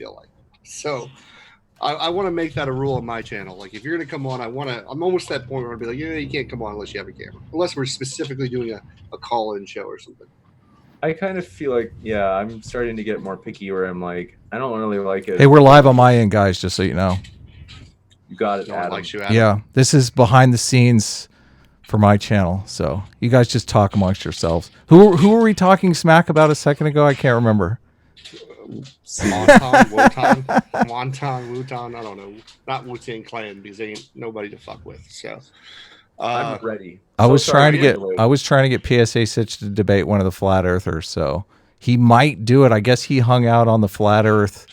feel like. So I want to make that a rule on my channel. Like, if you're going to come on, I'm almost at that point where I'd be like, yeah, you can't come on unless you have a camera. Unless we're specifically doing a call-in show or something. I kind of feel like, I'm starting to get more picky where I'm like, I don't really like it. Hey, we're live on my end, guys, just so you know. You got it, No one Adam. likes you, Adam. Yeah, this is behind the scenes for my channel. So you guys just talk amongst yourselves. Who were we talking smack about a second ago? I can't remember. Wonton, Wutan, I don't know. Not Wu-Tang Clan, because they ain't nobody to fuck with. So I'm ready. I was trying to get PSA Sitch to debate one of the flat earthers, so he might do it. I guess he hung out on the flat earth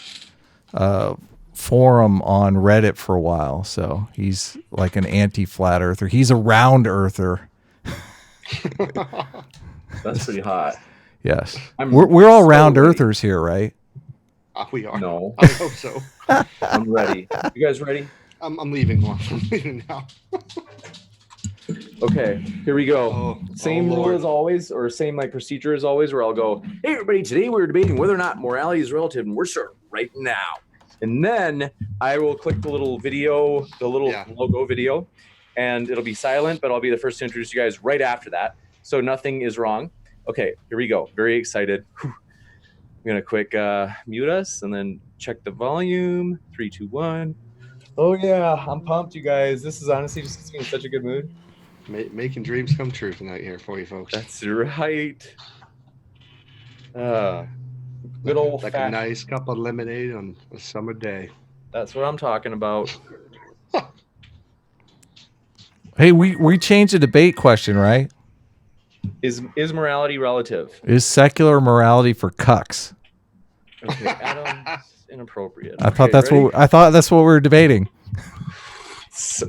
forum on Reddit for a while, so he's like an anti-flat earther. He's a round earther. That's pretty hot. Yes, we're all round earthers here, right? We are. No, I hope so. I'm ready. You guys ready? I'm leaving. I'm leaving now. Okay, here we go. Same rule as always, or same like procedure as always, where I'll go, hey everybody, today we're debating whether or not morality is relative, and we're starting right now. And then I will click the little video, the little logo video, and it'll be silent, but I'll be the first to introduce you guys right after that. So nothing is wrong. Okay, here we go. Very excited. Whew. I'm gonna quick mute us and then check the volume. 3, 2, 1. Oh yeah, I'm pumped, you guys. This is honestly just in such a good mood. Making dreams come true tonight here for you folks. That's right. Good old like a nice cup of lemonade on a summer day. That's what I'm talking about. Hey, we changed the debate question, right? Is morality relative? Is secular morality for cucks? Okay, Adam's inappropriate. I thought that's what we were debating.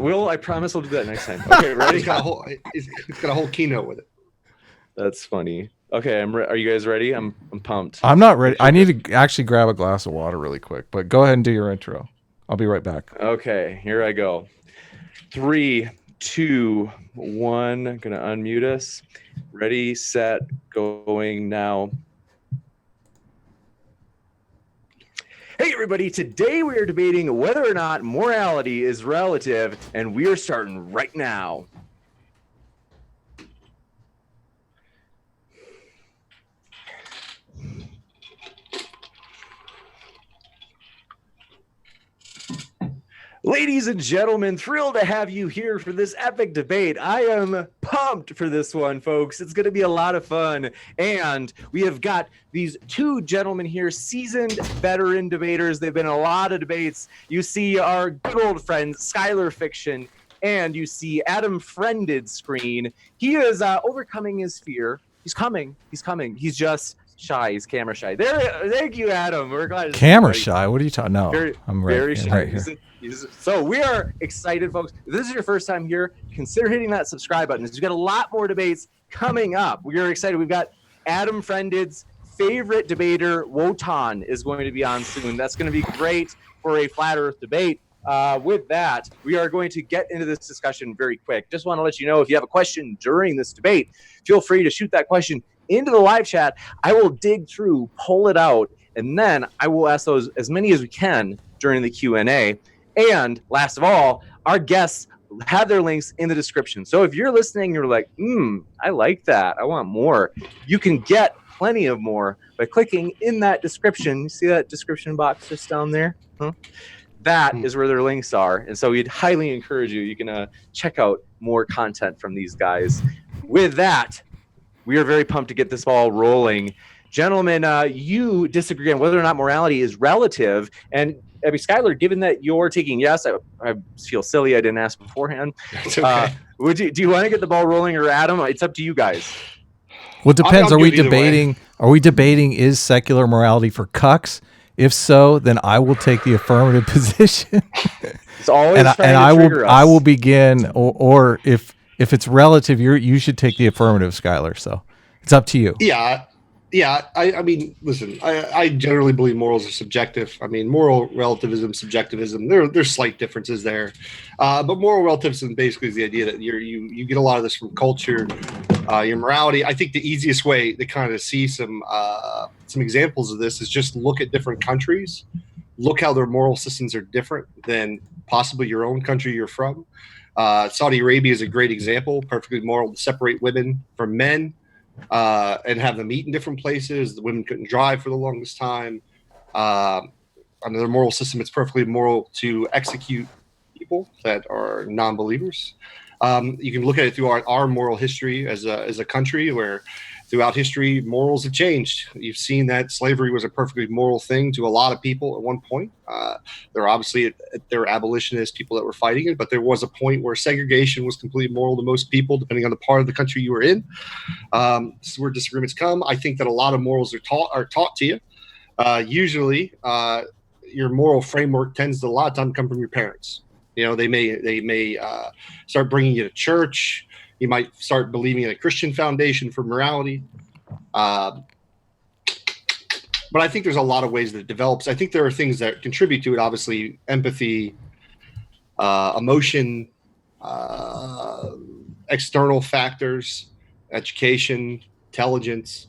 I promise we'll do that next time. Okay, ready? It's got a whole keynote with it. That's funny. Okay, are you guys ready? I'm pumped. I'm not ready. I need to actually grab a glass of water really quick, but go ahead and do your intro. I'll be right back. Okay, here I go. 3, 2, 1. I'm gonna unmute us. Ready, set, going now. Hey everybody, today we are debating whether or not morality is relative, and we are starting right now. Ladies and gentlemen, thrilled to have you here for this epic debate. I am pumped for this one, folks. It's going to be a lot of fun. And we have got these two gentlemen here, seasoned veteran debaters. They've been in a lot of debates. You see our good old friend, Skylar Fiction, and you see Adam Friended Screen. He is overcoming his fear. He's coming. He's just shy. He's camera shy. Thank you, Adam. We're glad. Camera shy? What are you talking? No, I'm right, very shy. Right here. So we are excited, folks. If this is your first time here, consider hitting that subscribe button. We've got a lot more debates coming up. We are excited. We've got Adam Friended's favorite debater, Wotan, is going to be on soon. That's going to be great for a flat earth debate. With that, we are going to get into this discussion very quick. Just want to let you know, if you have a question during this debate, feel free to shoot that question into the live chat. I will dig through, pull it out, and then I will ask those as many as we can during the Q&A. And last of all, our guests have their links in the description. So if you're listening, you're like, I like that. I want more. You can get plenty of more by clicking in that description. You see that description box just down there? Huh? That is where their links are. And so we'd highly encourage you. You can check out more content from these guys. With that, we are very pumped to get this ball rolling. Gentlemen, you disagree on whether or not morality is relative. And I mean, Skylar, given that you're taking yes, I feel silly I didn't ask beforehand. It's okay. Do you want to get the ball rolling, or Adam? It's up to you guys. Well, it depends. I'll Are we do it either debating? way. Are we debating is secular morality for cucks? If so, then I will take the affirmative position. It's always and trying I to will trigger us. I will begin, or if it's relative, you should take the affirmative, Skylar. So it's up to you. Yeah. I mean, listen, I generally believe morals are subjective. I mean, moral relativism, subjectivism, there's slight differences there. But moral relativism basically is the idea that you get a lot of this from culture, your morality. I think the easiest way to kind of see some examples of this is just look at different countries. look how their moral systems are different than possibly your own country you're from. Saudi Arabia is a great example, perfectly moral to separate women from men and have them eat in different places. The women couldn't drive for the longest time. Under their moral system, it's perfectly moral to execute people that are non-believers. You can look at it through our moral history as a country, where throughout history, morals have changed. You've seen that slavery was a perfectly moral thing to a lot of people at one point. There are obviously there were abolitionists, people that were fighting it, but there was a point where segregation was completely moral to most people, depending on the part of the country you were in. This is where disagreements come. I think that a lot of morals are taught to you. Usually, your moral framework tends to a lot of time come from your parents. You know, they may start bringing you to church. You might start believing in a Christian foundation for morality. But I think there's a lot of ways that it develops. I think there are things that contribute to it. Obviously, empathy, emotion, external factors, education, intelligence.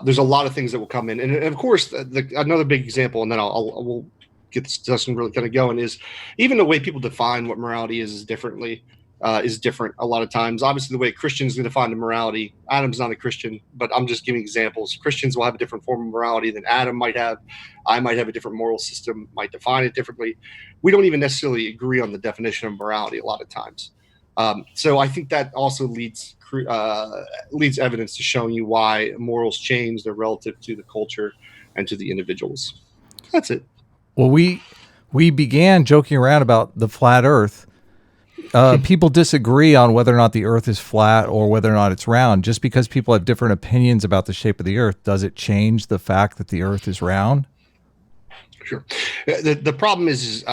There's a lot of things that will come in. And of course, another big example, and then we'll get this discussion really kind of going, is even the way people define what morality is different a lot of times. Obviously, the way Christians define the morality, Adam's not a Christian, but I'm just giving examples. Christians will have a different form of morality than Adam might have. I might have a different moral system, might define it differently. We don't even necessarily agree on the definition of morality a lot of times. So I think that also leads evidence to showing you why morals change. They're relative to the culture and to the individuals. That's it. Well, we began joking around about the flat Earth. People disagree on whether or not the Earth is flat or whether or not it's round. Just because people have different opinions about the shape of the Earth, does it change the fact that the Earth is round? Sure. The problem is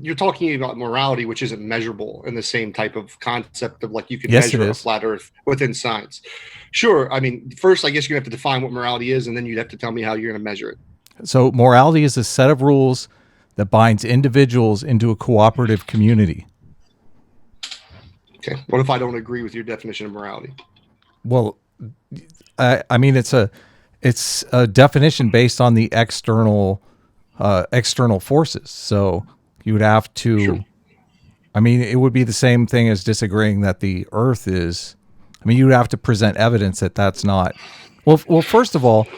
you're talking about morality, which isn't measurable in the same type of concept of like you can measure a flat Earth within science. Sure. I mean, first, I guess you have to define what morality is, and then you'd have to tell me how you're going to measure it. So morality is a set of rules that binds individuals into a cooperative community. Okay. What if I don't agree with your definition of morality? Well, I mean, it's a definition based on the external forces. So you would have to, sure. I mean, it would be the same thing as disagreeing that the Earth is, I mean, you would have to present evidence that that's not. Well, first of all,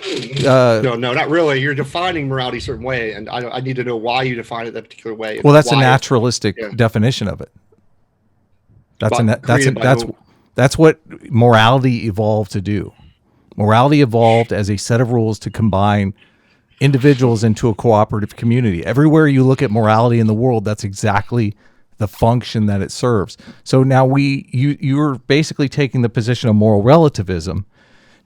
no, not really. You're defining morality a certain way, and I need to know why you define it that particular way. Well, that's a naturalistic definition of it. That's what morality evolved to do. Morality evolved as a set of rules to combine individuals into a cooperative community. Everywhere you look at morality in the world, that's exactly the function that it serves. So now you're basically taking the position of moral relativism.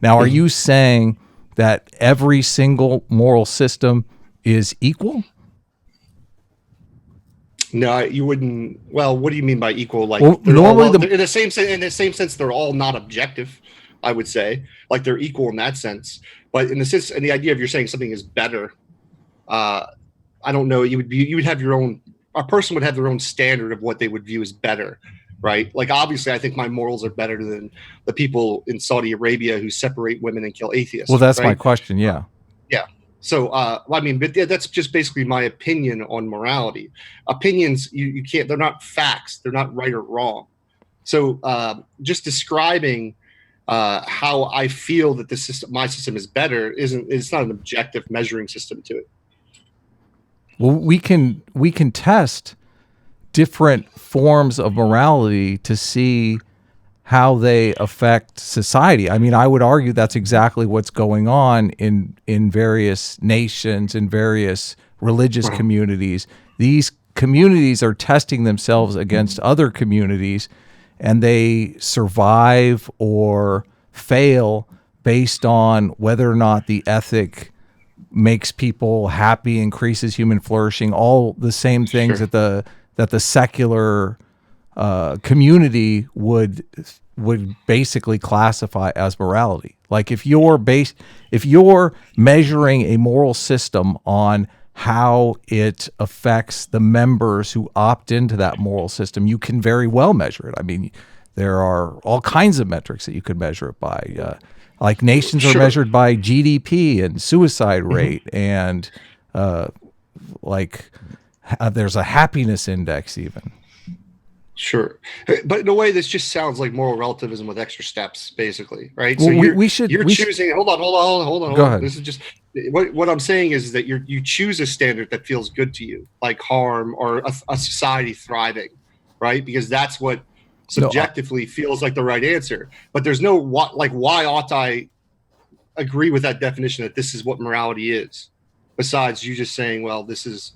Now, are you saying that every single moral system is equal? No, you wouldn't. Well, what do you mean by equal? Like, normally, in the same sense, they're all not objective. I would say, like, they're equal in that sense. But in the sense, and the idea of you're saying something is better, I don't know. You would have your own. A person would have their own standard of what they would view as better, right? Like, obviously, I think my morals are better than the people in Saudi Arabia who separate women and kill atheists. Well, that's right? my question. Yeah. Yeah. So, I mean, but that's just basically my opinion on morality. Opinions, you can't. They're not facts. They're not right or wrong. So, just describing how I feel that my system is better, it's not an objective measuring system to it. Well, we can test different forms of morality to see how they affect society. I mean, I would argue that's exactly what's going on in various nations, in various religious communities. These communities are testing themselves against other communities, and they survive or fail based on whether or not the ethic makes people happy, increases human flourishing, all the same things that the secular community would basically classify as morality. Like if you're measuring a moral system on how it affects the members who opt into that moral system, you can very well measure it. I mean, there are all kinds of metrics that you could measure it by. Like nations are measured by GDP and suicide rate and there's a happiness index even. Sure, but in a way, this just sounds like moral relativism with extra steps, basically, right? Well, so we should choosing. Hold on. Go ahead. This is just what I'm saying is that you choose a standard that feels good to you, like harm or a society thriving, right? Because that's what subjectively feels like the right answer. But there's no why ought I agree with that definition that this is what morality is, besides you just saying, well, this is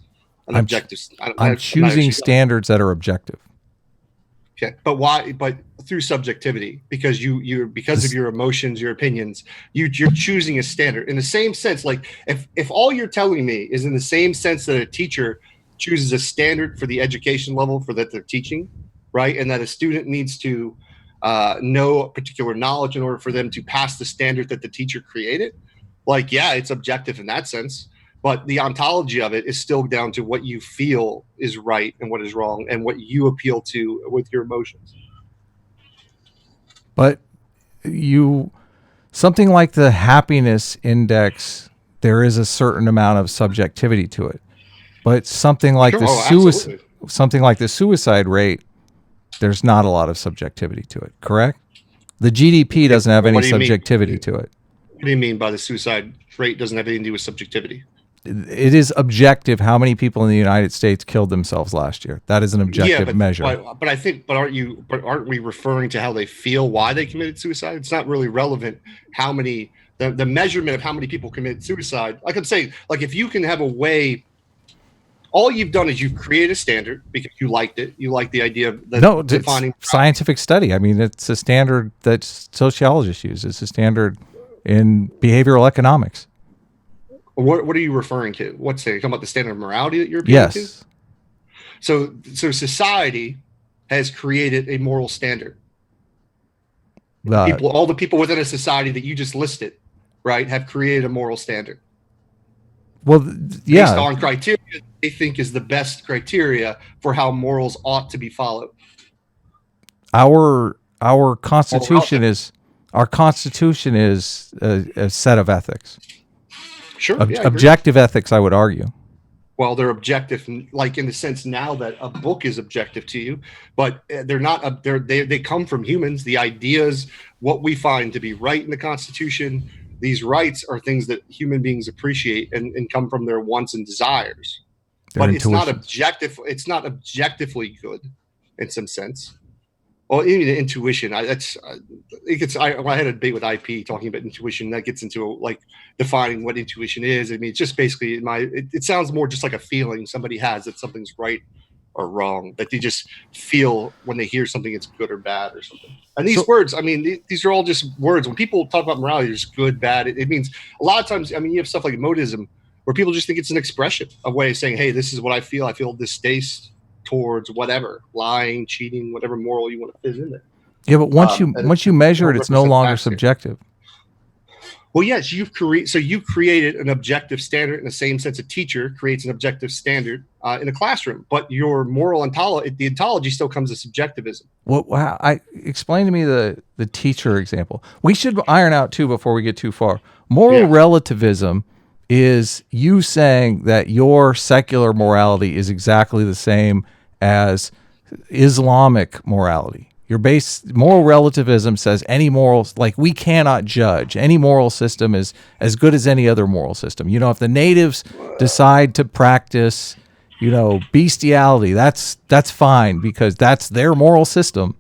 an objective. I'm choosing standards that are objective. Okay, but why? But through subjectivity, because because of your emotions, your opinions, you're choosing a standard in the same sense. Like if all you're telling me is in the same sense that a teacher chooses a standard for the education level for that they're teaching, right, and that a student needs to know a particular knowledge in order for them to pass the standard that the teacher created, like yeah, it's objective in that sense. But the ontology of it is still down to what you feel is right and what is wrong and what you appeal to with your emotions. But something like the happiness index, there is a certain amount of subjectivity to it. But something like something like the suicide rate, there's not a lot of subjectivity to it, correct? The GDP doesn't have any subjectivity to it. What do you mean by the suicide rate doesn't have anything to do with subjectivity? It is objective how many people in the United States killed themselves last year. That is an objective measure. But I think, aren't we referring to how they feel, why they committed suicide? It's not really relevant how many, the measurement of how many people committed suicide. Like I'm saying, like if you can have a way, all you've done is you've created a standard because you liked it. You like the idea of defining scientific study. I mean, it's a standard that sociologists use. It's a standard in behavioral economics. What are you referring to? What's talking about the standard of morality that you're appealing to? Yes. So society has created a moral standard. All the people within a society that you just listed, right, have created a moral standard. Well, yeah. Based on criteria they think is the best criteria for how morals ought to be followed. Our Constitution is a set of ethics. Sure. Objective ethics, I would argue. Well, they're objective, like in the sense now that a book is objective to you, but they're not. They come from humans. The ideas, what we find to be right in the Constitution, these rights are things that human beings appreciate and come from their wants and desires. But it's not objective. It's not objectively good, in some sense. Well, even the intuition, I had a debate with IP talking about intuition. That gets into like defining what intuition is. I mean, it's just basically it sounds more just like a feeling somebody has that something's right or wrong, that they just feel when they hear something it's good or bad or something. And these words, I mean, these are all just words. When people talk about morality, it's good, bad. It means a lot of times, I mean, you have stuff like modism where people just think it's an expression, a way of saying, hey, this is what I feel. I feel distaste towards whatever, lying, cheating, whatever moral you want to fit in there. Yeah, but once you measure it, it's no longer subjective. Well, yes, you created an objective standard in the same sense a teacher creates an objective standard in a classroom, but your moral the ontology still comes as subjectivism. Well, explain to me the teacher example. We should iron out too before we get too far. Moral relativism is you saying that your secular morality is exactly the same as Islamic morality. Your moral relativism says any morals, like we cannot judge. Any moral system is as good as any other moral system. You know, if the natives decide to practice, bestiality, that's fine because that's their moral system.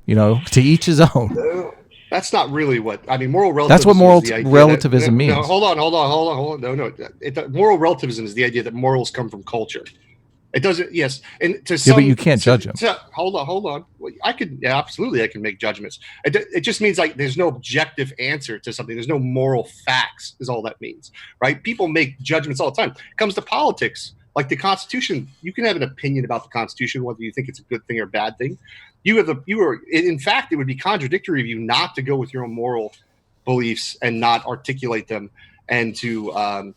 To each his own. That's not really what I mean. Moral relativism. That's what moral relativism means. No, hold on. No. Moral relativism is the idea that morals come from culture. It doesn't. Yes, and but you can't judge them. Hold on. Well, I can absolutely. I can make judgments. It just means like there's no objective answer to something. There's no moral facts. Is all that means, right? People make judgments all the time. It comes to politics, like the Constitution. You can have an opinion about the Constitution, whether you think it's a good thing or a bad thing. In fact, it would be contradictory of you not to go with your own moral beliefs and not articulate them and to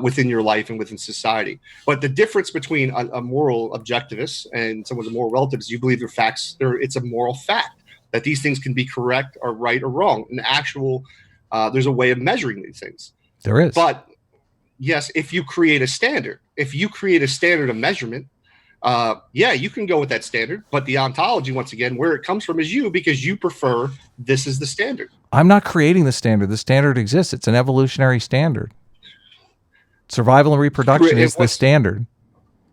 within your life and within society. But the difference between a moral objectivist and someone's a moral relativist, you believe they're facts. It's a moral fact that these things can be correct or right or wrong. There's a way of measuring these things. There is. But yes, if you create a standard. If you create a standard of measurement, yeah, you can go with that standard. But the ontology, once again, where it comes from is you, because you prefer this is the standard. I'm not creating the standard. The standard exists. It's an evolutionary standard. Survival and reproduction is the standard.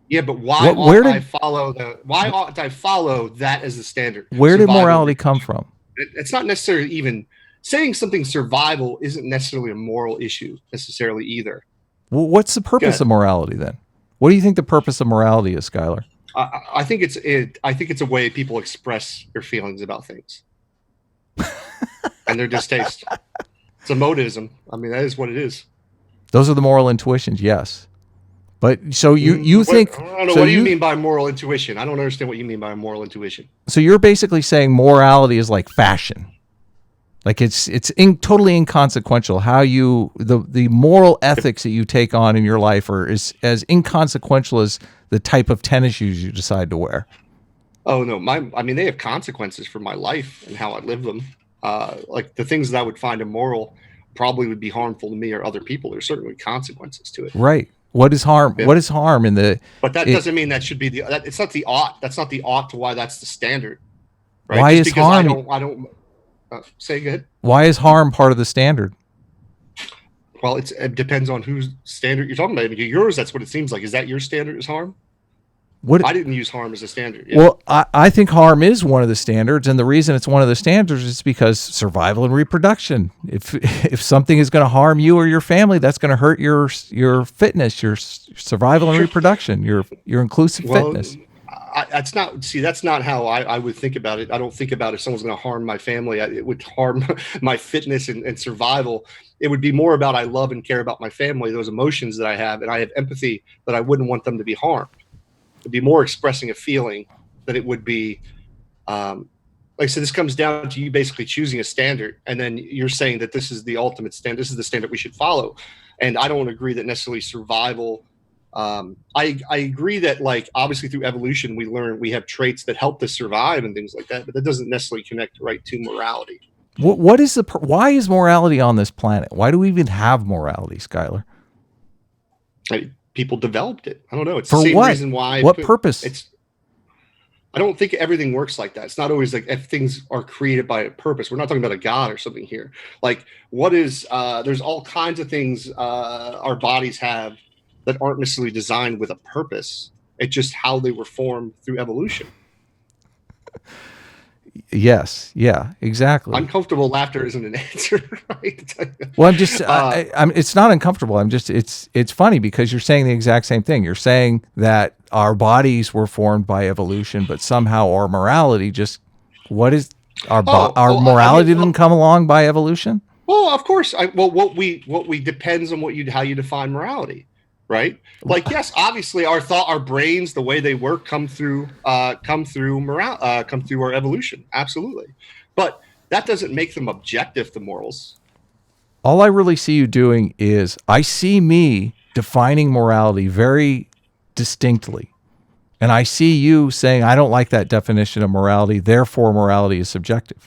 Yeah, but why ought I follow that as the standard? Where did morality come from? It's not necessarily even saying something survival isn't necessarily a moral issue necessarily either. Well, what's the purpose of morality then? What do you think the purpose of morality is, Skylar? I think it's a way people express their feelings about things and their distaste. It's emotism. I mean, that is what it is. Those are the moral intuitions, yes. But so you think? I don't know. What do you mean by moral intuition? I don't understand what you mean by moral intuition. So you're basically saying morality is like fashion, like it's totally inconsequential. How the moral ethics that you take on in your life is as inconsequential as the type of tennis shoes you decide to wear. Oh no, they have consequences for my life and how I live them. Like the things that I would find immoral probably would be harmful to me or other people. There's certainly consequences to it. Right. What is harm? Yeah. What is harm in the? But that doesn't mean that should be it's not the ought. That's not the ought to why that's the standard. Right? Why is harm? I don't say good. Why is harm part of the standard? Well, it depends on whose standard you're talking about. I mean, yours, that's what it seems like. Is that your standard is harm? I didn't use harm as a standard. Yeah. Well, I think harm is one of the standards, and the reason it's one of the standards is because survival and reproduction. If something is going to harm you or your family, that's going to hurt your fitness, your survival and reproduction, your inclusive fitness. That's not how I would think about it. I don't think about if someone's going to harm my family, it would harm my fitness and survival. It would be more about I love and care about my family, those emotions that I have, and I have empathy that I wouldn't want them to be harmed. It'd be more expressing a feeling that it would be, like I said, this comes down to you basically choosing a standard, and then you're saying that this is the ultimate standard. This is the standard we should follow. And I don't agree that necessarily survival. I agree that, like, obviously through evolution, we have traits that help us survive and things like that, but that doesn't necessarily connect right to morality. Why is morality on this planet? Why do we even have morality, Skylar? People developed it. I don't know. It's for the same what? Reason why. What purpose? I don't think everything works like that. It's not always like if things are created by a purpose. We're not talking about a God or something here. Like there's all kinds of things our bodies have that aren't necessarily designed with a purpose. It's just how they were formed through evolution. Yes. Yeah, exactly. Uncomfortable laughter isn't an answer, right? Well, I'm just, it's not uncomfortable. It's funny because you're saying the exact same thing. You're saying that our bodies were formed by evolution, but somehow our morality morality didn't come along by evolution? Well, of course. What we depends on how you define morality. Right? Like, yes, obviously our brains, the way they work come through our evolution. Absolutely. But that doesn't make them objective, the morals. All I really see you doing is I see me defining morality very distinctly. And I see you saying, I don't like that definition of morality. Therefore, morality is subjective.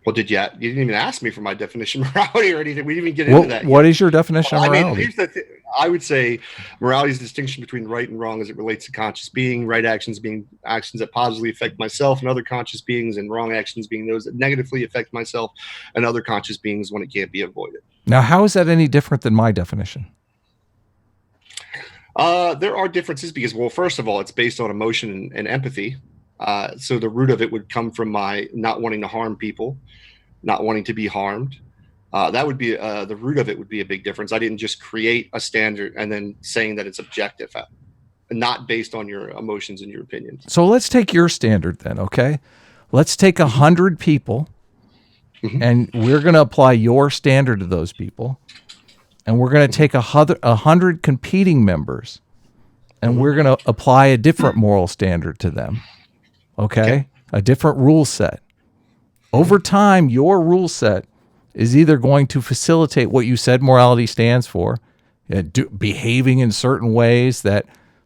Well, you didn't even ask me for my definition of morality or anything. We didn't even get into that. What is your definition of morality? I mean, here's the thing. I would say morality is the distinction between right and wrong as it relates to conscious being, right actions being actions that positively affect myself and other conscious beings, and wrong actions being those that negatively affect myself and other conscious beings when it can't be avoided. Now, how is that any different than my definition? There are differences because, well, first of all, it's based on emotion and empathy. So the root of it would come from my not wanting to harm people, not wanting to be harmed. That would be the root of it would be a big difference. I didn't just create a standard and then saying that it's objective, not based on your emotions and your opinions. So let's take your standard then, okay? Let's take 100 people, and we're going to apply your standard to those people, and we're going to take 100 competing members, and we're going to apply a different moral standard to them, okay? A different rule set. Over time, your rule set is either going to facilitate what you said morality stands for, behaving in certain ways that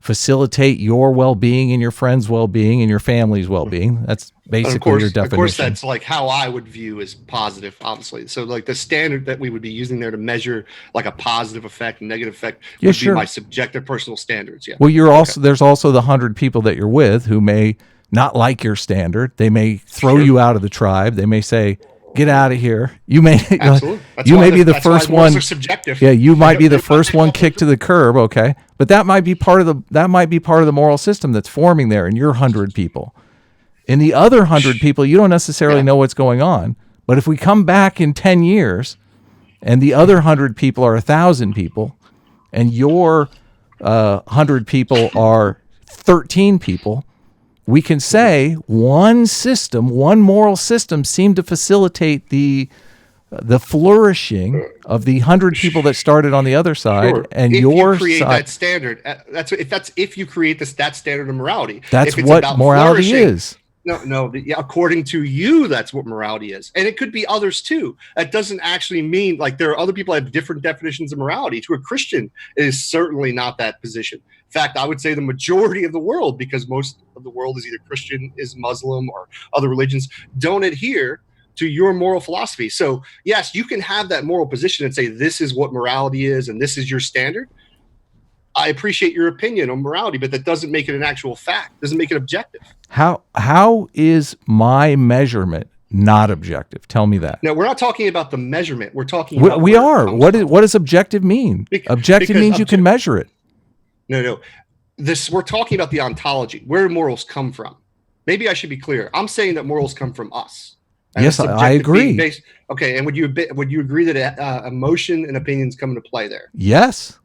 facilitate your well-being and your friends' well-being and your family's well-being. That's basically your definition. Of course, that's like how I would view as positive, obviously. So like the standard that we would be using there to measure like a positive effect, negative effect would be my subjective personal standards. Yeah. Well, there's also the 100 people that you're with who may not like your standard. They may throw you out of the tribe. They may say, get out of here. You may may be the first one. Subjective. Yeah, you might be the first one kicked to the curb. Okay, but that might be part of the moral system that's forming there in your 100 people. In the other 100 people, you don't necessarily know what's going on. But if we come back in 10 years, and the other 100 people are 1,000 people, and your 100 people are 13 people, we can say one moral system seemed to facilitate the flourishing of the 100 people that started on the other side. Sure. And if you create that standard, if you create that standard of morality. That's what morality is. No. According to you, that's what morality is, and it could be others too. That doesn't actually mean like there are other people that have different definitions of morality. To a Christian, it is certainly not that position. In fact, I would say the majority of the world, because most of the world is either Christian, is Muslim, or other religions, don't adhere to your moral philosophy. So yes, you can have that moral position and say this is what morality is and this is your standard. I appreciate your opinion on morality, but that doesn't make it an actual fact. Doesn't make it objective. How is my measurement not objective? Tell me that. No, we're not talking about the measurement. We're talking about we are. What does objective mean? Objective means you can measure it. No. We're talking about the ontology, where morals come from. Maybe I should be clear. I'm saying that morals come from us. Yes, I agree. Okay, and would you agree that emotion and opinions come into play there? Yes.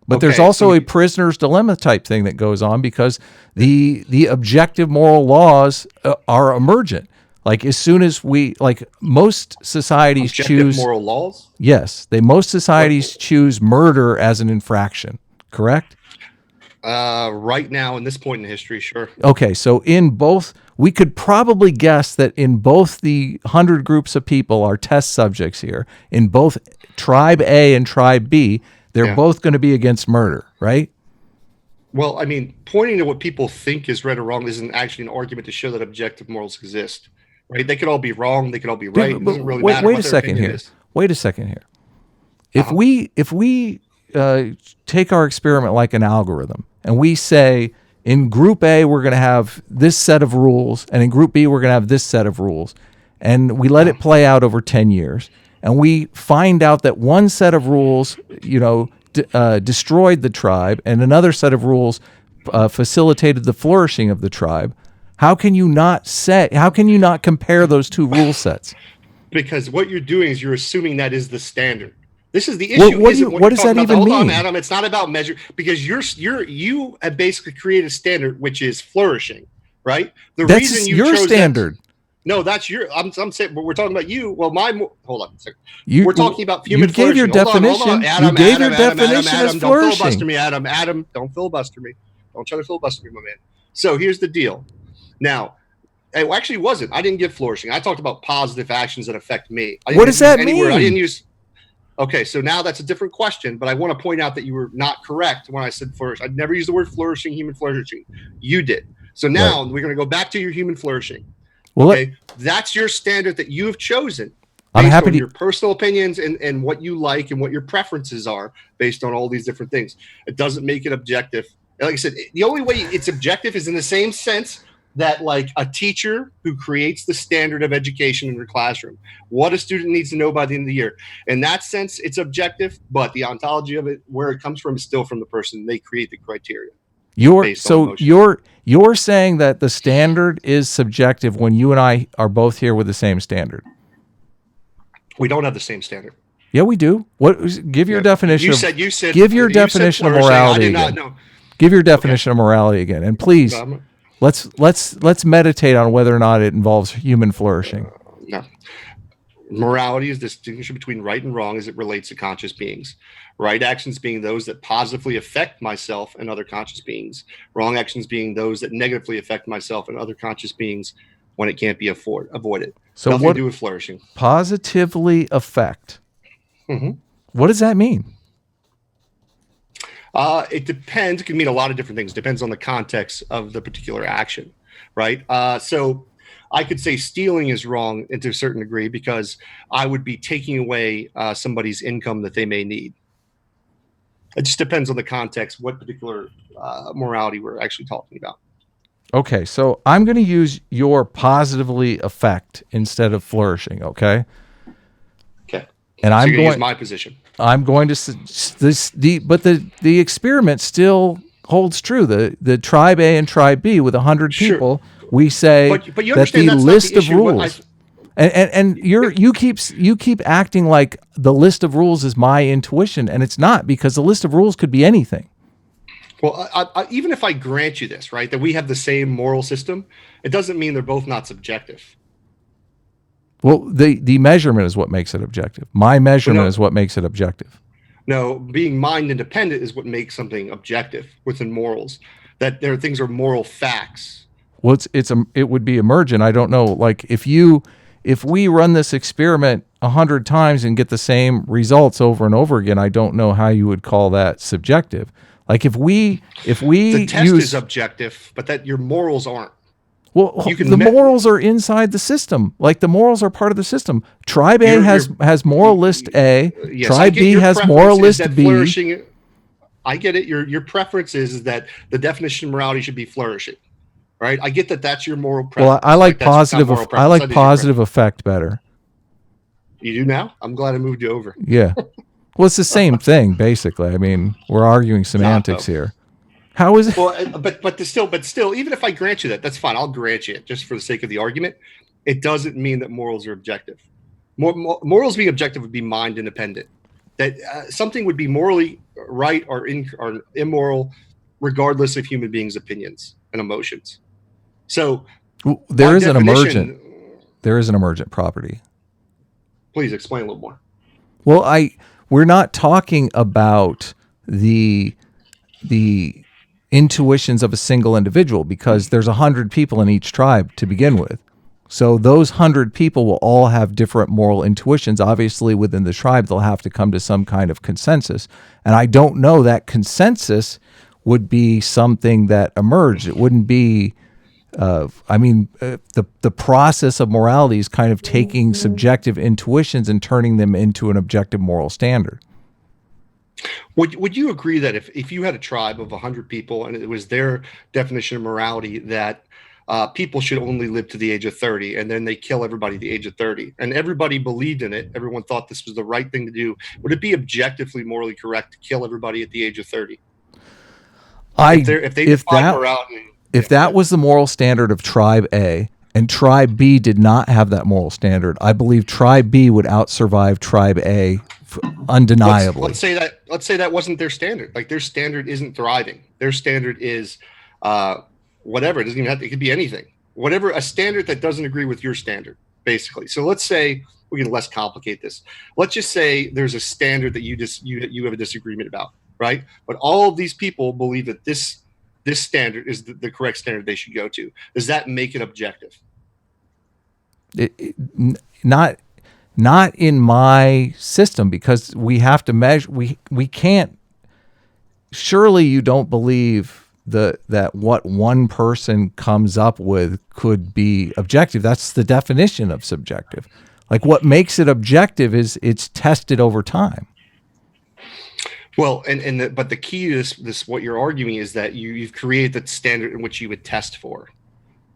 But there's also a prisoner's dilemma type thing that goes on because the objective moral laws are emergent. Like as soon as most societies choose moral laws. Yes, most societies choose murder as an infraction. Correct? Right now, in this point in history, sure. Okay, so in both, we could probably guess that in both the 100 groups of people, our test subjects here, in both Tribe A and Tribe B, they're both going to be against murder, right? Well, I mean, pointing to what people think is right or wrong isn't actually an argument to show that objective morals exist, right? They could all be wrong. They could all be right. It doesn't really matter. Wait a second here. Wait a second here. If we take our experiment like an algorithm and we say in group A, we're going to have this set of rules, and in group B, we're going to have this set of rules, and we let it play out over 10 years, and we find out that one set of rules, destroyed the tribe, and another set of rules facilitated the flourishing of the tribe, how can you not compare those two rule sets? Because what you're doing is you're assuming that is the standard. This is the issue. What does that even mean? Hold on, Adam. It's not about measure, because you have basically created a standard which is flourishing, right? That's your standard. No, that's your. I'm saying, but we're talking about you. Well, hold on a second. We're talking about human flourishing. You gave your definition. Adam, you gave your definition as flourishing. Don't filibuster me, Adam. Adam, don't filibuster me. Don't try to filibuster me, my man. So here's the deal. Now, it actually wasn't. I didn't give flourishing. I talked about positive actions that affect me. What does that mean? I didn't use. Okay, so now that's a different question, but I want to point out that you were not correct when I said flourish. I never used the word flourishing, human flourishing. You did. So now we're going to go back to your human flourishing. Well, okay, that's your standard that you have chosen. I'm happy to your personal opinions and what you like and what your preferences are based on all these different things. It doesn't make it objective. Like I said, the only way it's objective is in the same sense that like a teacher who creates the standard of education in their classroom, what a student needs to know by the end of the year. In that sense, it's objective, but the ontology of it, where it comes from, is still from the person. They create the criteria. You're saying that the standard is subjective when you and I are both here with the same standard. We don't have the same standard. Yeah, we do. Give your definition. You said. Give your definition of morality again. Give your definition of morality again, and please. Let's meditate on whether or not it involves human flourishing. No. Morality is the distinction between right and wrong as it relates to conscious beings. Right actions being those that positively affect myself and other conscious beings. Wrong actions being those that negatively affect myself and other conscious beings when it can't be avoided. So nothing to do with flourishing. Positively affect. Mm-hmm. What does that mean? It depends. It can mean a lot of different things. Depends on the context of the particular action, right? So I could say stealing is wrong to a certain degree because I would be taking away somebody's income that they may need. It just depends on the context, what particular morality we're actually talking about. Okay, so I'm going to use your positively affect instead of flourishing, okay? Okay. And So I'm you're gonna going use my position. I'm going to the experiment still holds true. The tribe A and tribe B with 100 Sure. people, we say But you that understand the that's not list the of issue. What rules and you keep acting like the list of rules is my intuition, and it's not, because the list of rules could be anything. Well, even if I grant you this, right, that we have the same moral system, it doesn't mean they're both not subjective. Well, the measurement is what makes it objective. My measurement is what makes it objective. No, being mind independent is what makes something objective within morals. That there are things are moral facts. Well, it would be emergent. I don't know. Like if we run this experiment 100 times and get the same results over and over again, I don't know how you would call that subjective. Like if we The test use, is objective, but that your morals aren't. well, you can the morals are inside the system. Like the morals are part of the system. Tribe A has moral list A. Yes, I Tribe get B your has preference moral is list that B. flourishing. I get it. Your preference is that the definition of morality should be flourishing, right? I get that. That's your moral preference. Well, I like that's not positive. moral I preference, like that is your positive effect better. preference. You do now? I'm glad I moved you over. Yeah. Well, it's the same thing basically. I mean, we're arguing semantics though. here. How is it? Well, but still, even if I grant you that, that's fine. I'll grant you it just for the sake of the argument. It doesn't mean that morals are objective. Morals being objective would be mind independent. That something would be morally right or immoral, regardless of human beings' opinions and emotions. So There is an emergent property. Please explain a little more. Well, we're not talking about the intuitions of a single individual, because there's 100 people in each tribe to begin with. So those 100 people will all have different moral intuitions. Obviously, within the tribe, they'll have to come to some kind of consensus. And I don't know that consensus would be something that emerged. It wouldn't be, the process of morality is kind of taking subjective intuitions and turning them into an objective moral standard. Would you agree that if you had a tribe of 100 people and it was their definition of morality that people should only live to the age of 30, and then they kill everybody at the age of 30, and everybody believed in it, everyone thought this was the right thing to do, would it be objectively morally correct to kill everybody at the age of 30? If that was the moral standard of tribe A, and tribe B did not have that moral standard, I believe tribe B would outsurvive tribe A undeniably. Let's say that wasn't their standard. Like their standard isn't thriving. Their standard is whatever. It doesn't even have to, it could be anything. Whatever, a standard that doesn't agree with your standard, basically. So let's say we can less complicate this. Let's just say there's a standard that you have a disagreement about, right? But all of these people believe that this standard is the correct standard they should go to. Does that make it objective? Not in my system, because we have to measure. We can't. Surely you don't believe that what one person comes up with could be objective. That's the definition of subjective. Like what makes it objective is it's tested over time. Well, but the key to this what you're arguing is that you've created the standard in which you would test for,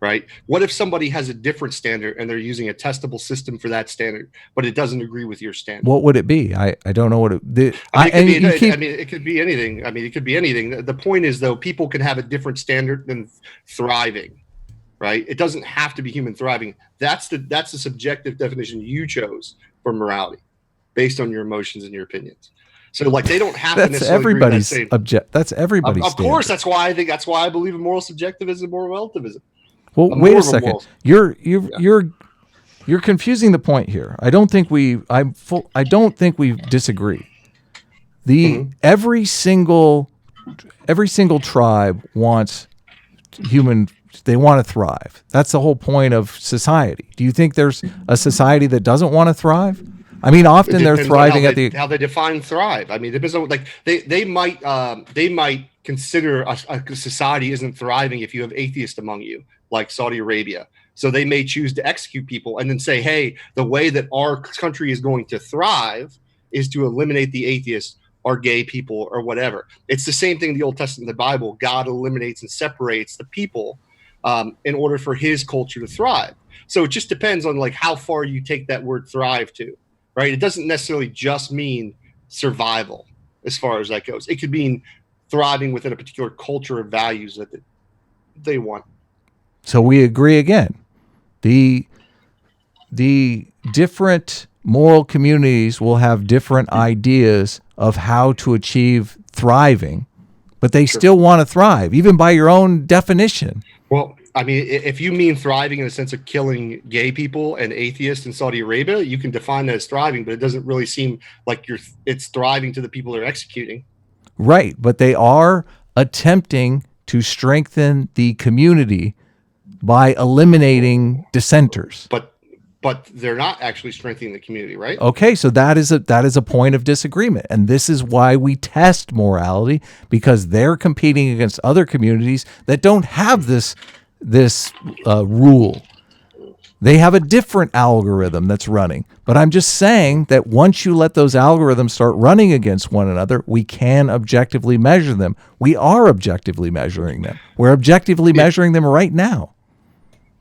right? What if somebody has a different standard and they're using a testable system for that standard, but it doesn't agree with your standard? What would it be? I don't know what it. It could be anything. I mean, it could be anything. The point is, though, people can have a different standard than thriving, right? It doesn't have to be human thriving. That's the subjective definition you chose for morality, based on your emotions and your opinions. So, like, they don't have to necessarily agree with that same. That's everybody's. Of course, that's why I believe in moral subjectivism and moral relativism. Well, wait a second. You're confusing the point here. I don't think we disagree. Every single tribe wants they want to thrive. That's the whole point of society. Do you think there's a society that doesn't want to thrive? I mean, often It they're depends on thriving at the. how they define thrive. I mean, it depends on, like, they might consider a society isn't thriving if you have atheists among you, like Saudi Arabia. So they may choose to execute people and then say, hey, the way that our country is going to thrive is to eliminate the atheists or gay people or whatever. It's the same thing in the Old Testament, the Bible. God eliminates and separates the people in order for his culture to thrive. So it just depends on, like, how far you take that word thrive to, right? It doesn't necessarily just mean survival as far as that goes. It could mean thriving within a particular culture of values that they want. So we agree again. The different moral communities will have different ideas of how to achieve thriving, but they still want to thrive, even by your own definition. Well, I mean, if you mean thriving in the sense of killing gay people and atheists in Saudi Arabia, you can define that as thriving, but it doesn't really seem like it's thriving to the people they're executing. Right, but they are attempting to strengthen the community by eliminating dissenters. But they're not actually strengthening the community, right? Okay, so that is a point of disagreement, and this is why we test morality, because they're competing against other communities that don't have this rule. They have a different algorithm that's running. But I'm just saying that once you let those algorithms start running against one another, we can objectively measure them. We are objectively measuring them. We're objectively measuring them right now.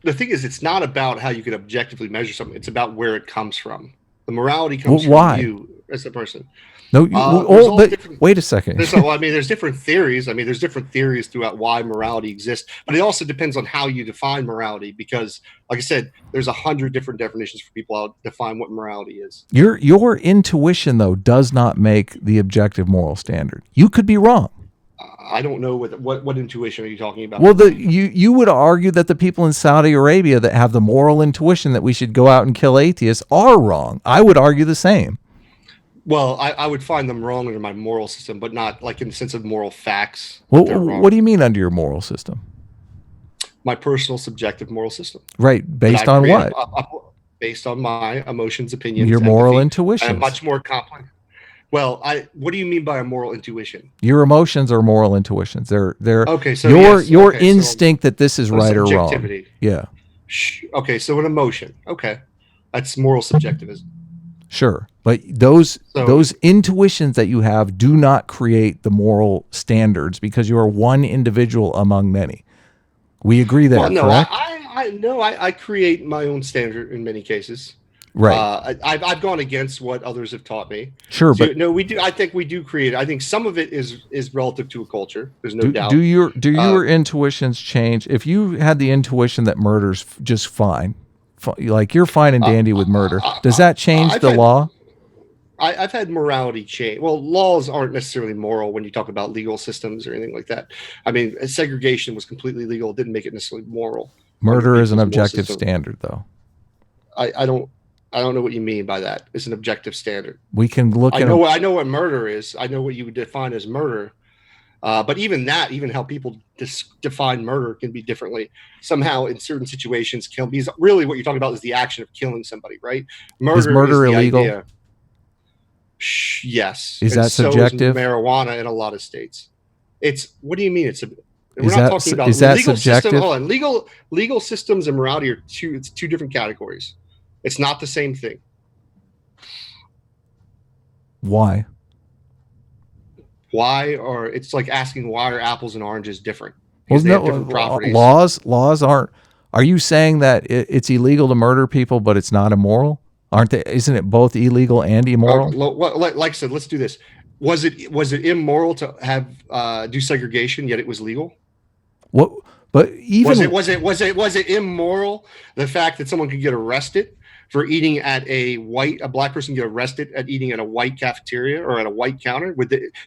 The thing is, it's not about how you can objectively measure something. It's about where it comes from. The morality comes from you as a person. No, but wait a second. There's different theories. I mean, there's different theories throughout why morality exists, but it also depends on how you define morality. Because, like I said, there's 100 different definitions for people how to define what morality is. Your intuition, though, does not make the objective moral standard. You could be wrong. I don't know what intuition are you talking about? Well, you would argue that the people in Saudi Arabia that have the moral intuition that we should go out and kill atheists are wrong. I would argue the same. Well, I would find them wrong under my moral system, but not like in the sense of moral facts. Well, what do you mean under your moral system? My personal subjective moral system. Right. Based on what? Based on my emotions, opinions. Your moral intuition. Much more complex. Well, what do you mean by a moral intuition? Your emotions are moral intuitions. They're okay. So your instinct that this is right or wrong. Yeah. Okay. So an emotion. Okay. That's moral subjectivism. Sure. But those intuitions that you have do not create the moral standards because you are one individual among many. We agree there, correct? I create my own standard in many cases. Right. I've gone against what others have taught me. Sure, so, but no, we do. I think we do create. I think some of it is relative to a culture. There's no doubt. Do your intuitions change? If you had the intuition that murder's just fine, like you're fine and dandy with murder, does that change the law? I've had morality change. Well, laws aren't necessarily moral when you talk about legal systems or anything like that. I mean, segregation was completely legal. It didn't make it necessarily moral. Murder is an objective standard, though. I don't know what you mean by that. It's an objective standard. We can look at. I know what murder is. I know what you would define as murder. But even how people define murder can be differently. Somehow, in certain situations, because really what you're talking about is the action of killing somebody, right? Is murder illegal? Idea. Yes. Is that subjective? So is marijuana in a lot of states. What do you mean? Is that subjective? Legal systems and morality are two different categories. It's not the same thing. Why? Or it's like asking why are apples and oranges different? Well, no, different properties. Laws aren't. Are you saying that it's illegal to murder people, but it's not immoral? Aren't they? Isn't it both illegal and immoral? Like I said, let's do this. Was it immoral to have do segregation yet it was legal? What? But even was it immoral the fact that someone could get arrested for eating at a black person get arrested at eating at a white cafeteria or at a white counter?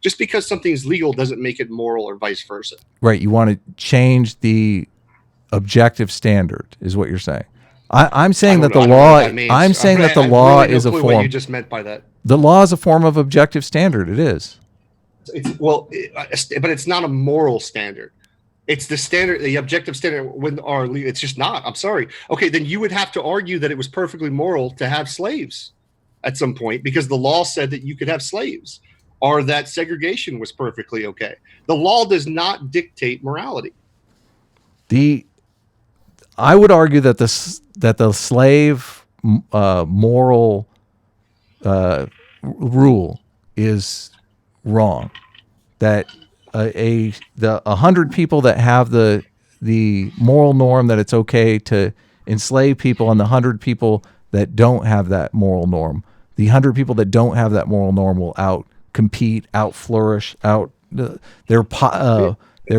Just because something's legal doesn't make it moral or vice versa. Right. You want to change the objective standard, is what you're saying. I'm saying that the law. I'm saying that the law is a form. What you just meant by that? The law is a form of objective standard. It is. But it's not a moral standard. It's the standard, the objective standard. It's just not. I'm sorry. Okay, then you would have to argue that it was perfectly moral to have slaves. at some point because the law said that you could have slaves or that segregation was perfectly okay. The law does not dictate morality. I would argue that the slave moral rule is wrong. That the 100 people that have the moral norm that it's okay to enslave people, and the 100 people that don't have that moral norm, the 100 people that don't have that moral norm will out compete, out flourish, their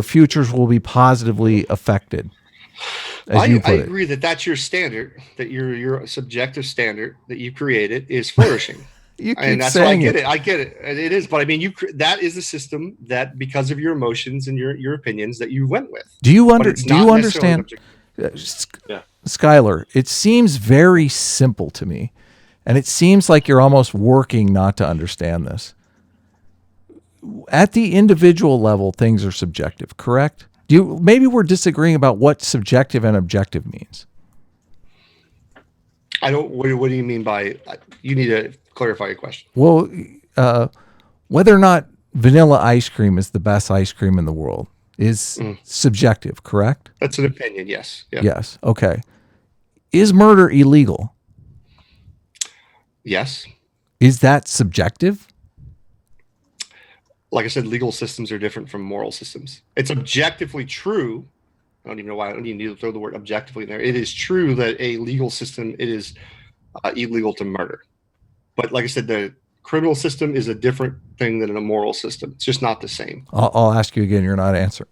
futures will be positively affected. I agree that that's your standard, that your subjective standard that you created is flourishing. And that's why I get it. I get it. It is, but I mean, that is a system that, because of your emotions and your opinions, that you went with. Do you understand, Skylar? It seems very simple to me, and it seems like you're almost working not to understand this. At the individual level, things are subjective, correct? Maybe we're disagreeing about what subjective and objective means. I don't. What do you mean by? You need to clarify your question. Well, whether or not vanilla ice cream is the best ice cream in the world is subjective, correct? That's an opinion. Yes. Yeah. Yes. Okay. Is murder illegal? Yes. Is that subjective? Like I said, legal systems are different from moral systems. It's objectively true. I don't even know why I don't even need to throw the word objectively in there. It is true that a legal system, it is illegal to murder. But like I said, the criminal system is a different thing than a moral system. It's just not the same. I'll ask you again. You're not answering.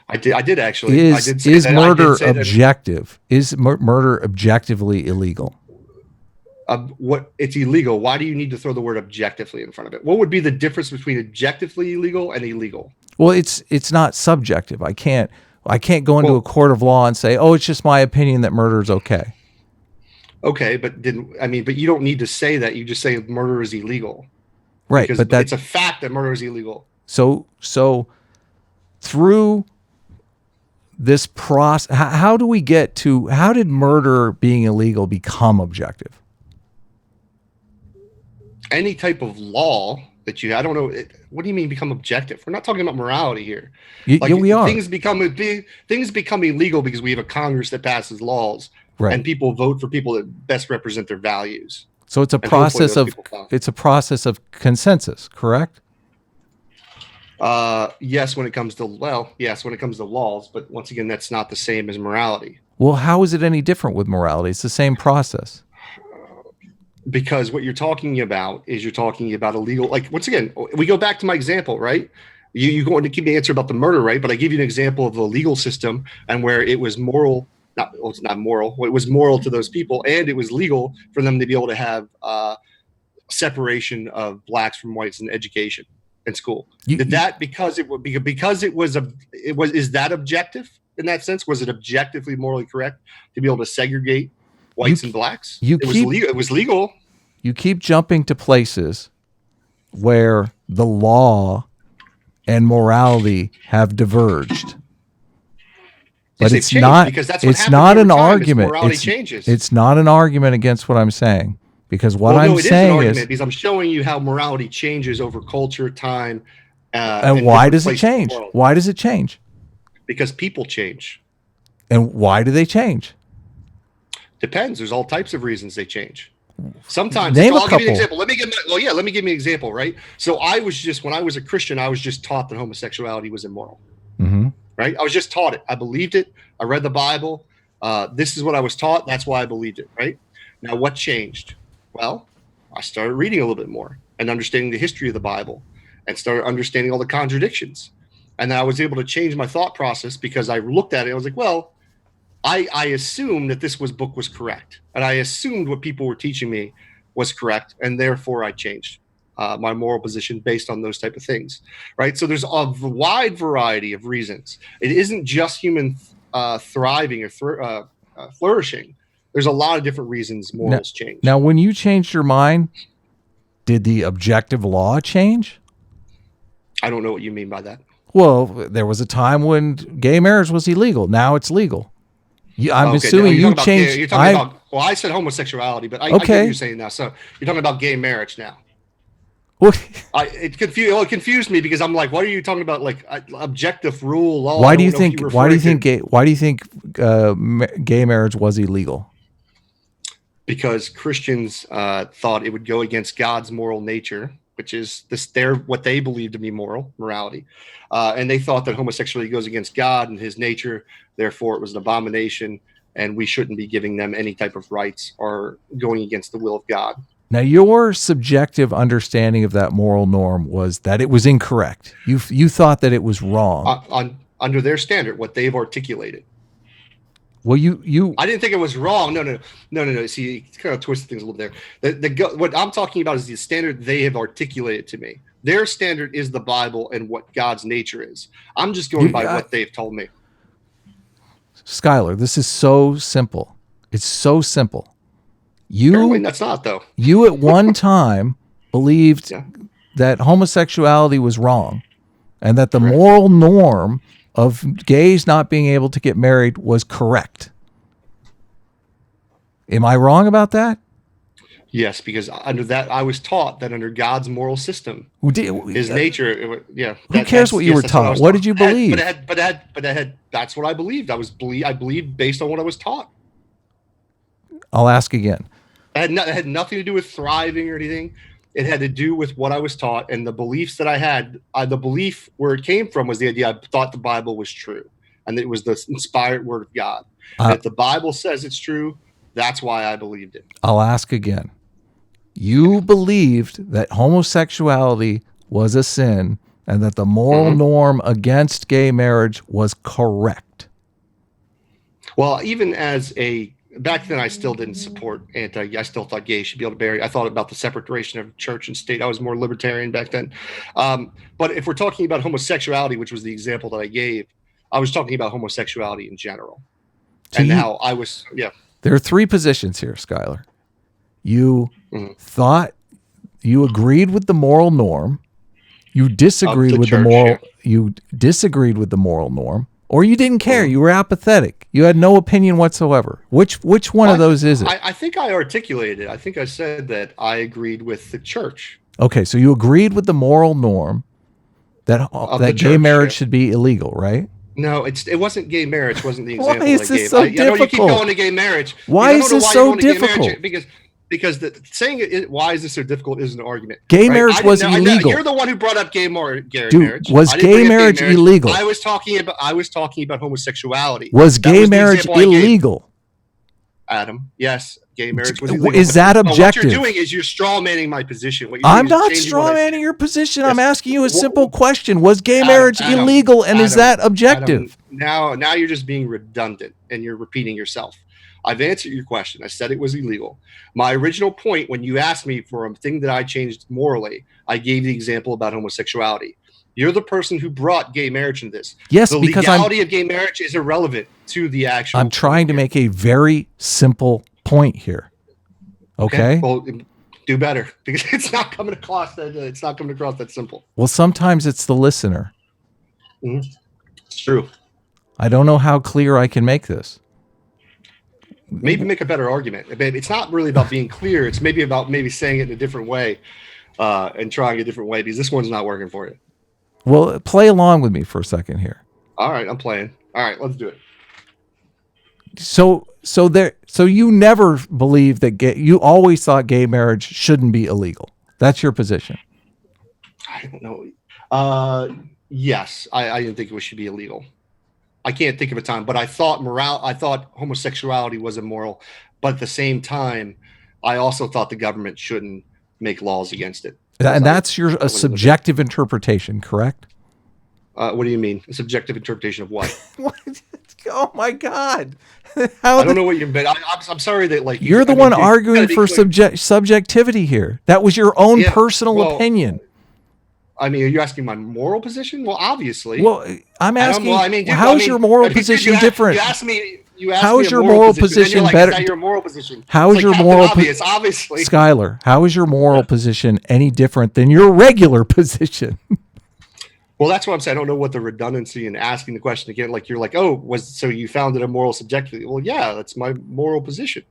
I did actually. Is murder objective? Is murder objectively illegal? It's illegal. Why do you need to throw the word objectively in front of it? What would be the difference between objectively illegal and illegal? Well, it's not subjective. I can't go into a court of law and say, "Oh, it's just my opinion that murder is okay." Okay, but you don't need to say that. You just say murder is illegal, right? Because but it's a fact that murder is illegal. So through this process, how did murder being illegal become objective? Any type of law that I don't know. What do you mean become objective? We're not talking about morality here. We are. Things become illegal because we have a Congress that passes laws, right, and people vote for people that best represent their values. So it's a process of consensus, correct? Yes, when it comes to laws, but once again, that's not the same as morality. Well, how is it any different with morality? It's the same process. Because what you're talking about is a legal, like, once again, we go back to my example, right? You going to keep the answer about the murder, right? But I give you an example of the legal system and where it was moral. It's not moral. It was moral to those people, and it was legal for them to be able to have separation of blacks from whites in education in school. Is that objective in that sense? Was it objectively morally correct to be able to segregate whites and blacks? It was legal. You keep jumping to places where the law and morality have diverged. But it's not an argument. It's not an argument against what I'm saying, because I'm saying is because I'm showing you how morality changes over culture, time, and why does it change? Why does it change? Because people change. And why do they change? Depends. There's all types of reasons they change. Sometimes I'll give you an example. Let me give you an example, right? So when I was a Christian, I was just taught that homosexuality was immoral. Mm-hmm. Right? I was just taught it. I believed it. I read the Bible. This is what I was taught. That's why I believed it. Right? Now, what changed? Well, I started reading a little bit more and understanding the history of the Bible and started understanding all the contradictions. And then I was able to change my thought process because I looked at it. I was like, well, I assumed that this book was correct, and I assumed what people were teaching me was correct, and therefore I changed my moral position based on those type of things, right? So there's a wide variety of reasons. It isn't just human thriving or flourishing. There's a lot of different reasons morals change. Now, when you changed your mind, did the objective law change? I don't know what you mean by that. Well, there was a time when gay marriage was illegal. Now it's legal. I'm Okay, assuming you're you talking changed. you're talking about. Well, I said homosexuality, but I get what Okay. you're saying now. So you're talking about gay marriage now. Well, It confused me because I'm like, what are you talking about? Like objective rule law? why do you think? Why do you think? Gay marriage was illegal? Because Christians thought it would go against God's moral nature, which is what they believe to be morality, and they thought that homosexuality goes against God and His nature. Therefore, it was an abomination, and we shouldn't be giving them any type of rights or going against the will of God. Now, your subjective understanding of that moral norm was that it was incorrect. You thought that it was wrong Under their standard, what they've articulated. Well, I didn't think it was wrong. No. See, you kind of twisted things a little there. What I'm talking about is the standard they have articulated to me. Their standard is the Bible and what God's nature is. I'm just going by what they've told me. Skylar, this is so simple. It's so simple. Apparently that's not, though. You at one time believed that homosexuality was wrong and that the moral norm of gays not being able to get married was correct. Am I wrong about that? Yes, because under that, I was taught that under God's moral system, His nature. Who cares what you were taught? What did you believe? That's what I believed. I believed based on what I was taught. I'll ask again. It had nothing to do with thriving or anything. It had to do with what I was taught and the beliefs that I had. The belief where it came from was the idea I thought the Bible was true and that it was the inspired word of God. And if the Bible says it's true, that's why I believed it. I'll ask again. You believed that homosexuality was a sin and that the moral norm against gay marriage was correct. Well, even back then, I still didn't support I still thought gays should be able to marry. I thought about the separation of church and state. I was more libertarian back then. But if we're talking about homosexuality, which was the example that I gave, I was talking about homosexuality in general. How I was, There are three positions here, Skylar. You thought you agreed with the moral norm, you disagreed with you disagreed with the moral norm, or you didn't care. You were apathetic. You had no opinion whatsoever. Which one of those is it? I think I articulated it. I think I said that I agreed with the church. Okay, so you agreed with the moral norm that gay marriage should be illegal, right? No, it wasn't gay marriage. It wasn't the example Why is this so difficult? I know you keep going to gay marriage. Why is this so difficult? Because saying why is this so difficult is an argument. Gay marriage was illegal. You're the one who brought up gay marriage. Was gay marriage illegal? I was talking about homosexuality. Was gay marriage illegal? Adam, yes, gay marriage was illegal. Is that objective? What you're doing is you're straw manning my position. I'm not straw manning your position. Yes. I'm asking you a simple question. Was gay marriage illegal, and is that objective? Now you're just being redundant and you're repeating yourself. I've answered your question. I said it was illegal. My original point, when you asked me for a thing that I changed morally, I gave the example about homosexuality. You're the person who brought gay marriage into this. Yes, the because legality of gay marriage is irrelevant to the actual. I'm trying to make a very simple point here. Okay? Well, do better because it's not coming across that simple. Well, sometimes it's the listener. Mm-hmm. It's true. I don't know how clear I can make this. Maybe make a better argument. It's not really about being clear. It's maybe about saying it in a different way and trying a different way because this one's not working for you. Well, play along with me for a second here. All right, I'm playing. All right, let's do it. So you never believed that you always thought gay marriage shouldn't be illegal. That's your position. I don't know. Yes, I didn't think it should be illegal. I can't think of a time, but I thought homosexuality was immoral, but at the same time, I also thought the government shouldn't make laws against it. And that's your subjective interpretation, correct? What do you mean? A subjective interpretation of what? Oh my God! I don't know what you mean. I'm sorry that you're the one arguing for subjectivity here. That was your own personal opinion. I mean, are you asking my moral position? Well, obviously. Well, I'm asking. How's your moral position different? You asked me. How is your moral position better? Is that your moral position? How is your moral position? Obviously, Skylar, how is your moral position any different than your regular position? Well, that's what I'm saying. I don't know what the redundancy in asking the question again. Like you're like, oh, so you found it immoral subjectively? Well, yeah, that's my moral position.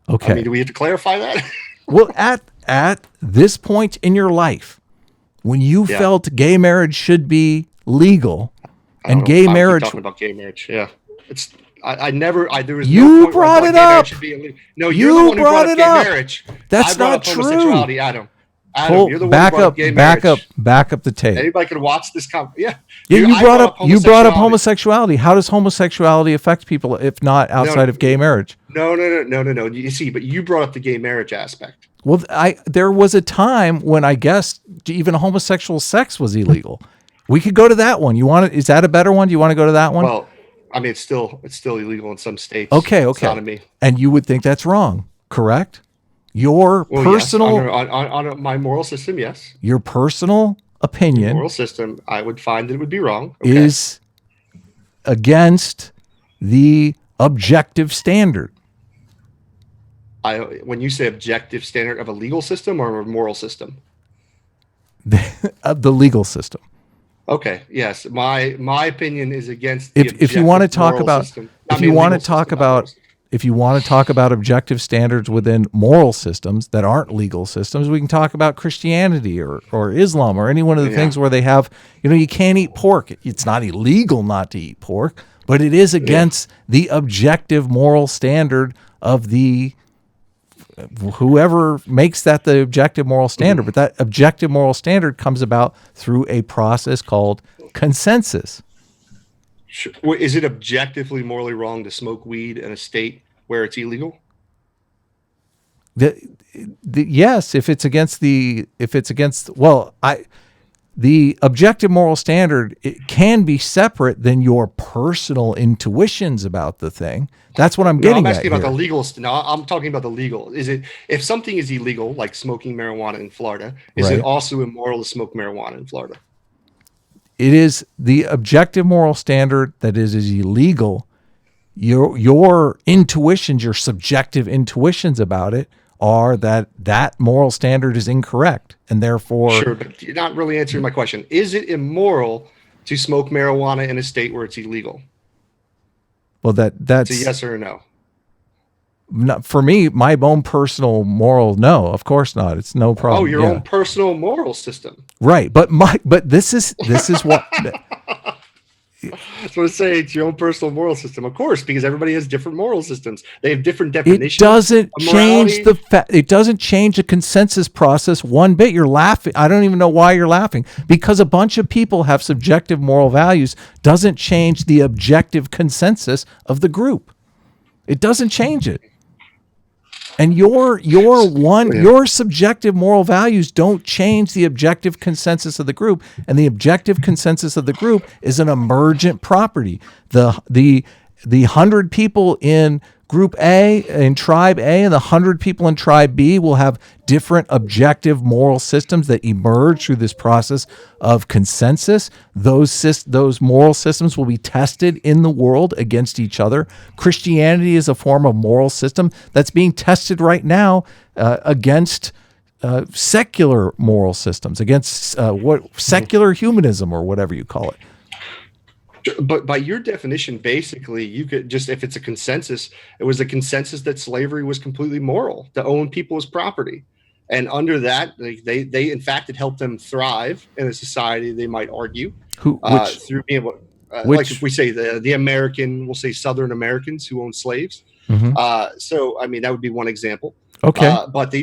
Okay. I mean, do we have to clarify that? Well, at this point in your life, when you felt gay marriage should be legal, and gay marriage, talking about gay marriage, it's I never there was you no point brought where it gay up. marriage should be illegal. No, you're the one who brought up gay marriage. That's I brought not up true. Homosexuality, Adam. Hold, you're the one back who brought up, gay back marriage. up, back up the tape. Anybody can watch this. You brought up homosexuality. How does homosexuality affect people if not outside of gay marriage? No. You see, but you brought up the gay marriage aspect. Well, there was a time when I guess even homosexual sex was illegal. We could go to that one. Is that a better one? Do you want to go to that one? Well, I mean, it's still illegal in some states. Okay. Sodomy. And you would think that's wrong, correct? Your personal, yes. On my moral system, yes. Your personal opinion, moral system, I would find that it would be wrong. Is against the objective standard. When you say objective standard of a legal system or a moral system? Of the legal system. Okay. Yes. My opinion is against. If you want to talk about, if you want to talk about objective standards within moral systems that aren't legal systems, we can talk about Christianity or Islam or any one of the things where they have, you can't eat pork. It's not illegal not to eat pork, but it is against the objective moral standard of whoever makes that the objective moral standard. But that objective moral standard comes about through a process called consensus. Sure. Is it objectively morally wrong to smoke weed in a state where it's illegal? Yes, the objective moral standard, it can be separate than your personal intuitions about the thing. That's what I'm getting at. I'm asking about the legal. No, I'm talking about the legal. Is it, if something is illegal, like smoking marijuana in Florida, is it also immoral to smoke marijuana in Florida? It is the objective moral standard that is illegal. Your intuitions, your subjective intuitions about it are that moral standard is incorrect, and therefore... Sure, but you're not really answering my question. Is it immoral to smoke marijuana in a state where it's illegal? Well, that's... It's a yes or a no. Not, for me, my own personal moral, no, of course not. It's no problem. Oh, your own personal moral system. Right, but this is what... That's what I'm saying. It's your own personal moral system, of course, because everybody has different moral systems. They have different definitions. It doesn't change it doesn't change the consensus process one bit. You're laughing. I don't even know why you're laughing. Because a bunch of people have subjective moral values doesn't change the objective consensus of the group. It doesn't change it. And your subjective moral values don't change the objective consensus of the group, and the objective consensus of the group is an emergent property. The 100 people in Group A, in Tribe A, and the 100 people in Tribe B will have different objective moral systems that emerge through this process of consensus. Those moral systems will be tested in the world against each other. Christianity is a form of moral system that's being tested right now against secular moral systems, against secular humanism or whatever you call it. But by your definition, basically, you could just, if it's a consensus, it was a consensus that slavery was completely moral, to own people as property. And under that, they in fact, it helped them thrive in a society, they might argue, through being able, like if we say the American, we'll say Southern Americans who own slaves. Mm-hmm. So, I mean, that would be one example. Okay. But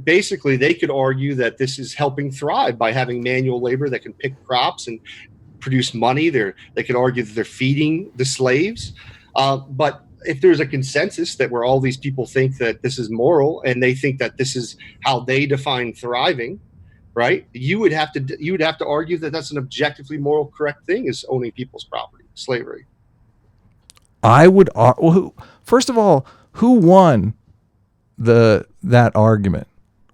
basically, they could argue that this is helping thrive by having manual labor that can pick crops and produce money. They could argue that they're feeding the slaves. But if there's a consensus that where all these people think that this is moral and they think that this is how they define thriving, right? You would have to argue that that's an objectively moral correct thing, is owning people's property, slavery. I would first of all, who won that argument?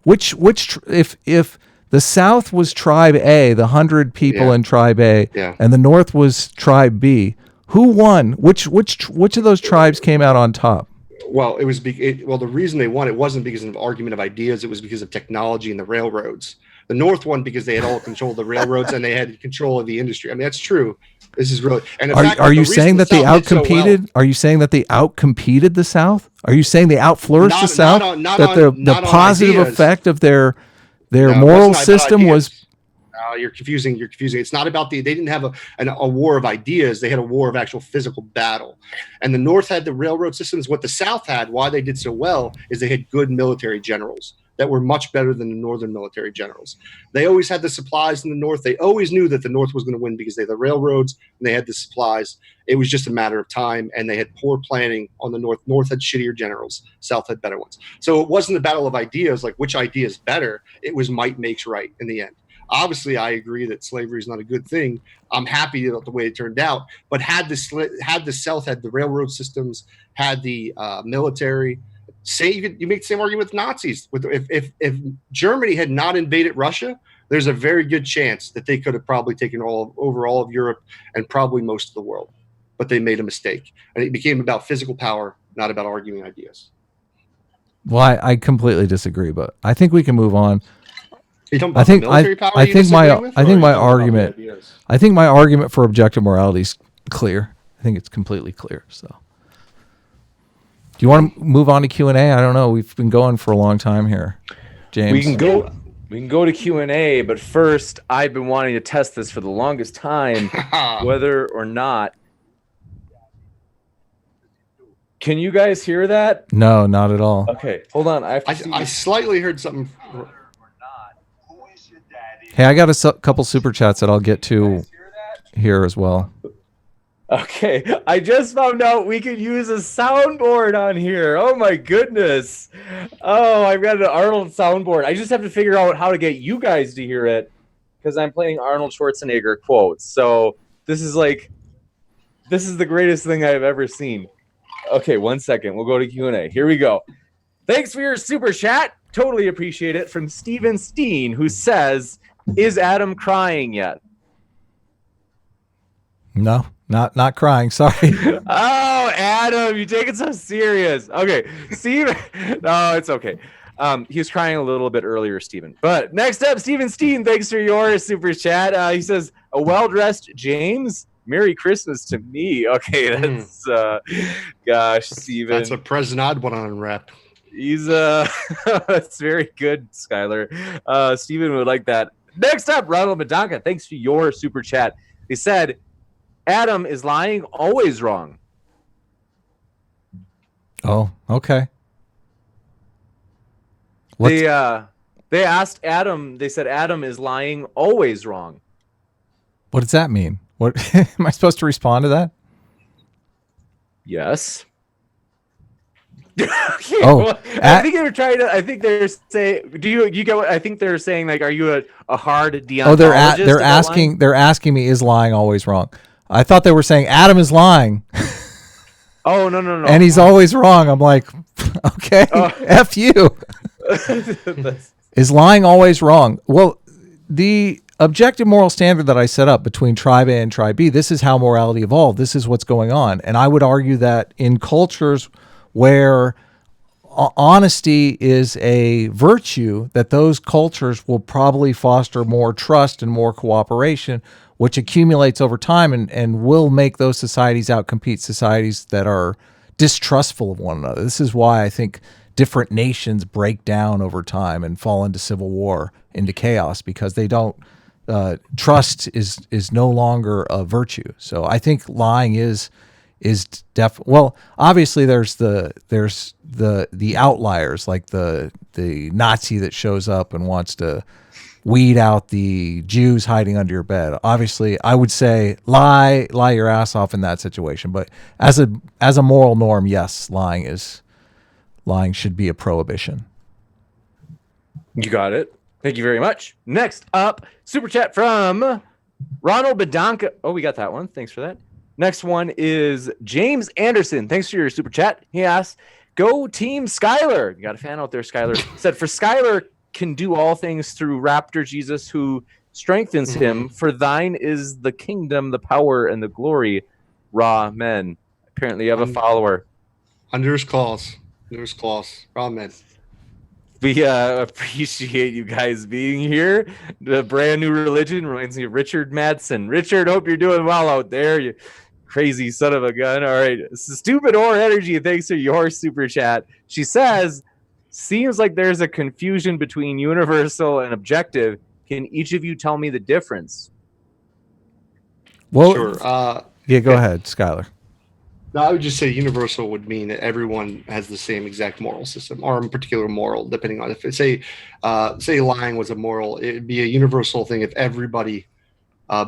Which if the South was Tribe A, the 100 people in Tribe A, and the North was Tribe B. Who won? Which of those tribes came out on top? Well, the reason they won, it wasn't because of an argument of ideas. It was because of technology and the railroads. The North won because they had all control of the railroads and they had control of the industry. I mean, that's true. This is really. And are you saying that they outcompeted? Are you saying that they outcompeted the South? Are you saying they outflourished the South? The positive effect of their moral system was. You're confusing. It's not about they didn't have a war of ideas. They had a war of actual physical battle. And the North had the railroad systems. What the South had, why they did so well, is they had good military generals that were much better than the Northern military generals. They always had the supplies in the North. They always knew that the North was going to win because they had the railroads and they had the supplies. It was just a matter of time, and they had poor planning on the North. North had shittier generals. South had better ones. So it wasn't a battle of ideas, like which idea is better. It was might makes right in the end. Obviously, I agree that slavery is not a good thing. I'm happy about the way it turned out. But had the South had the railroad systems, had the military, you make the same argument with Nazis. If Germany had not invaded Russia, there's a very good chance that they could have probably taken over all of Europe and probably most of the world. But they made a mistake, and it became about physical power, not about arguing ideas. Well, I completely disagree, but I think we can move on. I think my argument for objective morality is clear. I think it's completely clear. So, do you want to move on to Q&A? I don't know. We've been going for a long time here, James. We can go to Q&A, but first, I've been wanting to test this for the longest time, whether or not. Can you guys hear that? No, not at all. Okay, hold on. I slightly heard something. Hey, I got a couple super chats that I'll get to here as well. Okay, I just found out we could use a soundboard on here. Oh my goodness. Oh, I've got an Arnold soundboard. I just have to figure out how to get you guys to hear it because I'm playing Arnold Schwarzenegger quotes. So this is the greatest thing I've ever seen. Okay, 1 second. We'll go to Q&A. Here we go. Thanks for your super chat. Totally appreciate it. From Steven Steen, who says, is Adam crying yet? No, not crying. Sorry. Oh, Adam, you take it so serious. Okay, Steven. No, it's okay. He was crying a little bit earlier, Steven. But next up, Steven Steen, thanks for your super chat. He says, a well-dressed James? Merry Christmas to me. Okay, that's, gosh, Steven. That's a President Odd one on rap. He's, that's very good, Skylar. Steven would like that. Next up, Ronald Madanka, thanks for your super chat. He said, Adam is lying, always wrong. Oh, okay. They asked Adam, they said Adam is lying, always wrong. What does that mean? What am I supposed to respond to that? Yes. Oh, well, I think they were trying to. I think they're saying. Do you get what I think they're saying? Like, are you a hard deontologist? Oh, they're asking me, is lying always wrong? I thought they were saying Adam is lying. Oh no, and he's always wrong. I'm like, okay, F you. Is lying always wrong? Well, the objective moral standard that I set up between tribe A and tribe B, this is how morality evolved. This is what's going on. And I would argue that in cultures where honesty is a virtue, that those cultures will probably foster more trust and more cooperation, which accumulates over time and will make those societies outcompete societies that are distrustful of one another. This is why I think different nations break down over time and fall into civil war, into chaos, because they don't trust is no longer a virtue. So I think lying is well, obviously there's the outliers, like the Nazi that shows up and wants to weed out the Jews hiding under your bed. Obviously, I would say lie your ass off in that situation. But as a moral norm, yes, lying should be a prohibition. You got it. Thank you very much. Next up, super chat from Ronald Bedanka. Oh, we got that one. Thanks for that. Next one is James Anderson. Thanks for your super chat. He asked, go team Skylar. You got a fan out there, Skylar. Said, for Skylar can do all things through Raptor Jesus who strengthens him. For thine is the kingdom, the power, and the glory. Raw men. Apparently you have a follower. Under his claws. Raw men. We appreciate you guys being here. The brand new religion reminds me of Richard Madsen. Richard, hope you're doing well out there, you crazy son of a gun. All right. Stupid or energy, thanks for your super chat. She says, seems like there's a confusion between universal and objective. Can each of you tell me the difference? Well, Sure. yeah, go ahead, Skylar. No, I would just say universal would mean that everyone has the same exact moral system, or in particular moral, depending on if it, say lying was a moral, it'd be a universal thing if everybody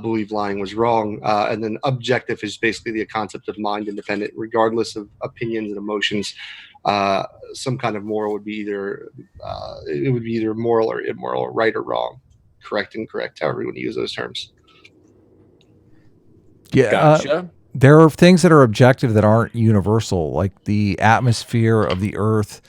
believed lying was wrong. And then objective is basically the concept of mind independent, regardless of opinions and emotions. Some kind of moral would be either moral or immoral, or right or wrong, correct and incorrect, however you want to use those terms. Yeah. Gotcha. There are things that are objective that aren't universal, like the atmosphere of the Earth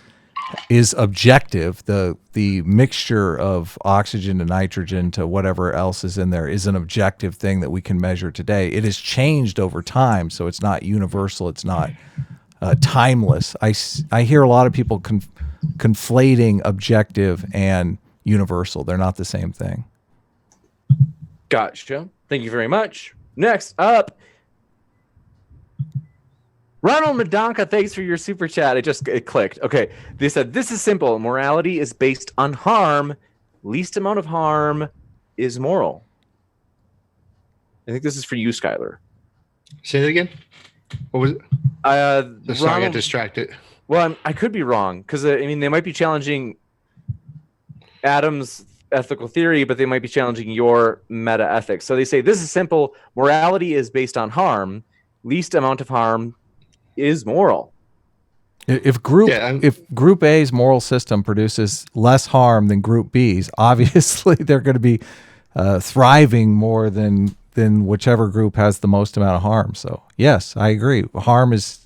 is objective. The mixture of oxygen to nitrogen to whatever else is in there is an objective thing that we can measure today. It has changed over time, so it's not universal. It's not timeless. I hear a lot of people conflating objective and universal. They're not the same thing. Gotcha. Thank you very much. Next up, Ronald Madonka, thanks for your super chat. It clicked. Okay. They said, this is simple. Morality is based on harm. Least amount of harm is moral. I think this is for you, Skylar. Say that again. What was it? Sorry, I got distracted. Well, I could be wrong, because they might be challenging Adam's ethical theory, but they might be challenging your meta ethics. So they say, this is simple. Morality is based on harm. Least amount of harm is moral. If Group A's moral system produces less harm than Group B's, obviously they're going to be thriving more than whichever group has the most amount of harm. So yes, I agree. Harm is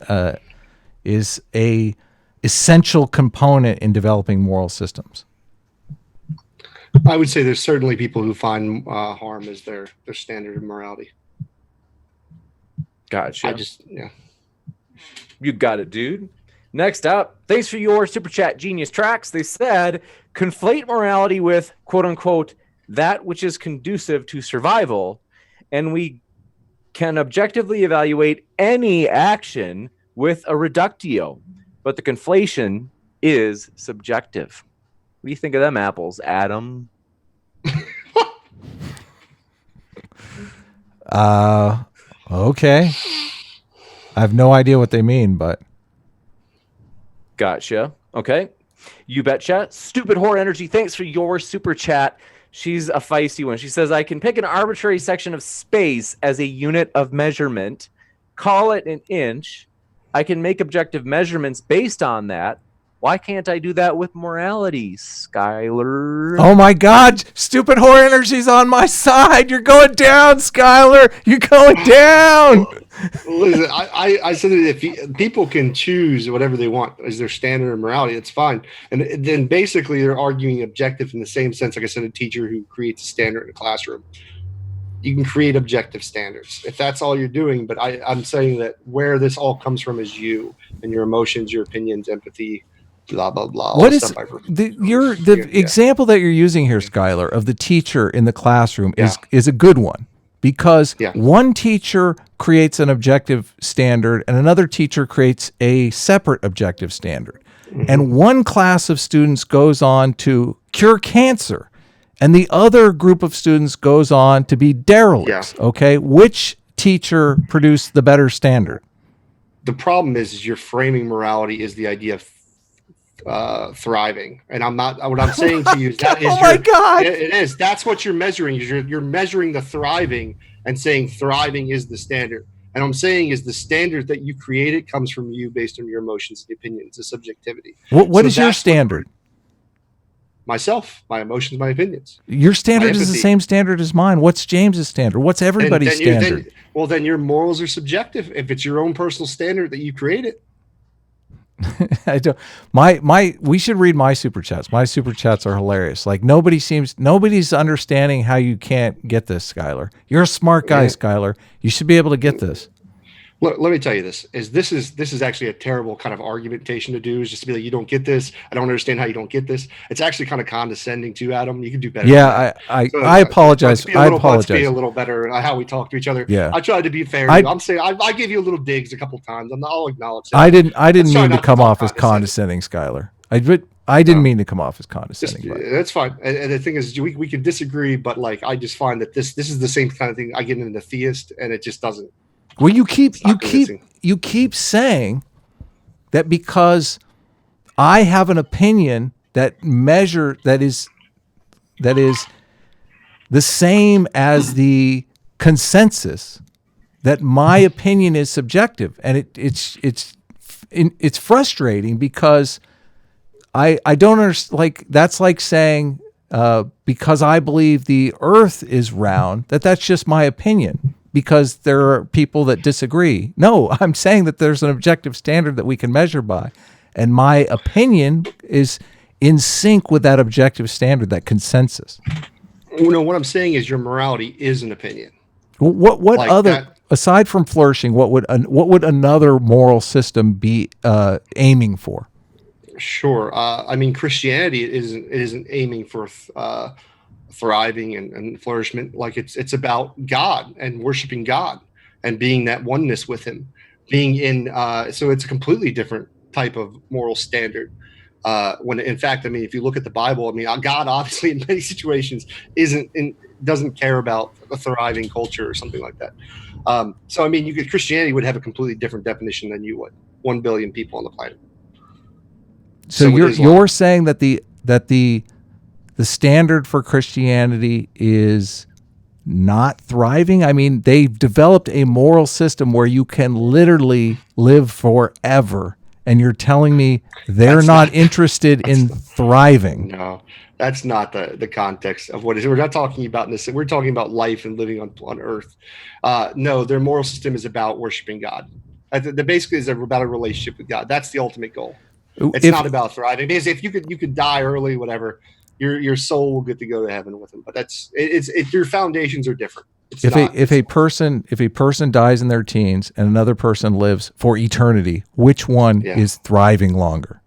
a essential component in developing moral systems. I would say there's certainly people who find harm as their standard of morality. Gotcha. Yeah. You got it, dude. Next up, thanks for your super chat, Genius Tracks. They said, conflate morality with, quote unquote, that which is conducive to survival, and we can objectively evaluate any action with a reductio, but the conflation is subjective. What do you think of them apples, Adam? Okay. I have no idea what they mean, but gotcha. Okay. You betcha. Stupid Whore Energy, thanks for your super chat. She's a feisty one. She says, I can pick an arbitrary section of space as a unit of measurement, call it an inch. I can make objective measurements based on that. Why can't I do that with morality, Skylar? Oh my God, Stupid Whore Energy's on my side. You're going down, Skylar. You're going down. Listen, I said that if people can choose whatever they want as their standard of morality, it's fine. And then basically they're arguing objective in the same sense, like I said, a teacher who creates a standard in a classroom. You can create objective standards if that's all you're doing. But I'm saying that where this all comes from is you and your emotions, your opinions, empathy, blah, blah, blah. What is the example that you're using here, Skylar, of the teacher in the classroom is a good one, because one teacher creates an objective standard and another teacher creates a separate objective standard. Mm-hmm. And one class of students goes on to cure cancer and the other group of students goes on to be derelicts. Yeah. Okay. Which teacher produced the better standard? The problem is you're framing morality as the idea of thriving, and I'm not. What I'm saying to you is that it is. That's what you're measuring. You're measuring the thriving and saying thriving is the standard. And I'm saying is the standard that you created comes from you based on your emotions and opinions, the subjectivity. What is your standard? Myself, my emotions, my opinions. Your standard is the same standard as mine. What's James's standard? What's everybody's standard? Then your morals are subjective. If it's your own personal standard that you created. I don't. We should read my super chats. My super chats are hilarious. Like nobody's understanding how you can't get this, Skylar. You're a smart guy, Skylar. You should be able to get this. Let me tell you this is actually a terrible kind of argumentation to do, is just to be like, you don't get this. I don't understand how you don't get this. It's actually kind of condescending to Adam. You can do better. Yeah, I apologize. Let's be a little better how we talk to each other. Yeah. I tried to be fair to you. I'm saying I give you a little digs a couple times. I'll acknowledge that. I didn't mean to come off as condescending, Skylar. I didn't mean to come off as condescending. That's fine. And the thing is, we can disagree, but like, I just find that this is the same kind of thing I get into theist, and it just doesn't. Well, you keep saying that because I have an opinion that is the same as the consensus, that my opinion is subjective, and it's frustrating because I don't understand. Like, that's like saying because I believe the Earth is round, that's just my opinion, because there are people that disagree. No, I'm saying that there's an objective standard that we can measure by, and my opinion is in sync with that objective standard, that consensus. No, what I'm saying is your morality is an opinion. What like other that, aside from flourishing, what would another moral system be aiming for? Sure. I mean, Christianity isn't aiming for thriving and flourishment. Like, it's about God and worshiping God and being that oneness with Him, being in. So it's a completely different type of moral standard. When in fact, I mean, if you look at the Bible, I mean, God obviously in many situations doesn't care about a thriving culture or something like that. So I mean, Christianity would have a completely different definition than you would. 1 billion people on the planet. So you're saying that the standard for Christianity is not thriving? I mean, they've developed a moral system where you can literally live forever, and you're telling me they're not interested in thriving. No, that's not the context of what it is. We're not talking about this. We're talking about life and living on Earth. No, their moral system is about worshiping God. Basically, is about a relationship with God. That's the ultimate goal. It's not about thriving, because if you could die early, whatever, your soul will get to go to heaven with Him. But it's your foundations are different. If a person dies in their teens and another person lives for eternity, which one is thriving longer?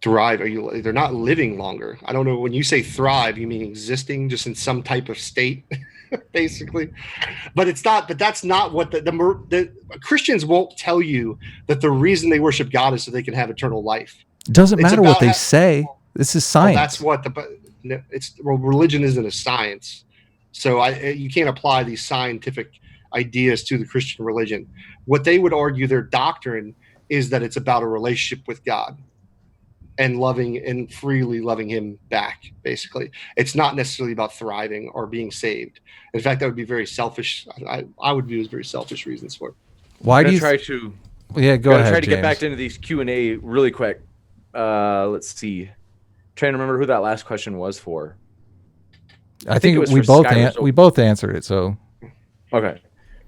Thrive? They're not living longer. I don't know. When you say thrive, you mean existing just in some type of state, basically. But it's not. But that's not what the Christians won't tell you that the reason they worship God is so they can have eternal life. It doesn't matter what they say. This is science. Well, that's what religion isn't a science. So you can't apply these scientific ideas to the Christian religion. What they would argue, their doctrine, is that it's about a relationship with God and loving and freely loving Him back, basically. It's not necessarily about thriving or being saved. In fact, that would be very selfish. I would view as very selfish reasons for it. Why do you try to? Yeah, go ahead. Try to James. get back into these Q&A really quick. Let's see. Trying to remember who that last question was for. I think it was we both answered it. So okay.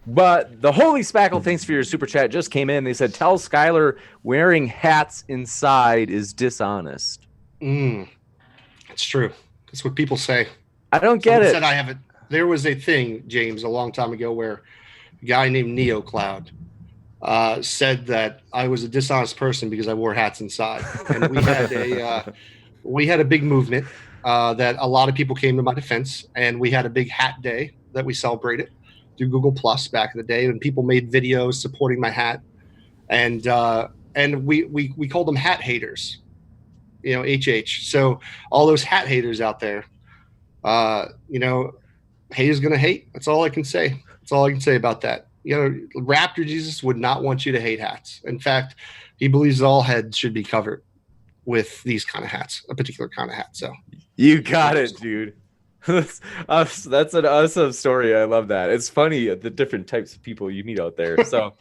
But the Holy Spackle, thanks for your super chat, just came in. They said, tell Skylar wearing hats inside is dishonest. It's true. That's what people say. I don't get it. Said I haven't. There was a thing, James, a long time ago where a guy named NeoCloud said that I was a dishonest person because I wore hats inside. And we had a big movement that a lot of people came to my defense, and we had a big hat day that we celebrated through Google Plus back in the day, and people made videos supporting my hat, and we called them hat haters, HH. So all those hat haters out there, hate is gonna hate. That's all I can say. That's all I can say about that. Raptor Jesus would not want you to hate hats. In fact, he believes all heads should be covered with these kind of hats, a particular kind of hat. So you got it, dude. That's an awesome story. I love that. It's funny the different types of people you meet out there. So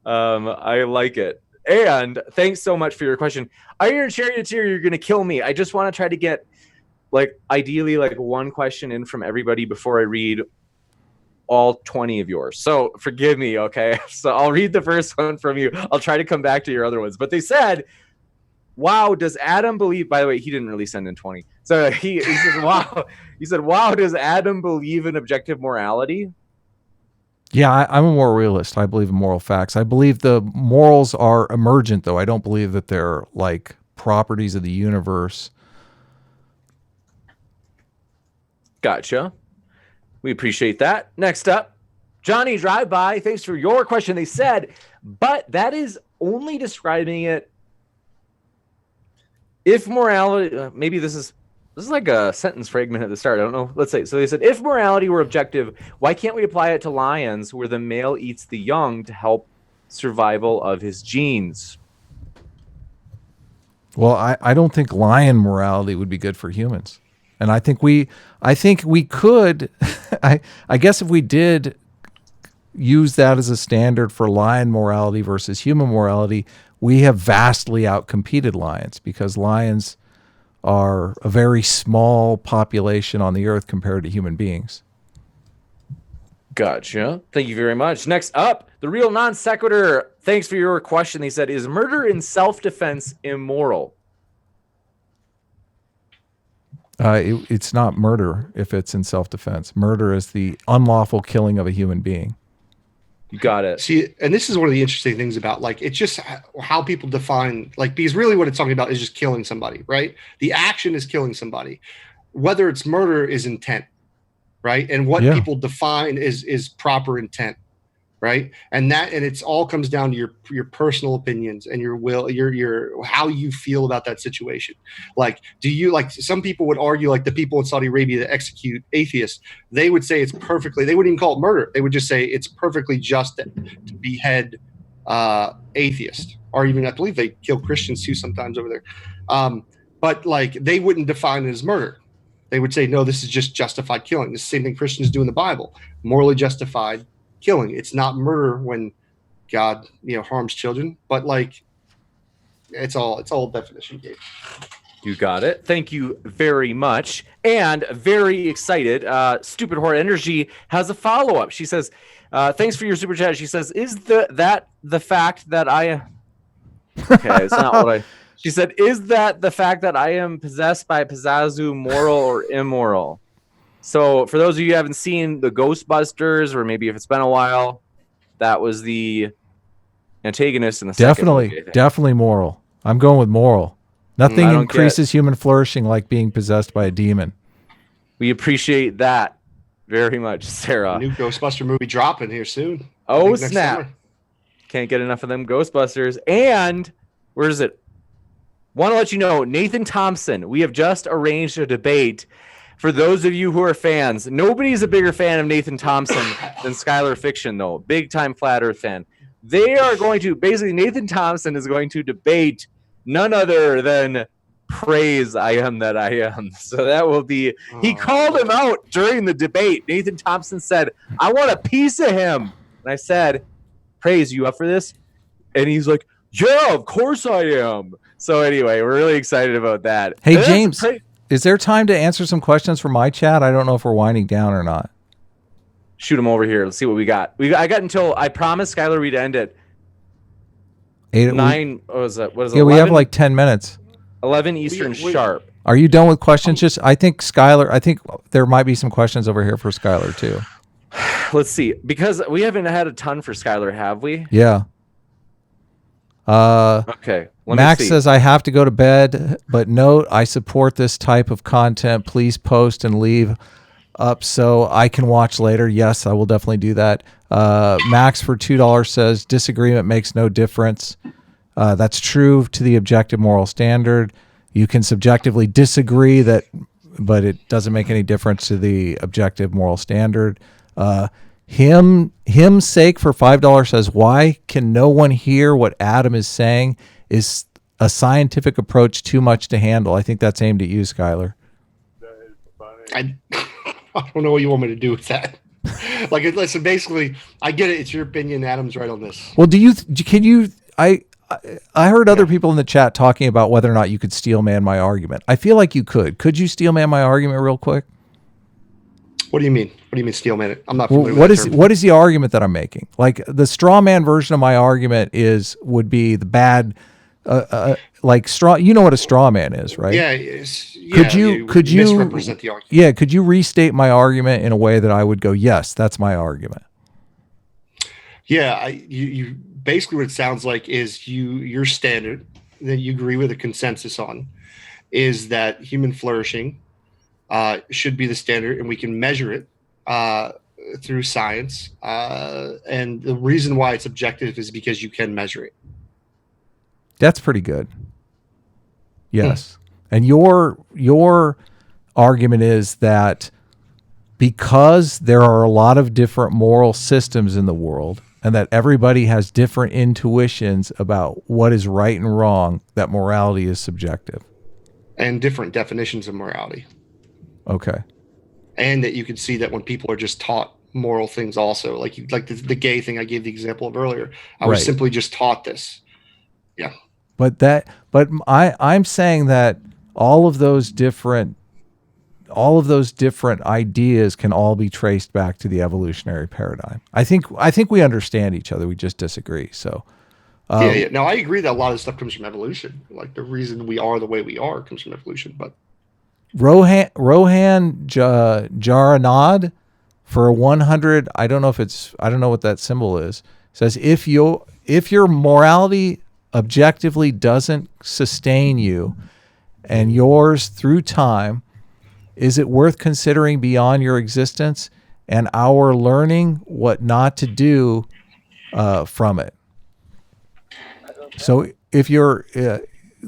I like it. And thanks so much for your question. Iron Charioteer, you're gonna kill me. I just want to try to get ideally one question in from everybody before I read all 20 of yours. So forgive me, okay? So I'll read the first one from you. I'll try to come back to your other ones. But they said, wow, does Adam believe, by the way, he didn't really send in 20. So he said, wow. He said, wow, does Adam believe in objective morality? Yeah, I'm a moral realist. I believe in moral facts. I believe the morals are emergent, though. I don't believe that they're like properties of the universe. Gotcha. We appreciate that. Next up, Johnny Drive-By. Thanks for your question. They said, but that is only describing it if morality, maybe this is like a sentence fragment at the start. I don't know. Let's say. So they said, if morality were objective, why can't we apply it to lions where the male eats the young to help survival of his genes? Well, I don't think lion morality would be good for humans. And I think we could, I guess if we did use that as a standard for lion morality versus human morality, we have vastly outcompeted lions because lions are a very small population on the earth compared to human beings. Gotcha. Thank you very much. Next up, the real non sequitur. Thanks for your question. They said, is murder in self-defense immoral? It's not murder if it's in self-defense. Murder is the unlawful killing of a human being. You got it. See, and this is one of the interesting things about, like, it's just how people define, like, because really what it's talking about is just killing somebody, right? The action is killing somebody. Whether it's murder is intent, right? And what people define is proper intent, right? And it's all comes down to your personal opinions and your will, your how you feel about that situation. Like, do you, like, some people would argue, like the people in Saudi Arabia that execute atheists, they would say they wouldn't even call it murder. They would just say it's perfectly just to behead atheists, or even I believe they kill Christians too sometimes over there. But like, they wouldn't define it as murder. They would say, no, this is just justified killing. It's the same thing Christians do in the Bible, morally justified killing. It's not murder when God, harms children, but like, it's all definition game. You got it. Thank you very much. And very excited. Stupid Horror Energy has a follow-up. She says, thanks for your super chat. She says, is the fact that I okay, it's not what I she said, is that the fact that I am possessed by Pizzazu moral or immoral? So for those of you who haven't seen the Ghostbusters, or maybe if it's been a while, that was the antagonist in the second movie, definitely moral. I'm going with moral. Nothing increases human flourishing like being possessed by a demon. We appreciate that very much, Sarah. New Ghostbuster movie dropping here soon. Oh, snap. Can't get enough of them Ghostbusters. And where is it? Want to let you know, Nathan Thompson, we have just arranged a debate. For those of you who are fans, nobody's a bigger fan of Nathan Thompson than Skylar Fiction, though. Big time Flat Earth fan. They are going to, basically, Nathan Thompson is going to debate none other than Praise I Am That I Am. So that will be, he called him out during the debate. Nathan Thompson said, I want a piece of him. And I said, Praise, you up for this? And he's like, yeah, of course I am. So anyway, we're really excited about that. Hey, James, is there time to answer some questions from my chat? I don't know if we're winding down or not. Shoot them over here. Let's see what we got. I got until, I promised Skylar we'd end at 9. What was that? What is it? Yeah, 11? We have like 10 minutes. 11 Eastern sharp. Are you done with questions? I think there might be some questions over here for Skylar too. Let's see. Because we haven't had a ton for Skylar, have we? Yeah. Okay. Max says, I have to go to bed, but note, I support this type of content. Please post and leave up so I can watch later. Yes, I will definitely do that. Max for $2 says, disagreement makes no difference. That's true to the objective moral standard. You can subjectively disagree but it doesn't make any difference to the objective moral standard. Him's sake for $5 says, why can no one hear what Adam is saying? Is a scientific approach too much to handle? I think that's aimed at you, Skylar. I don't know what you want me to do with that. Like, listen, basically, I get it. It's your opinion. Adam's right on this. Well, I heard other people in the chat talking about whether or not you could steel man my argument. I feel like you could. Could you steel man my argument real quick? What do you mean? What do you mean steel man it? I'm not familiar with that term. What is the argument that I'm making? Like, the straw man version of my argument would be the bad, like straw. You know what a straw man is, right? Yeah. Could you misrepresent the argument? Yeah. Could you restate my argument in a way that I would go, yes, that's my argument? Yeah, you basically what it sounds like is your standard that you agree with a consensus on is that human flourishing should be the standard, and we can measure it through science. And the reason why it's objective is because you can measure it. That's pretty good. Yes. And your argument is that because there are a lot of different moral systems in the world and that everybody has different intuitions about what is right and wrong, that morality is subjective. And different definitions of morality. Okay. And that you can see that when people are just taught moral things also, like the gay thing I gave the example of earlier, I was simply just taught this. Yeah. But I'm saying that all of those different ideas can all be traced back to the evolutionary paradigm. I think we understand each other. We just disagree. So yeah. No, I agree that a lot of stuff comes from evolution. Like the reason we are the way we are comes from evolution. But Rohan Jaranad for 100. I don't know what that symbol is. Says if your morality objectively doesn't sustain you and yours through time, is it worth considering beyond your existence and our learning what not to do from it? So if you're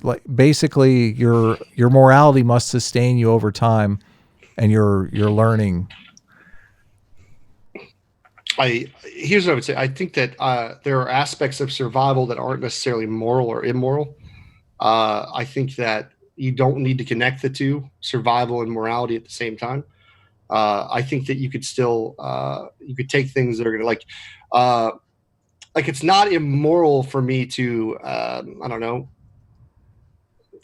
like basically your morality must sustain you over time, and you're learning. Here's what I would say. I think that there are aspects of survival that aren't necessarily moral or immoral. I think that you don't need to connect the two, survival and morality, at the same time. I think that you could still you could take things that are going to like it's not immoral for me to I don't know,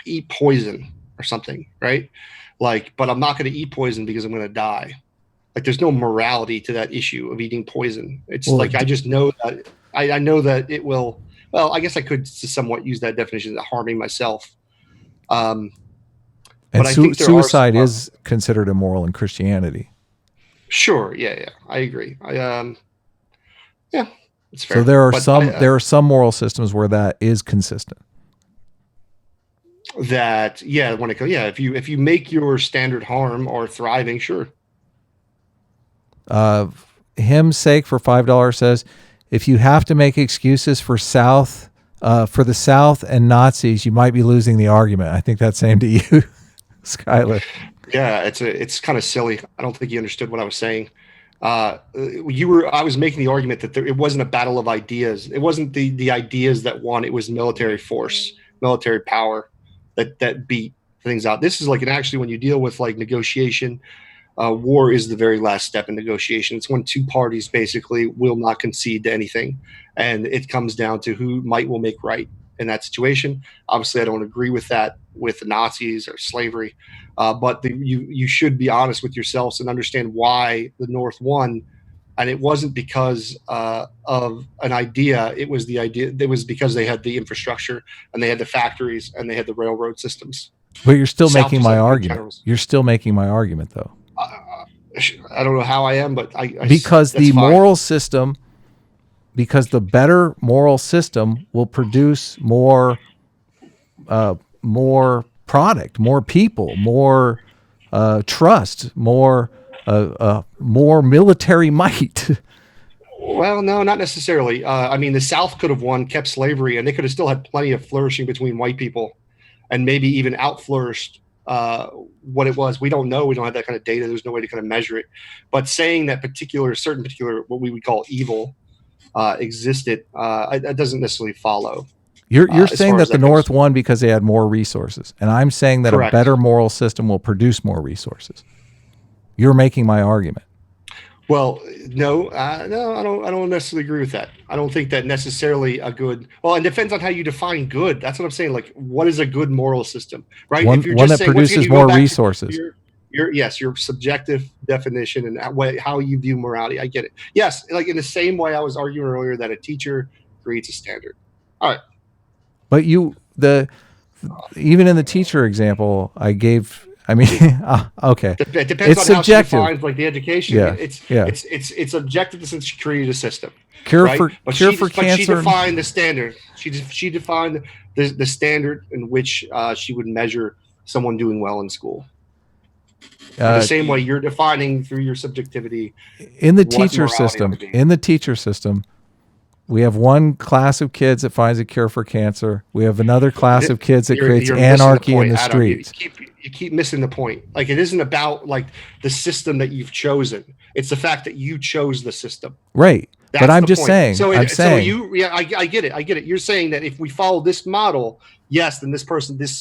eat poison or something, right? Like, but I'm not going to eat poison because I'm going to die. Like, there's no morality to that issue of eating poison. It's like I just know that I know that it will. Well, I guess I could somewhat use that definition of harming myself. And I think suicide is considered immoral in Christianity. Sure, yeah, I agree. Yeah, it's fair. So there are some moral systems where that is consistent. That if you make your standard harm or thriving, sure. Hymn's sake for $5 says, if you have to make excuses for the South and Nazis, you might be losing the argument. I think that's aimed at you, Skylar. Yeah, it's kind of silly. I don't think you understood what I was saying. I was making the argument that it wasn't a battle of ideas. It wasn't the ideas that won. It was military force, military power that beat things out. This is like, and actually when you deal with like negotiation, war is the very last step in negotiation. It's when two parties basically will not concede to anything. And it comes down to who might will make right in that situation. Obviously, I don't agree with that with the Nazis or slavery, but you should be honest with yourselves and understand why the North won. And it wasn't because of an idea. It was the idea. It was because they had the infrastructure and they had the factories and they had the railroad systems. But you're still making my argument. You're still making my argument, though. I don't know how I am, but because the moral system, because the better moral system will produce more product, more people, more trust, more military might. Well, no, not necessarily. I mean, the South could have kept slavery, and they could have still had plenty of flourishing between white people, and maybe even outflourished what it was. We don't know. We don't have that kind of data. There's no way to kind of measure it. But saying that certain particular what we would call evil existed, that doesn't necessarily follow. You're saying that the North won because they had more resources, and I'm saying that Correct. A better moral system will produce more resources. You're making my argument. Well, no, I don't necessarily agree with that. I don't think that necessarily a good. Well, it depends on how you define good. That's what I'm saying. Like, what is a good moral system, right? One that produces more resources. Your subjective definition and how you view morality. I get it. Yes, like in the same way I was arguing earlier that a teacher creates a standard. All right. But even in the teacher example I gave I mean, okay. It depends It's on how she subjective. defines like the education. Yeah, It's objective since she created a system. Cure right? for But cure she, for but cancer. she defined the standard. She defined the standard in which she would measure someone doing well in school. The same way you're defining through your subjectivity in the what teacher morality system. ought to be. In the teacher system, we have one class of kids that finds a cure for cancer. We have another class of kids that creates You're missing anarchy point, in the Adam. streets. You keep missing the point. Like, it isn't about like the system that you've chosen. It's the fact that you chose the system. Right. That's but I'm the just point. saying. So, I'm saying. I get it. I get it. You're saying that if we follow this model, yes, then this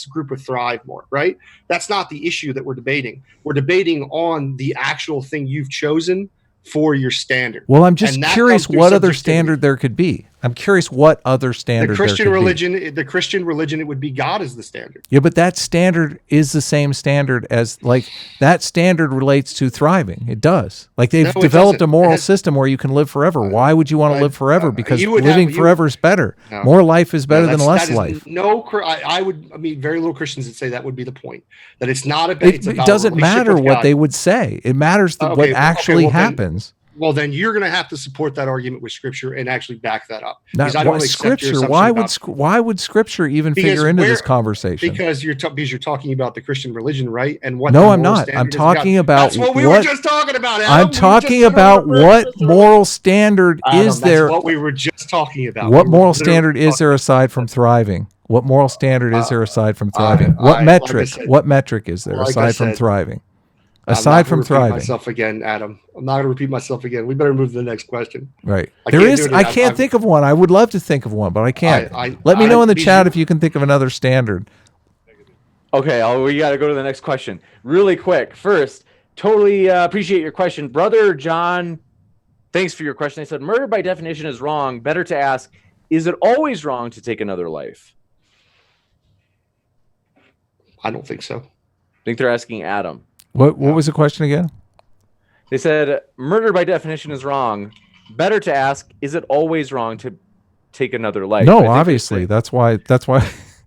group would thrive more, right? That's not the issue that we're debating. We're debating on the actual thing you've chosen for your standard. Well, I'm just curious what other standard there could be. I'm curious what other standard the Christian there could religion. be. The Christian religion, it would be God as the standard. Yeah, but that standard is the same standard as like that standard relates to thriving. It does. Like they've developed a moral system where you can live forever. Why would you want to live forever? Because living forever is better. No, more life is better than less life. I mean, very little Christians would say that would be the point. That it's not a. It doesn't matter what they would say. It matters what actually happens. Well, then you're going to have to support that argument with Scripture and actually back that up. Scripture? Why would Scripture even figure into this conversation? Because you're talking about the Christian religion, right? And what? No, I'm not. I'm talking about. That's what we were just talking about. Adam. I'm talking about what moral standard is there? That's what we were just talking about. What moral standard is there aside from thriving? What moral standard is there aside from thriving? What metric? What metric is there aside from thriving? Aside from thriving. Myself again, Adam. I'm not going to repeat myself again. We better move to the next question. Right. I can't think of one. I would love to think of one, but I can't. Let me know in the chat if you can think of another standard. Okay, we got to go to the next question really quick. First, totally appreciate your question. Brother John, thanks for your question. They said, murder by definition is wrong. Better to ask, is it always wrong to take another life? I don't think so. I think they're asking Adam. What was the question again? They said murder by definition is wrong. Better to ask, is it always wrong to take another life? No, obviously. That's why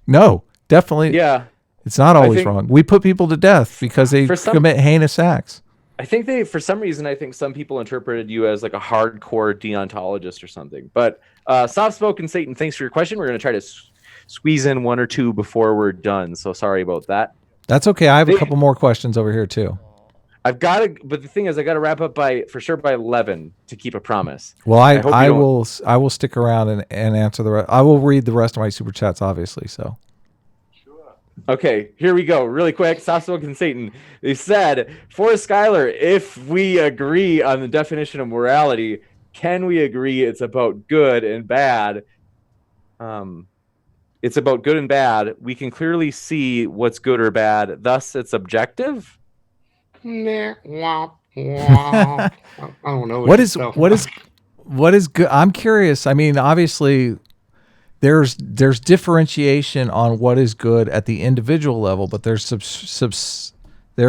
no, definitely. Yeah. It's not always wrong. We put people to death because they commit heinous acts. I think for some reason, I think some people interpreted you as like a hardcore deontologist or something. But soft-spoken Satan, thanks for your question. We're going to try to squeeze in one or two before we're done. So sorry about that. That's okay. I have a couple more questions over here too. I've got to, but the thing is, I got to wrap up by 11 to keep a promise. Well, I will stick around and answer the rest. I will read the rest of my super chats, obviously. So. Okay, here we go. Really quick. Soft-spoken Satan. They said, for Skylar, if we agree on the definition of morality, can we agree it's about good and bad? It's about good and bad. We can clearly see what's good or bad. Thus, it's objective. I don't know. What is good? I'm curious. I mean, obviously, there's differentiation on what is good at the individual level, but there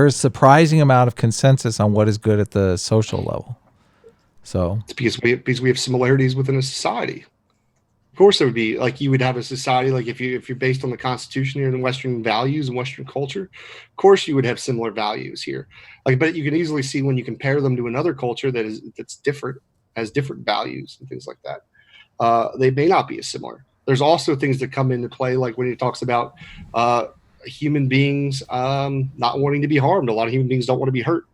is surprising amount of consensus on what is good at the social level. So it's because we have similarities within a society. Of course, there would be like you would have a society like if you're based on the Constitution here and Western values and Western culture, of course you would have similar values here. Like, but you can easily see when you compare them to another culture that's different, has different values and things like that. They may not be as similar. There's also things that come into play, like when he talks about human beings not wanting to be harmed. A lot of human beings don't want to be hurt.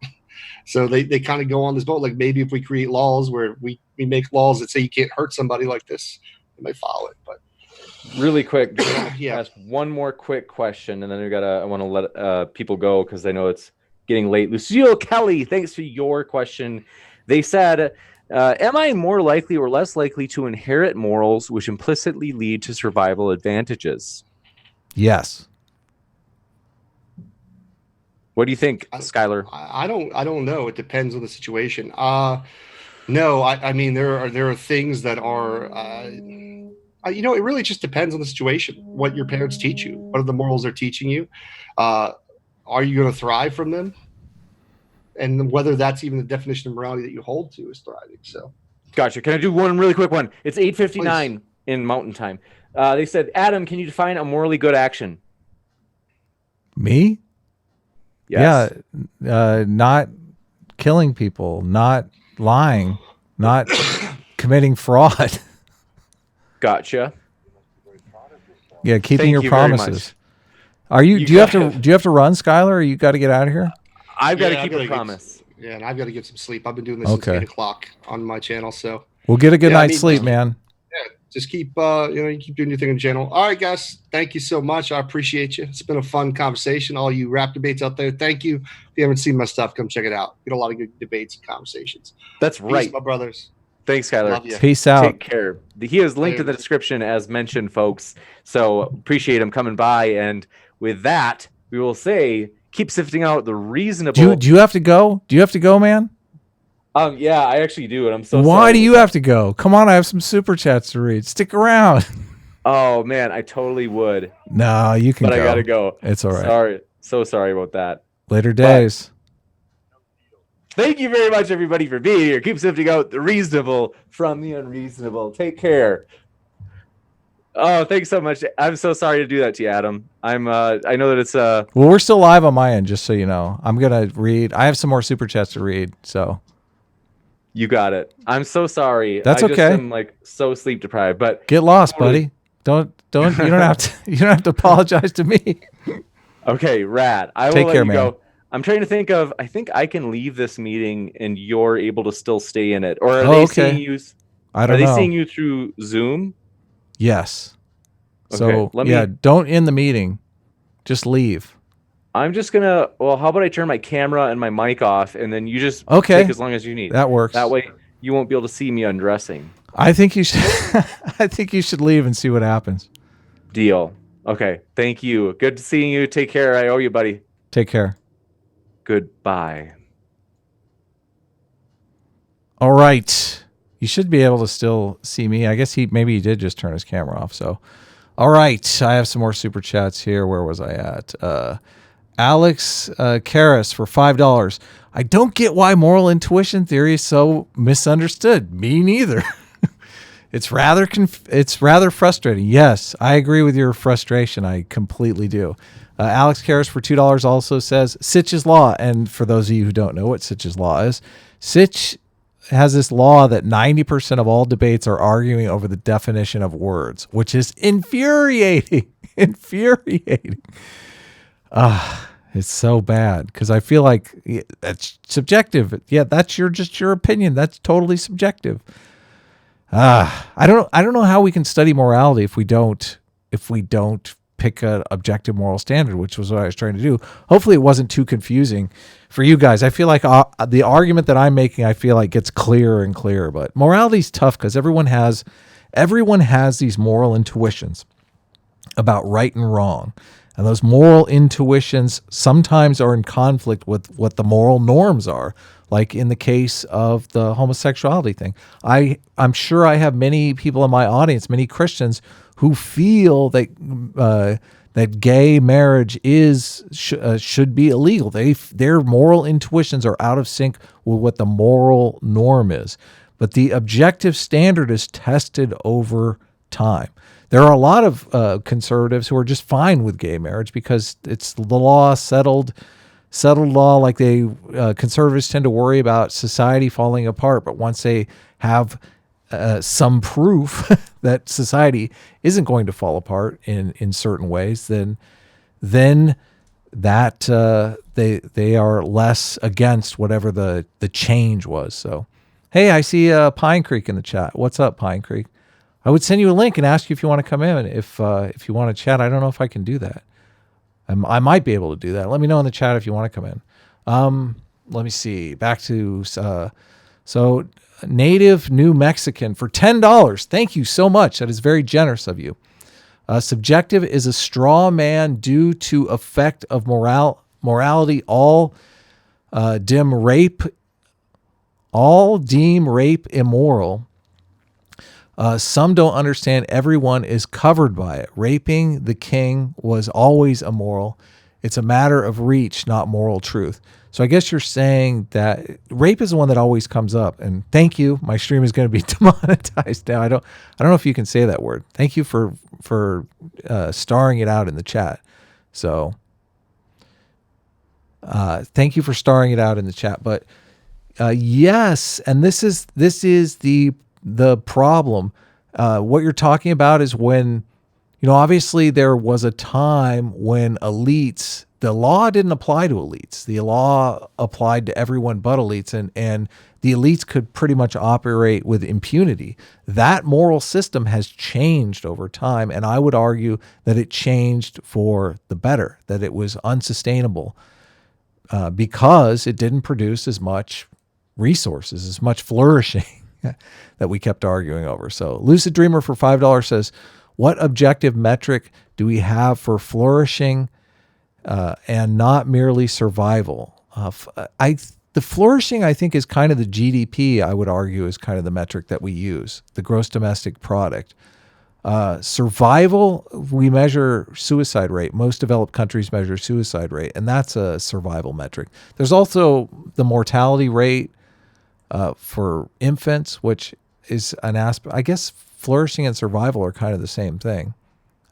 So they kind of go on this boat. Like maybe if we create laws where we make laws that say you can't hurt somebody like this, may follow it. But really quick, yeah, ask one more quick question and then I want to let people go because I know it's getting late. Lucille Kelly, thanks for your question. They said, am I more likely or less likely to inherit morals which implicitly lead to survival advantages? Yes. What do you think, Skylar? I don't know. It depends on the situation. No, I mean there are things that are it really just depends on the situation, what your parents teach you, what are the morals they're teaching you. Are you going to thrive from them? And whether that's even the definition of morality that you hold to is thriving. So, gotcha. Can I do one really quick one? It's 8:59 in Mountain Time. They said, Adam, can you define a morally good action? Me? Yes. Yeah, not killing people, not lying, not committing fraud. Gotcha. Yeah, keeping Thank your you very promises. much. Are you? You Do you have got to? it. Do you have to run, Skylar? Or you got to get out of here? I've got to Yeah, keep I've a gotta promise. Yeah, and I've got to get some sleep. I've been doing this since Okay. 8 o'clock on my channel, so We'll get a good Yeah, I night's mean, sleep, man. just keep you keep doing your thing on the channel. All right, guys, thank you so much. I appreciate you. It's been a fun conversation. All you rap debates out there, thank you. If you haven't seen my stuff, come check it out. Get a lot of good debates and conversations. That's Peace, right. my brothers. Thanks, Skylar. Love you. Peace out. Take care. He is linked in the description as mentioned, folks. So appreciate him coming by. And with that, we will say keep sifting out the reasonable. Do you have to go? Do you have to go, man? Yeah, I actually do, and I'm so Why sorry do you about have to go? Come on, I have some super chats to read. Stick around. that. Oh man, I totally would, No, you can but go. I gotta go. It's all right. Sorry, so sorry about that. Later days. Thank you very much, everybody, for being here. Keep sifting out the reasonable from the unreasonable. Take care. Oh, thanks so much. I'm so sorry to do that to you, Adam. I know that it's Well, we're still live on my end, just so you know. I'm gonna read. I have some more super chats to read, so You got it. I'm so sorry. That's I just okay. am like so sleep deprived, but get lost, buddy. Don't you don't have to you don't have to apologize to me. okay, rad. I will Take let care, you man. go. I'm trying to think of. I think I can leave this meeting and you're able to still stay in it, or are they okay. seeing you? I Are don't they know. seeing you through Zoom? Yes. So Okay, let me- yeah, don't end the meeting. Just leave. I'm just gonna. Well, how about I turn my camera and my mic off, and then you just Okay. take as long as you need. That works. That way, you won't be able to see me undressing. I think you should. I think you should leave and see what happens. Deal. Okay. Thank you. Good seeing you. Take care. I owe you, buddy. Take care. Goodbye. All right. You should be able to still see me. I guess maybe he did just turn his camera off. So, all right. I have some more super chats here. Where was I at? Alex Karras for $5. I don't get why moral intuition theory is so misunderstood. Me neither. It's rather frustrating. Yes, I agree with your frustration. I completely do. Alex Karras for $2 also says Sitch's law. And for those of you who don't know what Sitch's law is, Sitch has this law that 90% of all debates are arguing over the definition of words, which is infuriating. Infuriating. It's so bad because I feel like that's subjective. Yeah, that's just your opinion. That's totally subjective. I don't know how we can study morality if we don't pick an objective moral standard, which was what I was trying to do. Hopefully it wasn't too confusing for you guys. I feel like the argument that I'm making, I feel like gets clearer and clearer, but morality is tough because everyone has these moral intuitions about right and wrong. And those moral intuitions sometimes are in conflict with what the moral norms are, like in the case of the homosexuality thing. I'm sure I have many people in my audience, many Christians, who feel that gay marriage should be illegal. Their moral intuitions are out of sync with what the moral norm is. But the objective standard is tested over time. There are a lot of conservatives who are just fine with gay marriage because it's the law, settled law. Like conservatives tend to worry about society falling apart, but once they have some proof that society isn't going to fall apart in certain ways, then that they are less against whatever the change was. So, hey, I see Pine Creek in the chat. What's up, Pine Creek? I would send you a link and ask you if you want to come in. If you want to chat, I don't know if I can do that. I might be able to do that. Let me know in the chat if you want to come in. Let me see. Back to so Native New Mexican for $10. Thank you so much. That is very generous of you. Subjective is a straw man due to effect of morality. All deem rape immoral. Some don't understand everyone is covered by it. Raping the king was always immoral. It's a matter of reach, not moral truth. So I guess you're saying that rape is the one that always comes up. And thank you. My stream is going to be demonetized now. I don't know if you can say that word. Thank you for starring it out in the chat. So Thank you for starring it out in the chat. But yes, and this is the problem. What you're talking about is when, obviously there was a time when elites, the law didn't apply to elites. The law applied to everyone but elites, and the elites could pretty much operate with impunity. That moral system has changed over time, and I would argue that it changed for the better, that it was unsustainable because it didn't produce as much resources, as much flourishing that we kept arguing over. So Lucid Dreamer for $5 says, what objective metric do we have for flourishing and not merely survival? The flourishing, I think, is kind of the GDP, I would argue, is kind of the metric that we use, the gross domestic product. Survival, we measure suicide rate. Most developed countries measure suicide rate, and that's a survival metric. There's also the mortality rate for infants, which is an aspect. I guess flourishing and survival are kind of the same thing.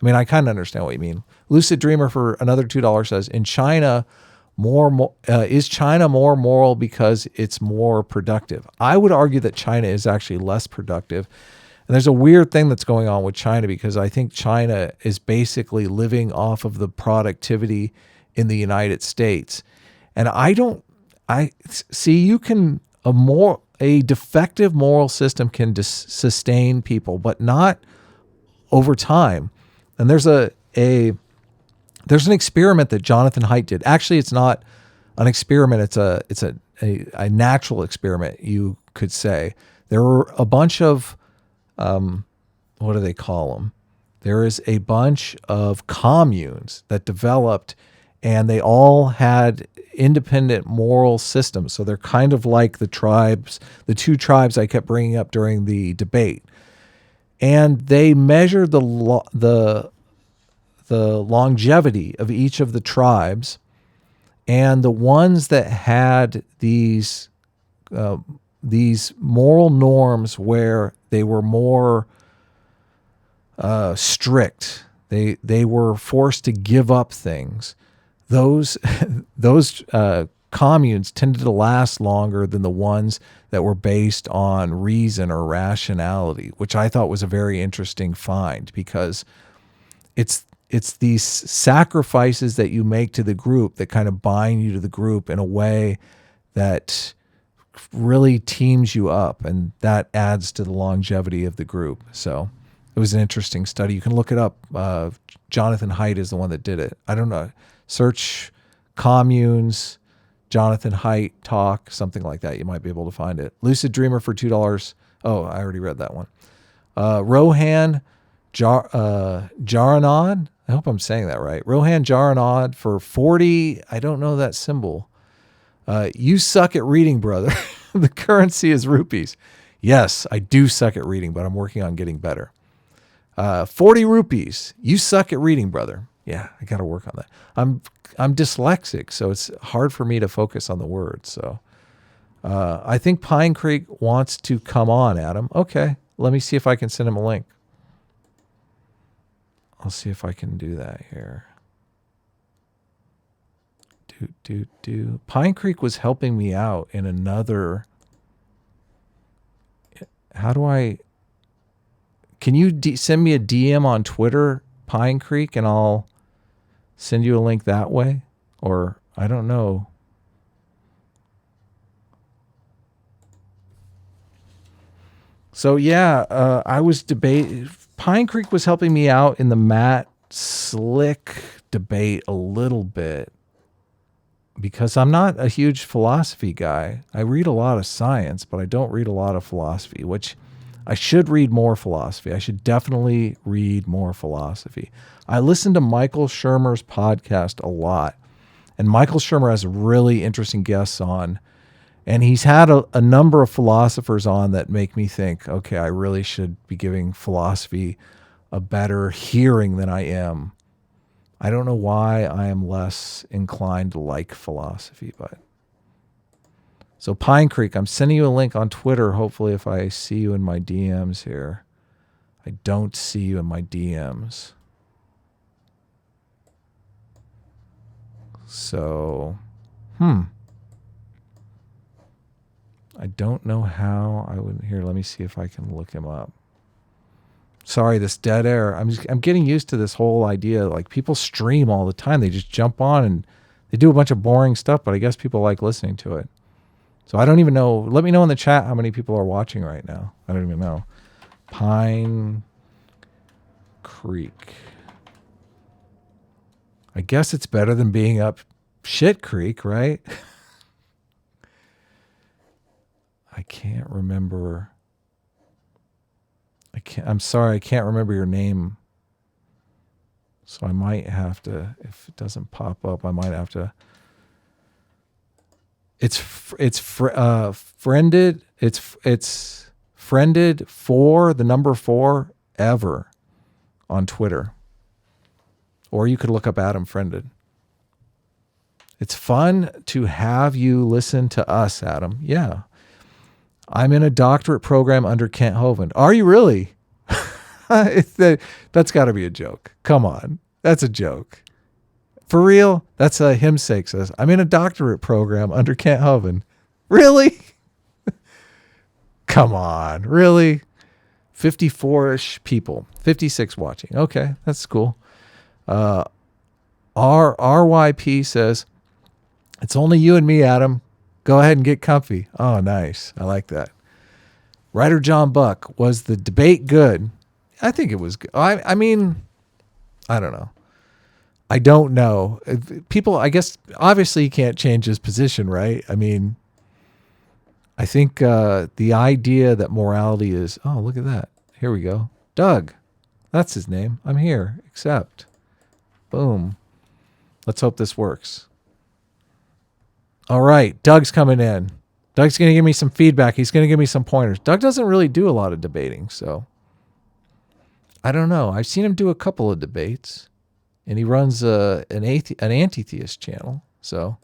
I mean, I kind of understand what you mean. Lucid Dreamer for another $2 says, in China, is China more moral because it's more productive? I would argue that China is actually less productive. And there's a weird thing that's going on with China, because I think China is basically living off of the productivity in the United States. And I see a defective moral system can sustain people, but not over time. And there's an experiment that Jonathan Haidt did. Actually, it's not an experiment. It's a natural experiment, you could say. There were a bunch of what do they call them? There is a bunch of communes that developed, and they all had independent moral systems. So they're kind of like the tribes, the two tribes I kept bringing up during the debate. And they measured the longevity of each of the tribes, and the ones that had these moral norms where they were more strict, they were forced to give up things. Those communes tended to last longer than the ones that were based on reason or rationality, which I thought was a very interesting find, because it's these sacrifices that you make to the group that kind of bind you to the group in a way that really teams you up, and that adds to the longevity of the group. So it was an interesting study. You can look it up. Jonathan Haidt is the one that did it. I don't know. Search communes, Jonathan Haidt talk, something like that. You might be able to find it. Lucid Dreamer for $2. Oh, I already read that one. Rohan Jaranad. I hope I'm saying that right. Rohan Jaranad for 40. I don't know that symbol. You suck at reading, brother. The currency is rupees. Yes, I do suck at reading, but I'm working on getting better. 40 rupees. You suck at reading, brother. Yeah, I got to work on that. I'm dyslexic, so it's hard for me to focus on the words. So I think Pine Creek wants to come on, Adam. Okay, let me see if I can send him a link. I'll see if I can do that here. Pine Creek was helping me out in another. How do I? Can you send me a DM on Twitter, Pine Creek, and I'll send you a link that way? Or I don't know. So yeah, I was debating. Pine Creek was helping me out in the Matt Slick debate a little bit, because I'm not a huge philosophy guy. I read a lot of science, but I don't read a lot of philosophy, which I should read more philosophy. I should definitely read more philosophy. I listen to Michael Shermer's podcast a lot, and Michael Shermer has really interesting guests on, and he's had a number of philosophers on that make me think, okay, I really should be giving philosophy a better hearing than I am. I don't know why I am less inclined to like philosophy, but. So Pine Creek, I'm sending you a link on Twitter. Hopefully if I see you in my DMs here. I don't see you in my DMs. So I don't know how I would. Here, let me see if I can look him up. Sorry, this dead air. I'm getting used to this whole idea. Like, people stream all the time. They just jump on and they do a bunch of boring stuff, but I guess people like listening to it. So I don't even know. Let me know in the chat how many people are watching right now. I don't even know. Pine Creek. I guess it's better than being up shit creek, right? I can't remember. I'm sorry, I can't remember your name. So I might have to, if it doesn't pop up, I might have to. It's friended. It's friended for the number 4 ever on Twitter. Or you could look up Adam Friended. It's fun to have you listen to us, Adam. Yeah. I'm in a doctorate program under Kent Hovind. Are you really? That's got to be a joke. Come on. That's a joke. For real? That's a hymn sake says, I'm in a doctorate program under Kent Hovind. Really? Come on. Really? 54-ish people. 56 watching. Okay, that's cool. RYP says, it's only you and me, Adam. Go ahead and get comfy. Oh, nice. I like that. Writer John Buck, was the debate good? I think it was good. I mean, I don't know. I don't know. People, I guess, obviously you can't change his position, right? I mean, I think the idea that morality is, oh, look at that. Here we go. Doug. That's his name. I'm here. Accept. Boom. Let's hope this works. All right. Doug's coming in. Doug's going to give me some feedback. He's going to give me some pointers. Doug doesn't really do a lot of debating, so I don't know. I've seen him do a couple of debates, and he runs an anti-theist channel, so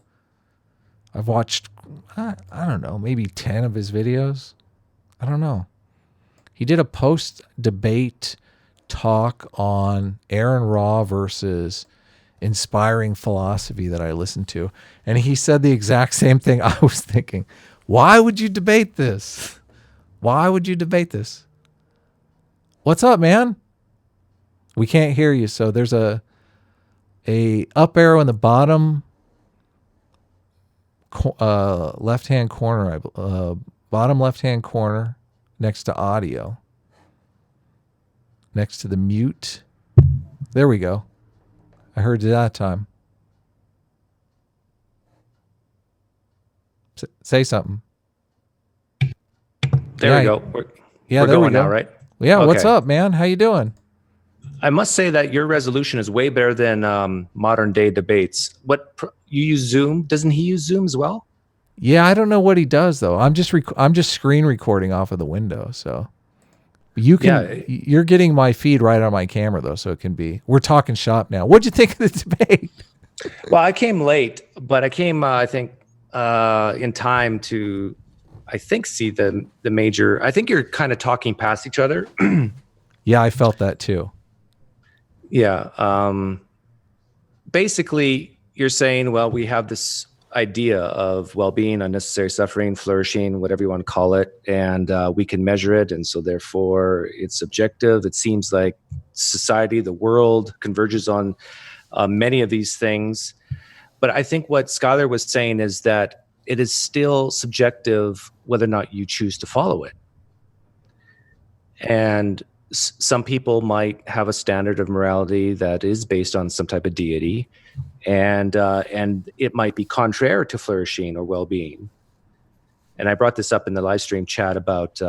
I've watched, I don't know, maybe 10 of his videos. I don't know. He did a post-debate talk on Erin Raw versus Inspiring Philosophy that I listened to, and he said the exact same thing I was thinking. Why would you debate this? Why would you debate this? What's up, man? We can't hear you, so there's a up arrow in the bottom left-hand corner, bottom left-hand corner next to audio, next to the mute. There we go. I heard you that time. Say something. There we go. We're there going we go. now, right? Yeah. Okay. What's up, man? How you doing? I must say that your resolution is way better than modern day debates. You use Zoom? Doesn't he use Zoom as well? Yeah, I don't know what he does though. I'm just screen recording off of the window, so you can. Yeah. You're getting my feed right on my camera though, so it can be. We're talking shop now. What'd you think of the debate? Well, I came late, but I came I think in time to see the major. I think you're kind of talking past each other. Yeah, I felt that too. Yeah. Basically, you're saying, well, we have this idea of well-being, unnecessary suffering, flourishing, whatever you want to call it, and we can measure it, and so therefore it's subjective. It seems like society, the world, converges on many of these things. But I think what Skylar was saying is that it is still subjective whether or not you choose to follow it. And some people might have a standard of morality that is based on some type of deity, and it might be contrary to flourishing or well-being. And I brought this up in the live stream chat about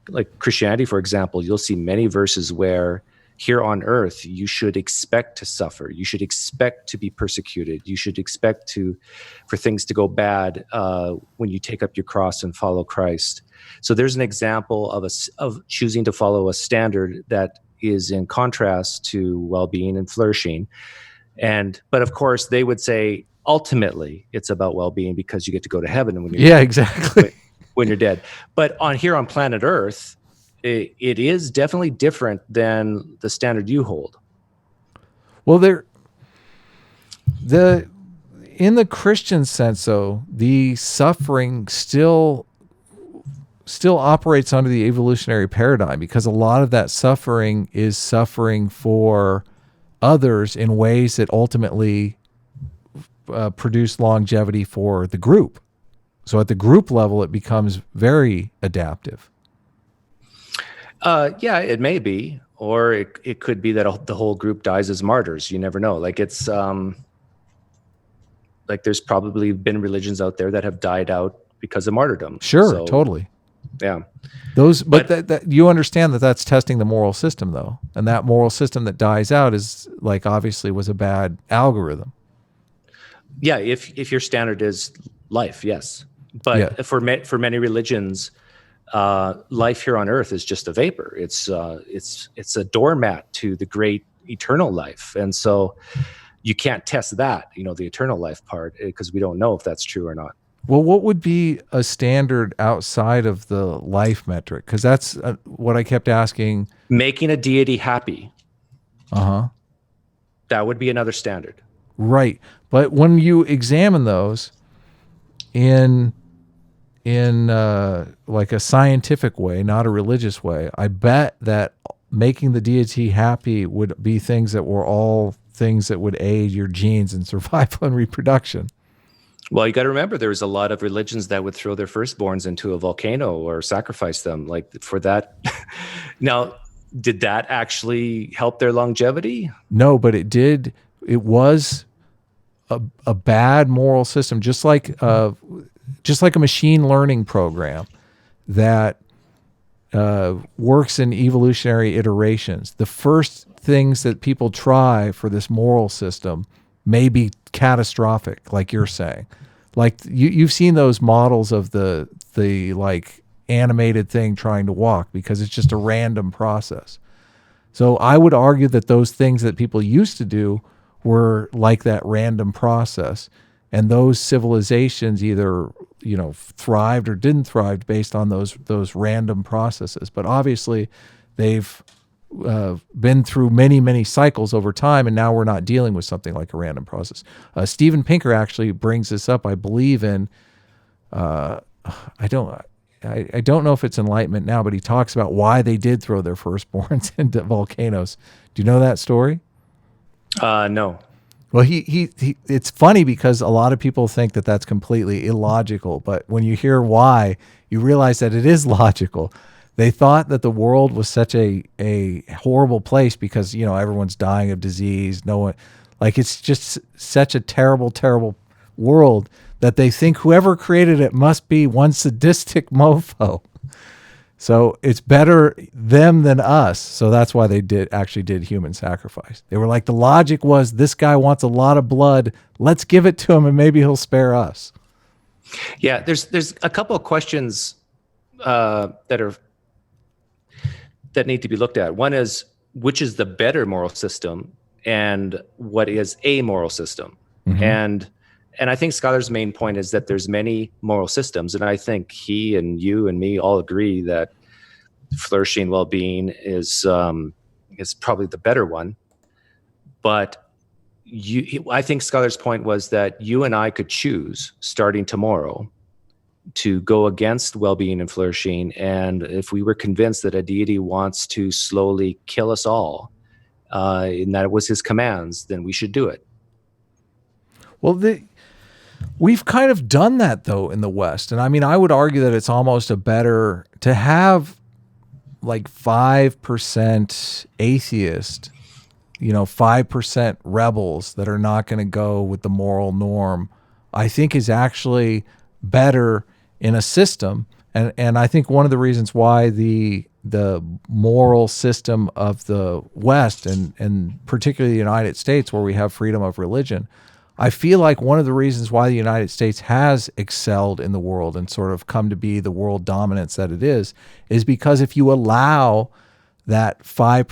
like Christianity, for example. You'll see many verses where here on earth you should expect to suffer, you should expect to be persecuted, you should expect for things to go bad when you take up your cross and follow Christ. So there's an example of choosing to follow a standard that is in contrast to well-being and flourishing. But of course, they would say ultimately it's about well-being because you get to go to heaven when you're exactly when you're dead. But here on planet Earth, it is definitely different than the standard you hold. Well, in the Christian sense, though, the suffering still operates under the evolutionary paradigm, because a lot of that suffering is suffering for others in ways that ultimately produce longevity for the group. So at the group level, it becomes very adaptive. Yeah, it may be, or it could be that the whole group dies as martyrs. You never know. Like it's like there's probably been religions out there that have died out because of martyrdom. Sure, So, totally. Yeah. But that you understand that that's testing the moral system, though, and that moral system that dies out is like obviously was a bad algorithm. Yeah, if your standard is life, yes. But for many religions, life here on Earth is just a vapor. It's a doormat to the great eternal life, and so you can't test that, the eternal life part, because we don't know if that's true or not. Well, what would be a standard outside of the life metric? Because that's what I kept asking. Making a deity happy. Uh-huh. That would be another standard. Right. But when you examine those in like a scientific way, not a religious way, I bet that making the deity happy would be things that were all things that would aid your genes and survival and reproduction. Well, you got to remember, there was a lot of religions that would throw their firstborns into a volcano or sacrifice them, like for that. Now, did that actually help their longevity? No, but it did. It was a bad moral system, just like a machine learning program that works in evolutionary iterations. The first things that people try for this moral system may be catastrophic, like you're saying. Like you've seen those models of the like animated thing trying to walk, because it's just a random process. So I would argue that those things that people used to do were like that random process, and those civilizations either thrived or didn't thrive based on those random processes. But obviously they've been through many cycles over time, and now we're not dealing with something like a random process. Steven Pinker actually brings this up, I believe, in I don't know if it's Enlightenment Now, but he talks about why they did throw their firstborns into volcanoes. Do you know that story? No. Well, he it's funny because a lot of people think that that's completely illogical, but when you hear why, you realize that it is logical. They thought that the world was such a horrible place because, everyone's dying of disease. No one, like, it's just such a terrible world that they think whoever created it must be one sadistic mofo. So it's better them than us. So that's why they actually did human sacrifice. They were like, the logic was, this guy wants a lot of blood. Let's give it to him and maybe he'll spare us. Yeah, there's a couple of questions that need to be looked at. One is, which is the better moral system, and what is a moral system? Mm-hmm. And I think Skylar's main point is that there's many moral systems, and I think he and you and me all agree that flourishing well-being is probably the better one. But I think Skylar's point was that you and I could choose, starting tomorrow, to go against well-being and flourishing, and if we were convinced that a deity wants to slowly kill us all, and that it was his commands, then we should do it. Well, we've kind of done that, though, in the West. And I mean, I would argue that it's almost a better to have like 5% atheist, 5% rebels that are not going to go with the moral norm, I think is actually better in a system. And I think one of the reasons why the moral system of the West, and particularly the United States, where we have freedom of religion, I feel like one of the reasons why the United States has excelled in the world and sort of come to be the world dominance that it is because if you allow that 5%,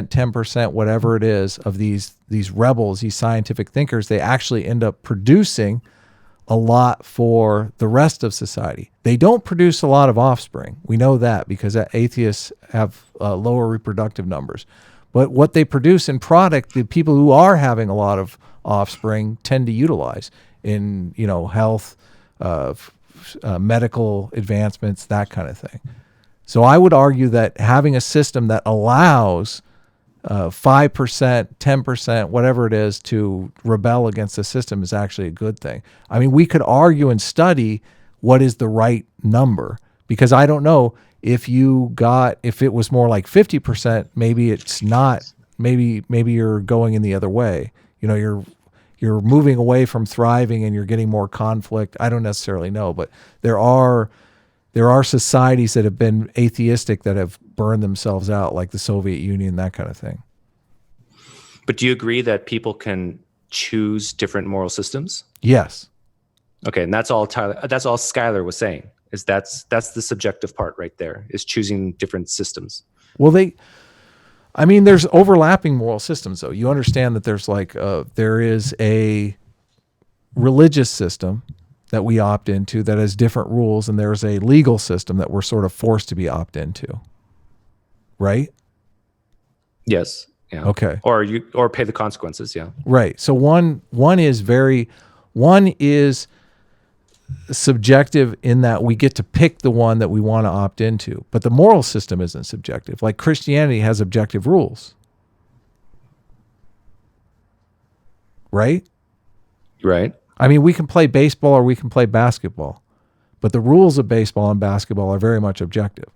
10%, whatever it is, of these rebels, these scientific thinkers, they actually end up producing a lot for the rest of society. They don't produce a lot of offspring. We know that because atheists have lower reproductive numbers. But what they produce in product, the people who are having a lot of offspring tend to utilize. in health, medical advancements, that kind of thing. So I would argue that having a system that allows 5%, 10%, whatever it is, to rebel against the system is actually a good thing. I mean, we could argue and study what is the right number, because I don't know if it was more like 50%, maybe it's not, maybe you're going in the other way. You're moving away from thriving and you're getting more conflict. I don't necessarily know, but there are societies that have been atheistic that have burned themselves out, like the Soviet Union, that kind of thing. But do you agree that people can choose different moral systems? Yes. Okay, and that's all Schuyler was saying. Is that's the subjective part right there, is choosing different systems. Well, there's overlapping moral systems, though. You understand that there is a religious system that we opt into that has different rules, and there's a legal system that we're sort of forced to be opt into. Right? Yes. Yeah. Okay. Or pay the consequences. Yeah. Right. So one is subjective in that we get to pick the one that we want to opt into, but the moral system isn't subjective. Like Christianity has objective rules. Right? Right. I mean, we can play baseball or we can play basketball, but the rules of baseball and basketball are very much objective.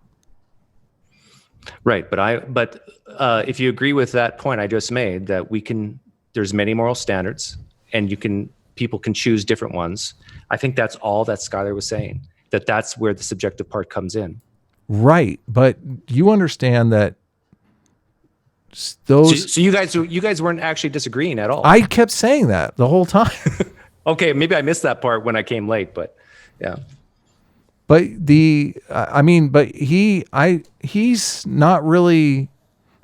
Right, but if you agree with that point I just made, that there's many moral standards, and people can choose different ones. I think that's all that Schuyler was saying. That's where the subjective part comes in. Right, but you understand that those. So you guys weren't actually disagreeing at all. I kept saying that the whole time. Okay, maybe I missed that part when I came late, but yeah. But he's not really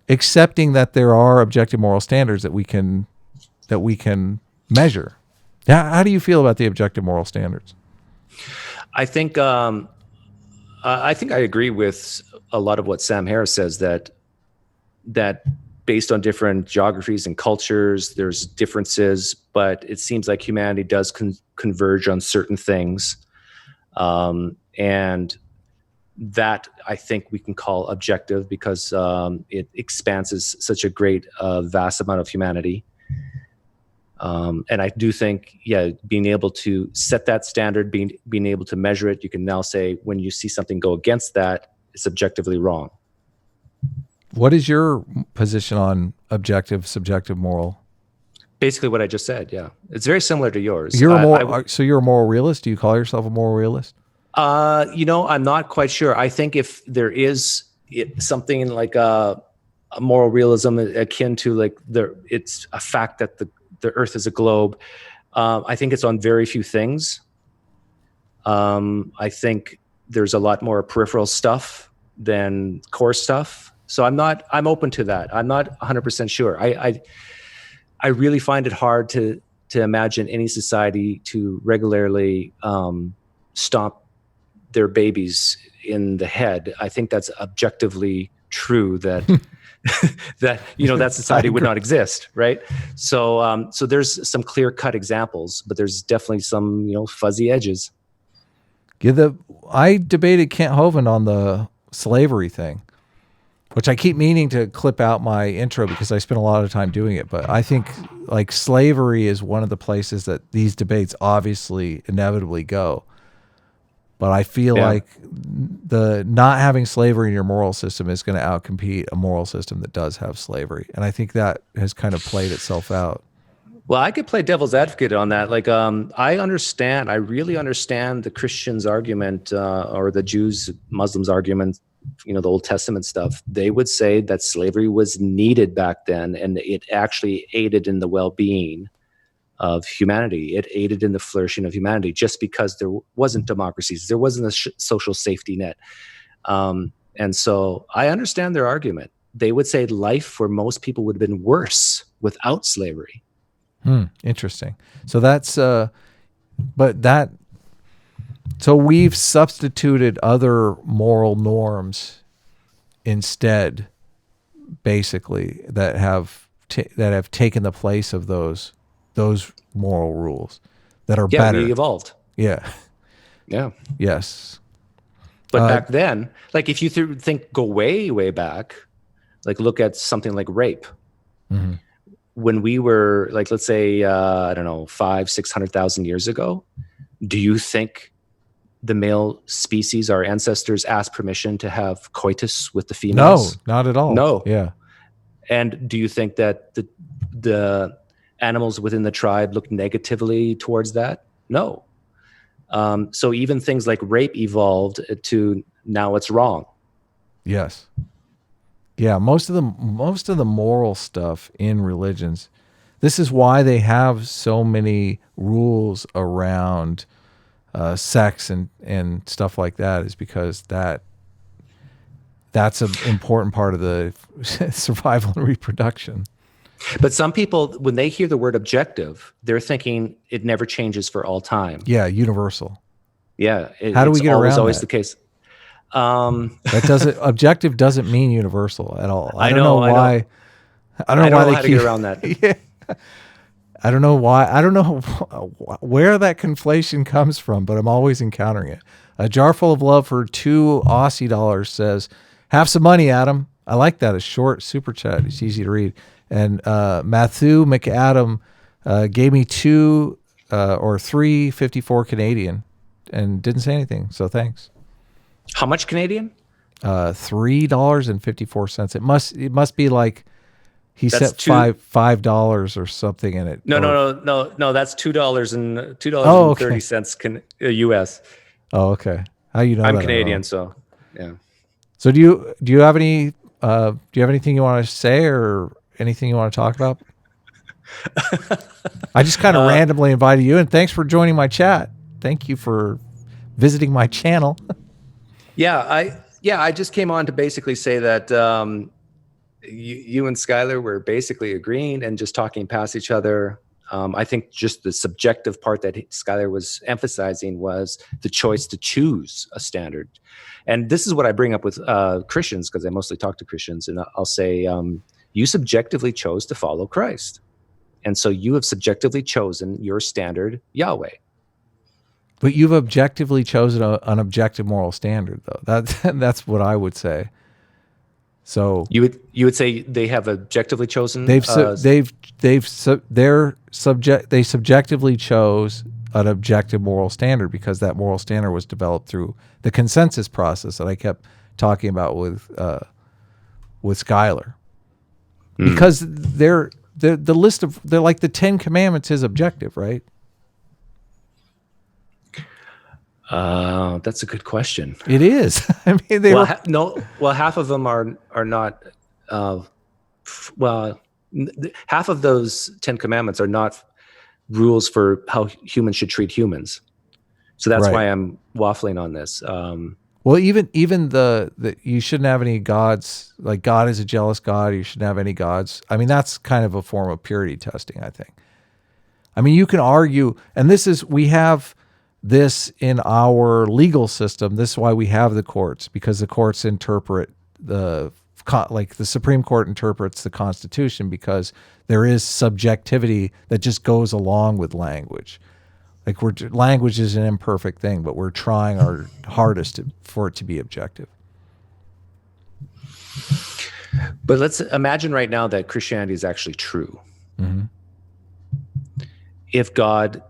accepting that there are objective moral standards that we can measure. How do you feel about the objective moral standards? I think I agree with a lot of what Sam Harris says, that based on different geographies and cultures, there's differences, but it seems like humanity does converge on certain things. And that I think we can call objective, because it expanses such a great, vast amount of humanity. And I do think, being able to set that standard, being able to measure it, you can now say when you see something go against that, it's objectively wrong. What is your position on objective, subjective, moral? Basically what I just said, yeah. It's very similar to yours. So you're a moral realist? Do you call yourself a moral realist? I'm not quite sure. I think if there is something like a moral realism akin to it's a fact that the Earth is a globe, I think it's on very few things. I think there's a lot more peripheral stuff than core stuff. So I'm open to that. I'm not 100% sure. I really find it hard to imagine any society to regularly stomp their babies in the head. I think that's objectively true, that that society would not exist, right? So there's some clear-cut examples, but there's definitely some fuzzy edges. I debated Kent Hovind on the slavery thing, which I keep meaning to clip out my intro because I spent a lot of time doing it. But I think slavery is one of the places that these debates obviously inevitably go. But I feel like the not having slavery in your moral system is going to outcompete a moral system that does have slavery. And I think that has kind of played itself out. Well, I could play devil's advocate on that. I really understand the Christians' argument, or the Jews, Muslims' argument, the Old Testament stuff. They would say that slavery was needed back then, and it actually aided in the well-being of humanity. It aided in the flourishing of humanity, just because there wasn't democracies. There wasn't a social safety net. And so I understand their argument. They would say life for most people would have been worse without slavery. Interesting. So so we've substituted other moral norms instead, basically, that have taken the place of those moral rules. that are Yeah, better. we evolved. Yeah. Yeah. Yes. But back then, like if you go way back, like look at something like rape. Mhm. When we were like, let's say, I don't know, 500,000-600,000 years ago, do you think the male species, our ancestors, asked permission to have coitus with the females? No, not at all. No. Yeah. And do you think that the animals within the tribe looked negatively towards that? No. So even things like rape evolved to now it's wrong. Yes. Yeah, most of the moral stuff in religions, this is why they have so many rules around sex and stuff like that, is because that's an important part of the survival and reproduction. But some people, when they hear the word objective, they're thinking it never changes for all time. Yeah, universal. Yeah. How do we get around always that? the case. That doesn't objective doesn't mean universal at all. I don't know, know why. I don't know why they how to keep get around that. Yeah. I don't know why. I don't know where that conflation comes from, but I'm always encountering it. A jar full of love for $2 Aussie says, "Have some money, Adam." I like that. A short super chat. It's easy to read. And Matthew McAdam gave me 2 or 3.54 Canadian and didn't say anything. So thanks. How much Canadian? $3.54. It must be like he That's said $5 or something in it. No. That's $2 and $2.30 US. Oh, okay. How you know? I'm that Canadian, so yeah. So do you have any? Do you have anything you want to say or anything you want to talk about? I just kind of randomly invited you, and thanks for joining my chat. Thank you for visiting my channel. I just came on to basically say that you and Skylar were basically agreeing and just talking past each other. I think just the subjective part that Skylar was emphasizing was the choice to choose a standard. And this is what I bring up with Christians, because I mostly talk to Christians, and I'll say, you subjectively chose to follow Christ. And so you have subjectively chosen your standard, Yahweh. But you've objectively chosen an objective moral standard, though. That's what I would say. So you would say they have objectively chosen. They subjectively chose an objective moral standard because that moral standard was developed through the consensus process that I kept talking about with Skylar. Because the list of they're like the 10 Commandments is objective, right? That's a good question. It is. I mean, half of them are not. Half of those 10 Commandments are not rules for how humans should treat humans. So that's why I'm waffling on this. Well, even the you shouldn't have any gods. Like God is a jealous God. You shouldn't have any gods. I mean, that's kind of a form of purity testing, I think. I mean, you can argue, and we have this in our legal system. This is why we have the courts, because the courts interpret like the Supreme Court interprets the Constitution, because there is subjectivity that just goes along with language. Like language is an imperfect thing, but we're trying our hardest for it to be objective. But let's imagine right now that Christianity is actually true. Mm-hmm. If God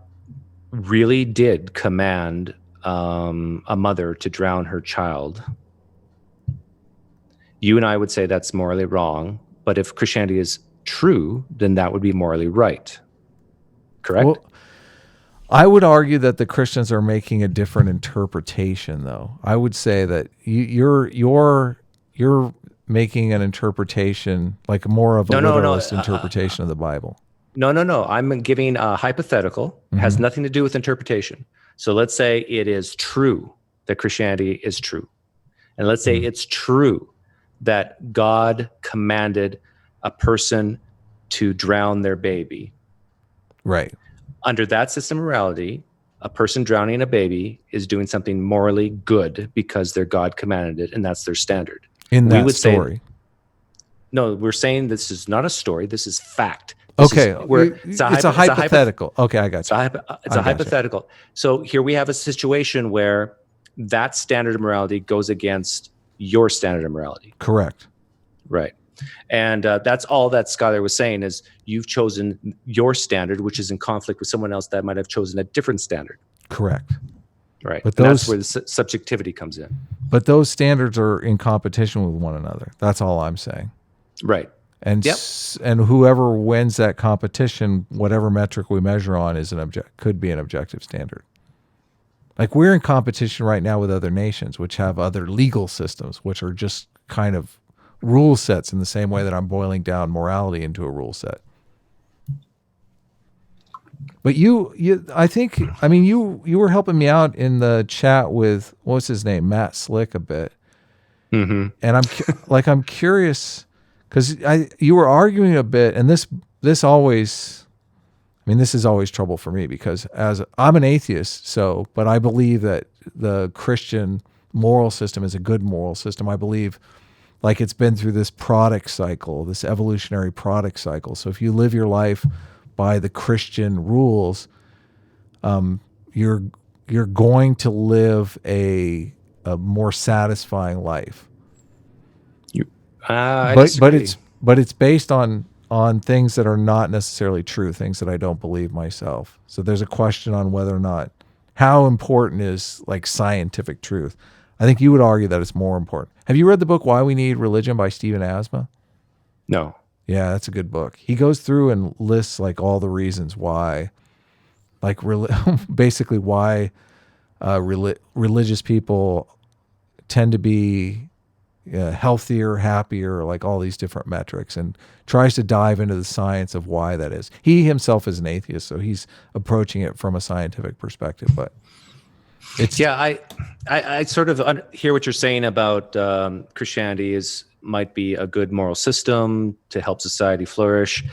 really did command a mother to drown her child, you and I would say that's morally wrong. But if Christianity is true, then that would be morally right. Correct? Well, I would argue that the Christians are making a different interpretation, though. I would say that you're making an interpretation, like more of a literalist interpretation of the Bible. No. I'm giving a hypothetical. Mm-hmm. Has nothing to do with interpretation. So let's say it is true that Christianity is true. And let's say it's true that God commanded a person to drown their baby. Right. Under that system of morality, a person drowning a baby is doing something morally good because their God commanded it, and that's their standard. In that story. No, we're saying this is not a story. This is fact. Okay, It's it's a hypothetical. Okay, I got It's you. it's a hypothetical. So here we have a situation where that standard of morality goes against your standard of morality. Correct. Right. And that's all that Skylar was saying is you've chosen your standard, which is in conflict with someone else that might have chosen a different standard. Correct. Right. But And that's where the subjectivity comes in. But those standards are in competition with one another. That's all I'm saying. Right. And Yep. and whoever wins that competition, whatever metric we measure on, is could be an objective standard. Like we're in competition right now with other nations, which have other legal systems, which are just kind of rule sets in the same way that I'm boiling down morality into a rule set. But you were helping me out in the chat with what's his name, Matt Slick, a bit, Mm-hmm. and I'm curious because you were arguing a bit, and this is always trouble for me because as I'm an atheist, but I believe that the Christian moral system is a good moral system. I believe like it's been through this product cycle, this evolutionary product cycle. So if you live your life by the Christian rules, you're going to live a more satisfying life. But it's based on things that are not necessarily true, things that I don't believe myself. So there's a question on whether or not how important is like scientific truth. I think you would argue that it's more important. Have you read the book Why We Need Religion by Stephen Asma? No. Yeah, that's a good book. He goes through and lists like all the reasons why, like basically why religious people tend to be healthier, happier, like all these different metrics, and tries to dive into the science of why that is. He himself is an atheist, so he's approaching it from a scientific perspective. But it's I sort of hear what you're saying about Christianity might be a good moral system to help society flourish,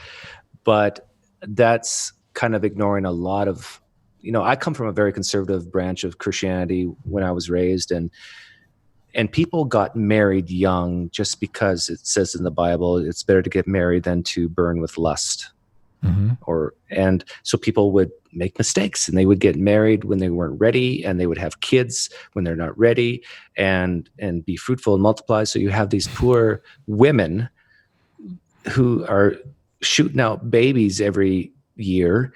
but that's kind of ignoring a lot of, I come from a very conservative branch of Christianity when I was raised, and people got married young just because it says in the Bible it's better to get married than to burn with lust. Mm-hmm. And so people would make mistakes and they would get married when they weren't ready, and they would have kids when they're not ready, and be fruitful and multiply. So you have these poor women who are shooting out babies every year,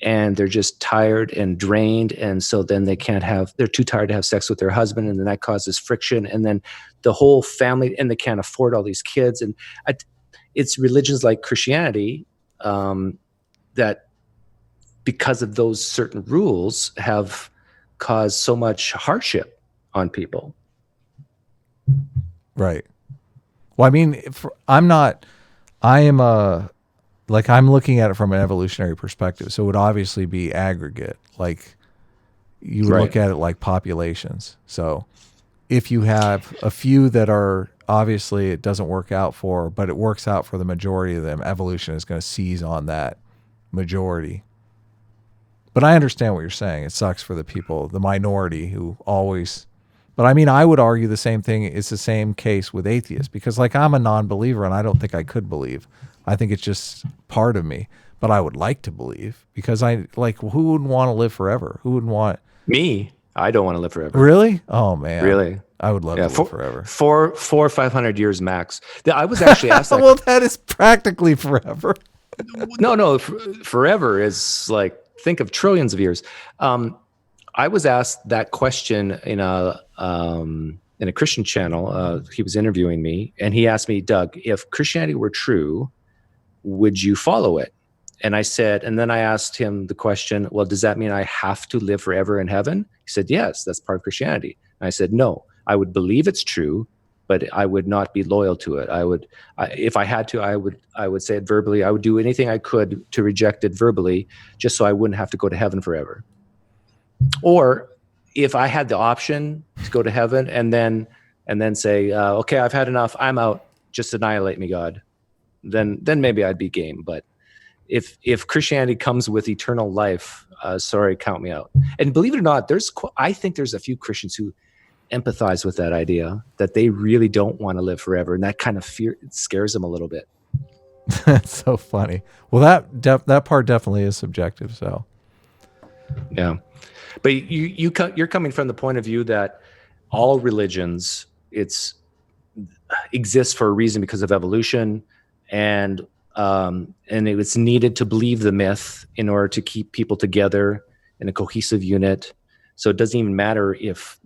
and they're just tired and drained, and so then they're too tired to have sex with their husband, and then that causes friction, and then the whole family, and they can't afford all these kids. And it's religions like Christianity that, because of those certain rules, have caused so much hardship on people. Right. Well, I mean, I'm looking at it from an evolutionary perspective. So it would obviously be aggregate. Like you would look at it like populations. So if you have a few that are obviously it doesn't work out for, but it works out for the majority of them, evolution is going to seize on that majority. But I understand what you're saying. It sucks for the people, the minority who always, but I mean, I would argue the same thing. It's the same case with atheists, because like I'm a non-believer and I don't think I could believe. I think it's just part of me, but I would like to believe, because who wouldn't want to live forever? Who wouldn't want me? I don't want to live forever. Really? Oh man. Really? I would love to live forever. 400 or 500 years max. I was actually asked that. Well, that is practically forever. No, forever is like, think of trillions of years. I was asked that question in a Christian channel. He was interviewing me, and he asked me, Doug, if Christianity were true, would you follow it? And I said, and then I asked him the question, well, does that mean I have to live forever in heaven? He said, yes, that's part of Christianity. And I said, no, I would believe it's true, but I would not be loyal to it. If I had to, I would say it verbally. I would do anything I could to reject it verbally, just so I wouldn't have to go to heaven forever. Or if I had the option to go to heaven and then say, okay, I've had enough, I'm out, just annihilate me, God, then maybe I'd be game. But if Christianity comes with eternal life, sorry, count me out. And believe it or not, I think there's a few Christians who empathize with that idea, that they really don't want to live forever, and that kind of fear, it scares them a little bit. That's so funny. Well, that part definitely is subjective. So Yeah, but you're coming from the point of view that all religions exists for a reason because of evolution, and it was needed to believe the myth in order to keep people together in a cohesive unit. So it doesn't even matter if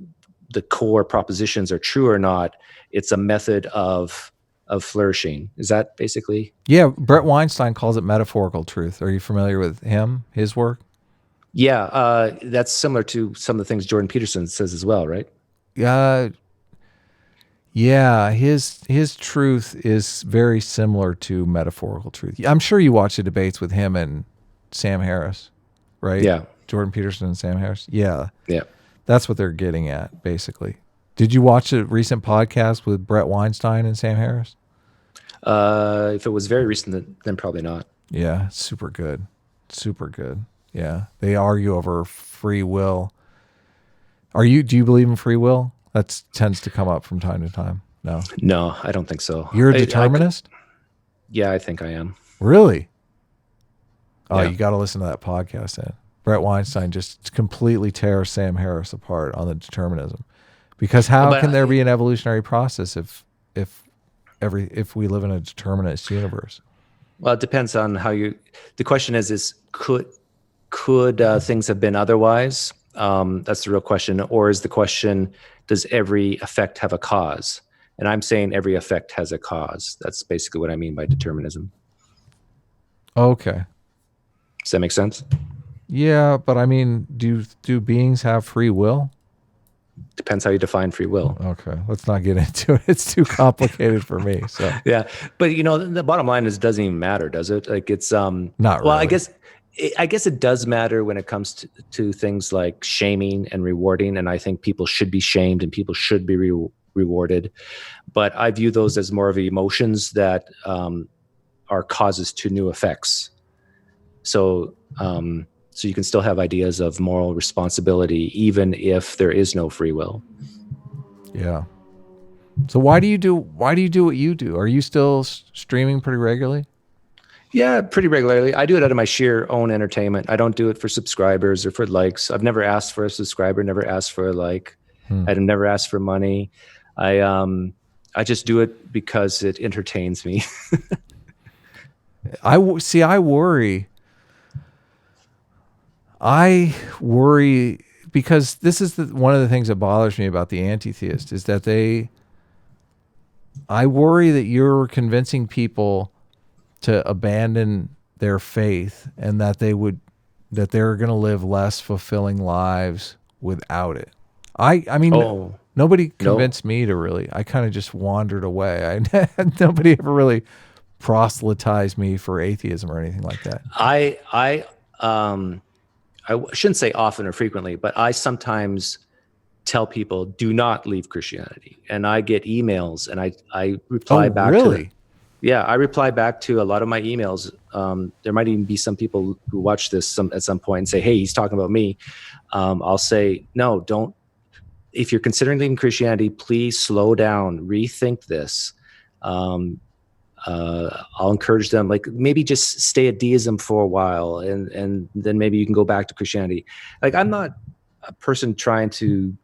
the core propositions are true or not. It's a method of flourishing. Is that basically? yeah, Brett Weinstein calls it metaphorical truth. Are you familiar with his work? Yeah, that's similar to some of the things Jordan Peterson says as well, right? Yeah, his truth is very similar to metaphorical truth. I'm sure you watch the debates with him and Sam Harris, right? Yeah. Jordan Peterson and Sam Harris. Yeah. Yeah. That's what they're getting at, basically. Did you watch a recent podcast with Brett Weinstein and Sam Harris? If it was very recent, then probably not. Yeah, super good. Super good. Yeah. They argue over free will. Do you believe in free will? That tends to come up from time to time. No. No, I don't think so. You're a determinist? Yeah, I think I am. Really? Oh, Yeah. you got to listen to that podcast then. Brett Weinstein just completely tears Sam Harris apart on the determinism. Because how can there be an evolutionary process if we live in a determinist universe? Well, it depends on how the question is could things have been otherwise? That's the real question. Or is the question, does every effect have a cause? And I'm saying every effect has a cause. That's basically what I mean by determinism. Okay. Does that make sense? Yeah, but I mean, do beings have free will? Depends how you define free will. Okay, let's not get into it. It's too complicated for me. So yeah, but the bottom line is, it doesn't even matter, does it? Like it's not well, really. I guess it does matter when it comes to things like shaming and rewarding, and I think people should be shamed and people should be rewarded. But I view those as more of emotions that are causes to new effects. So you can still have ideas of moral responsibility even if there is no free will. Yeah. So why do you do what you do? Are you still streaming pretty regularly? Yeah, pretty regularly. I do it out of my sheer own entertainment. I don't do it for subscribers or for likes. I've never asked for a subscriber, never asked for a like. I've never asked for money. I just do it because it entertains me. I worry because this is one of the things that bothers me about the anti-theist is that I worry that you're convincing people to abandon their faith and that they're going to live less fulfilling lives without it. I mean, nobody convinced me to really. I kind of just wandered away. Nobody ever really proselytized me for atheism or anything like that. I shouldn't say often or frequently, but I sometimes tell people, do not leave Christianity. And I get emails and I reply back. Really? I reply back to a lot of my emails. There might even be some people who watch this at some point and say, hey, he's talking about me. I'll say, no, don't. If you're considering leaving Christianity, please slow down, rethink this. I'll encourage them, like maybe just stay at deism for a while and then maybe you can go back to Christianity. Like I'm not a person trying to,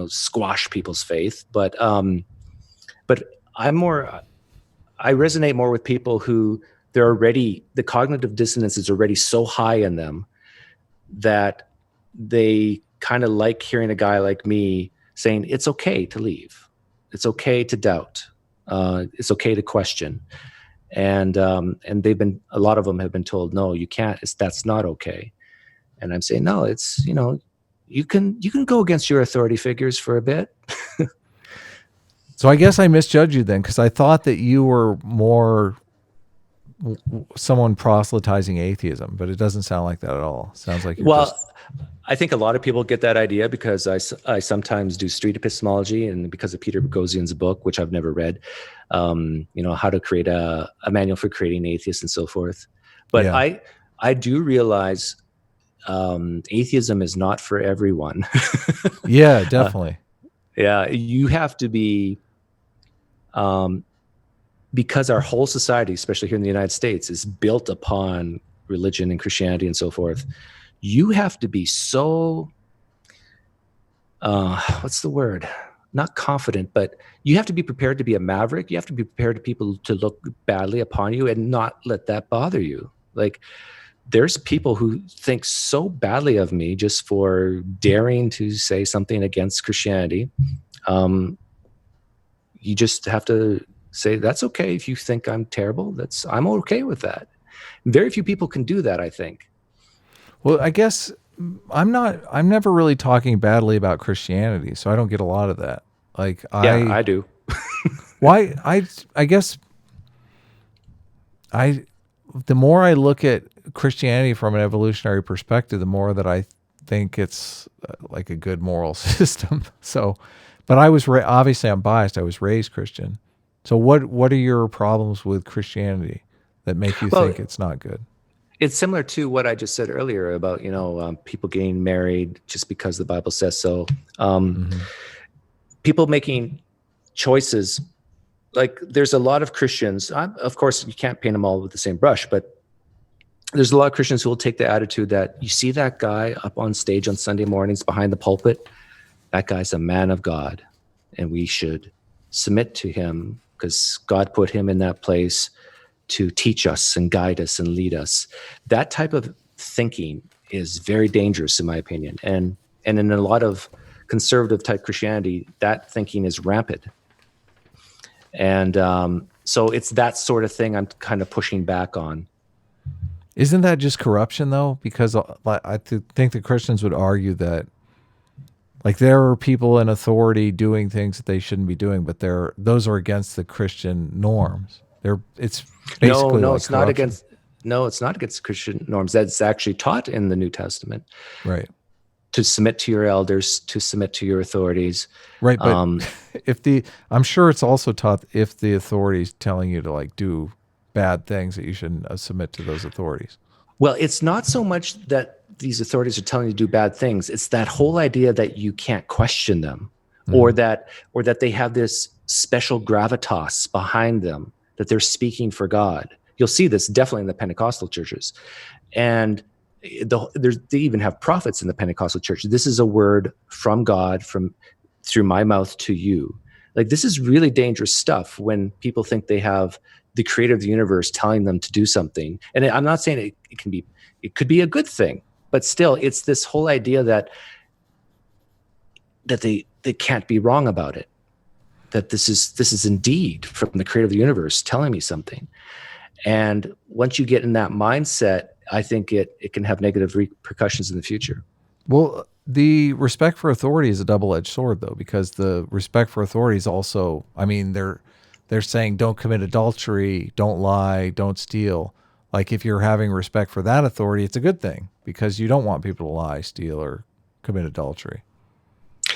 squash people's faith, but I resonate more with people who the cognitive dissonance is already so high in them that they kind of like hearing a guy like me saying it's okay to leave. It's okay to doubt. It's okay to question. And a lot of them have been told, no, you can't, that's not okay. And I'm saying, no, it's, you can go against your authority figures for a bit. So I guess I misjudged you then, because I thought that you were more someone proselytizing atheism, but it doesn't sound like that at all. It sounds like you're I think a lot of people get that idea because I sometimes do street epistemology, and because of Peter Boghossian's book, which I've never read, how to create a manual for creating atheists and so forth. But yeah. I do realize atheism is not for everyone. Yeah, definitely. You have to be because our whole society, especially here in the United States, is built upon religion and Christianity and so forth, you have to be so, what's the word? Not confident, but you have to be prepared to be a maverick. You have to be prepared to people to look badly upon you and not let that bother you. Like, there's people who think so badly of me just for daring to say something against Christianity. You just have to say, that's okay. If you think I'm terrible, I'm okay with that. Very few people can do that, I think. Well, I guess I'm never really talking badly about Christianity, so I don't get a lot of that. Like, I do. Why? I guess the more I look at Christianity from an evolutionary perspective, the more that I think it's like a good moral system. So, but I was obviously I'm biased. I was raised Christian. So what are your problems with Christianity that make you think it's not good? It's similar to what I just said earlier about, people getting married just because the Bible says so. People making choices. Like, there's a lot of Christians, of course, you can't paint them all with the same brush, but there's a lot of Christians who will take the attitude that, you see that guy up on stage on Sunday mornings behind the pulpit, that guy's a man of God, and we should submit to him because God put him in that place to teach us and guide us and lead us. That type of thinking is very dangerous, in my opinion. And in a lot of conservative type Christianity, that thinking is rampant. And so it's that sort of thing I'm kind of pushing back on. Isn't that just corruption, though? Because I think the Christians would argue that, like, there are people in authority doing things that they shouldn't be doing, but those are against the Christian norms. It's basically it's not against. No, it's not against Christian norms. That's actually taught in the New Testament. Right. To submit to your elders, to submit to your authorities. Right, but I'm sure it's also taught if the authority's telling you to, like, do bad things, that you shouldn't submit to those authorities. Well, it's not so much that these authorities are telling you to do bad things. It's that whole idea that you can't question them, or that they have this special gravitas behind them, that they're speaking for God. You'll see this definitely in the Pentecostal churches. And they even have prophets in the Pentecostal church. This is a word from God, through my mouth to you. Like, this is really dangerous stuff when people think they have the creator of the universe telling them to do something. And I'm not saying it could be a good thing, but still, it's this whole idea that they can't be wrong about it. That this is indeed from the creator of the universe telling me something. And once you get in that mindset, I think it can have negative repercussions in the future. Well, the respect for authority is a double-edged sword, though, because the respect for authority is also, I mean, they're saying don't commit adultery, don't lie, don't steal. Like, if you're having respect for that authority, it's a good thing because you don't want people to lie, steal, or commit adultery.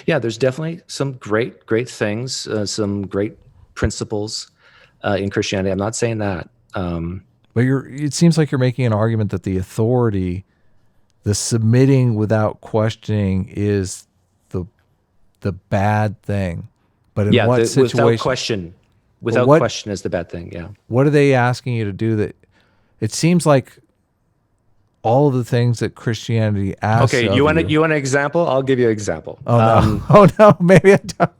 Yeah, there's definitely some great things, some great principles in Christianity. I'm not saying that. But it seems like you're making an argument that the authority, the submitting without questioning, is the bad thing. But in what situation? Without question is the bad thing. Yeah. What are they asking you to do? That it seems like all of the things that Christianity asks. Okay, you want an example? I'll give you an example. Oh no! Oh no! Maybe I don't.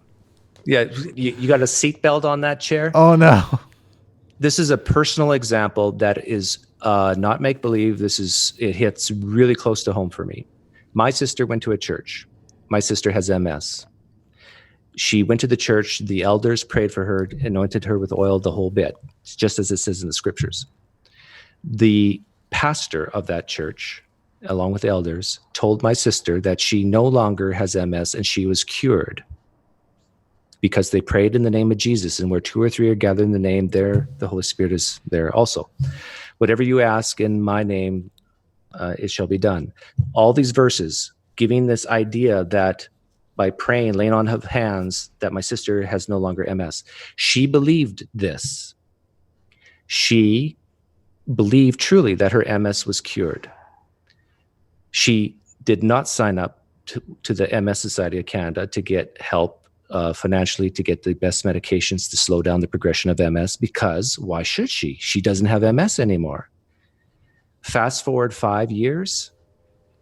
Yeah, you got a seatbelt on that chair? Oh no! This is a personal example that is not make-believe. It hits really close to home for me. My sister went to a church. My sister has MS. She went to the church. The elders prayed for her, anointed her with oil, the whole bit, just as it says in the scriptures. The pastor of that church, along with the elders, told my sister that she no longer has MS and she was cured, because they prayed in the name of Jesus, and where 2 or 3 are gathered in the name, there the Holy Spirit is there also. Whatever you ask in my name, it shall be done. All these verses giving this idea that by praying, laying on of hands, that my sister has no longer MS. She believed this. She believed truly that her MS was cured. She did not sign up to the MS Society of Canada to get help financially to get the best medications to slow down the progression of MS, because why should she? She doesn't have MS anymore. Fast forward 5 years,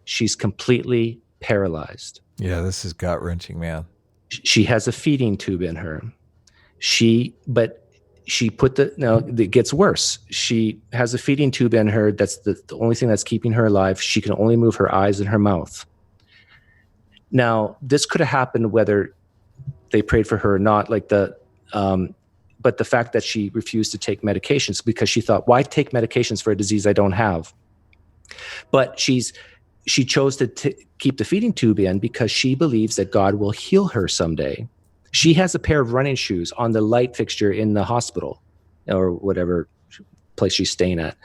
she's completely paralyzed. Yeah, this is gut-wrenching, man. She has a feeding tube in her. It gets worse. She has a feeding tube in her. That's the only thing that's keeping her alive. She can only move her eyes and her mouth. Now, this could have happened whether they prayed for her or not, but the fact that she refused to take medications because she thought, why take medications for a disease I don't have? But she chose to keep the feeding tube in because she believes that God will heal her someday. She has a pair of running shoes on the light fixture in the hospital or whatever place she's staying at,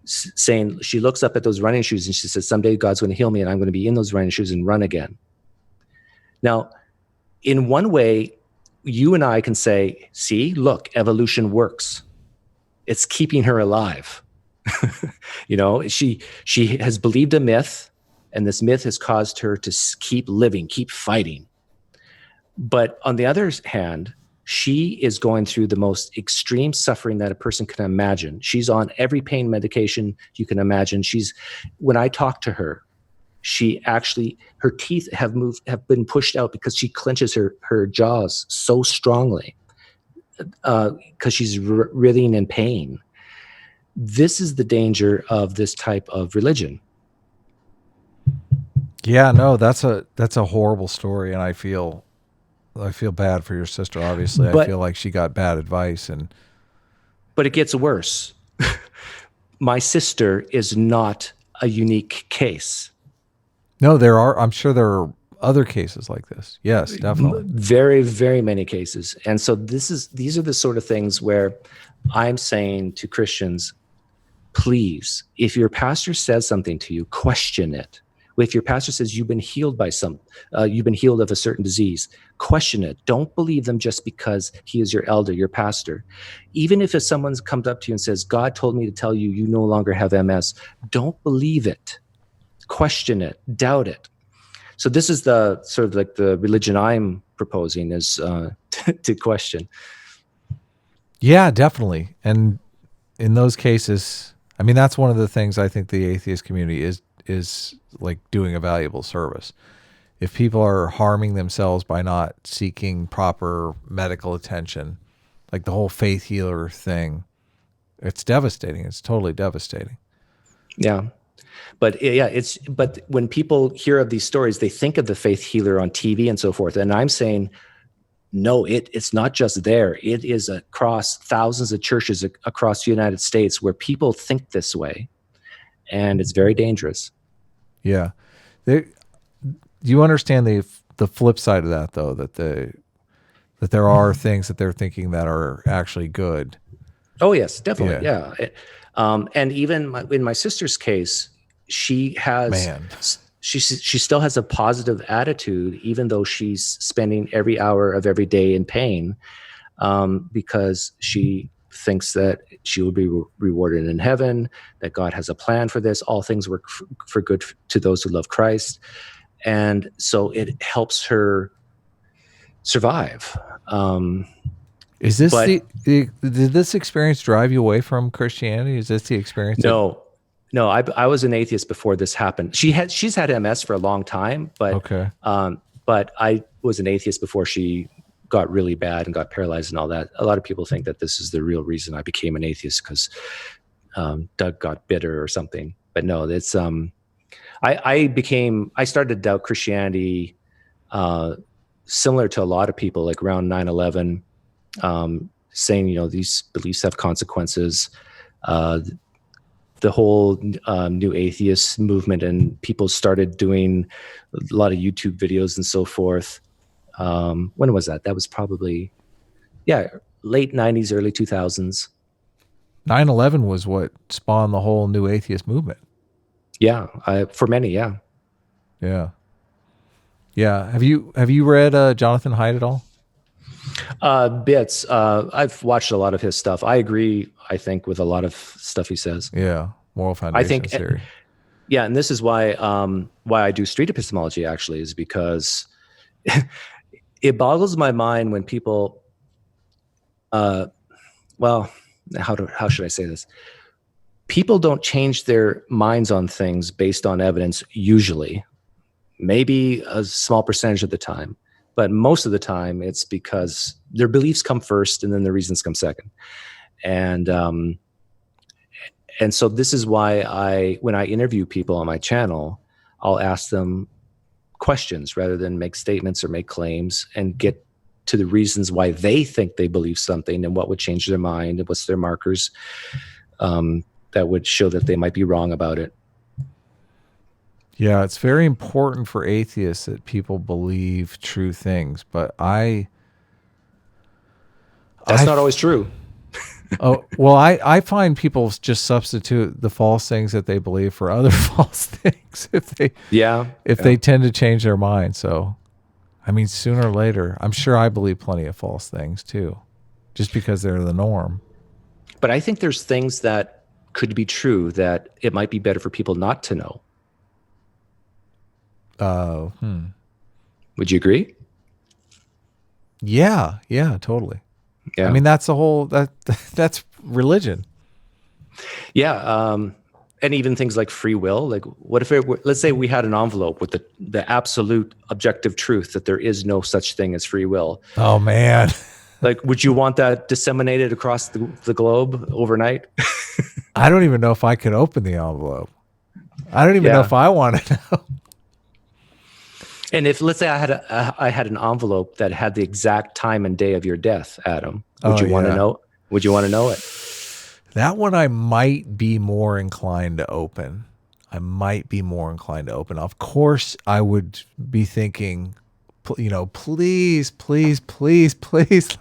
saying she looks up at those running shoes and she says, someday God's going to heal me and I'm going to be in those running shoes and run again. Now, in one way, you and I can say, see, look, evolution works. It's keeping her alive. She has believed a myth, and this myth has caused her to keep living, keep fighting. But on the other hand, she is going through the most extreme suffering that a person can imagine. She's on every pain medication you can imagine. When I talk to her, her teeth have been pushed out because she clenches her jaws so strongly because she's writhing in pain. This is the danger of this type of religion. Yeah, no, that's a horrible story, and I feel bad for your sister. Obviously, I feel like she got bad advice, but it gets worse. My sister is not a unique case. No, I'm sure there are other cases like this. Yes, definitely. Very, very many cases. And so these are the sort of things where I'm saying to Christians, please, if your pastor says something to you, question it. If your pastor says you've been healed you've been healed of a certain disease, question it. Don't believe them just because he is your elder, your pastor. Even if someone comes up to you and says, God told me to tell you you no longer have MS, don't believe it. Question it, doubt it. So this is the sort of like the religion I'm proposing is to question. Yeah, definitely. And in those cases, I mean, that's one of the things I think the atheist community is like doing a valuable service. If people are harming themselves by not seeking proper medical attention, like the whole faith healer thing, it's devastating. It's totally devastating. Yeah. But but when people hear of these stories, they think of the faith healer on TV and so forth. And I'm saying, no, it's not just there. It is across thousands of churches across the United States where people think this way, and it's very dangerous. Yeah. You understand the flip side of that, though, that there are things that they're thinking that are actually good. Oh, yes, definitely. Yeah. And even in my sister's case, she still has a positive attitude, even though she's spending every hour of every day in pain, because she thinks that she will be rewarded in heaven, that God has a plan for this. All things work for good to those who love Christ. And so it helps her survive. Is this did this experience drive you away from Christianity? Is this the experience? No, I was an atheist before this happened. She's had MS for a long time, but okay. But I was an atheist before she got really bad and got paralyzed and all that. A lot of people think that this is the real reason I became an atheist, because Doug got bitter or something. But no, it's I started to doubt Christianity, similar to a lot of people, like around 9/11, saying these beliefs have consequences. The whole new atheist movement, and people started doing a lot of YouTube videos and so forth. When was that? That was probably, late 90s, early 2000s. 9/11 was what spawned the whole new atheist movement. Yeah, for many, yeah. Yeah. Yeah. Have you read Jonathan Haidt at all? Bits. I've watched a lot of his stuff. I agree, I think, with a lot of stuff he says. Yeah. Moral foundation theory. Yeah, and this is why I do street epistemology, actually, is because it boggles my mind when people, well, how should I say this? People don't change their minds on things based on evidence usually. Maybe a small percentage of the time, but most of the time it's because their beliefs come first and then their reasons come second. And so this is why when I interview people on my channel, I'll ask them questions rather than make statements or make claims, and get to the reasons why they think they believe something and what would change their mind and what's their markers that would show that they might be wrong about it. Yeah, it's very important for atheists that people believe true things, but that's not always true. Oh, well, I find people just substitute the false things that they believe for other false things if they tend to change their mind. So, I mean, sooner or later, I'm sure I believe plenty of false things too, just because they're the norm. But I think there's things that could be true that it might be better for people not to know. Would you agree? Yeah, totally. Yeah. I mean, that's that's religion. Yeah. And even things like free will. Like, what if let's say we had an envelope with the absolute objective truth that there is no such thing as free will. Oh man. Like, would you want that disseminated across the globe overnight? I don't even know if I could open the envelope. I don't even know if I want to know. And if, let's say, I had an envelope that had the exact time and day of your death, Adam, would you want to know? Would you want to know it? That one I might be more inclined to open. Of course, I would be thinking, please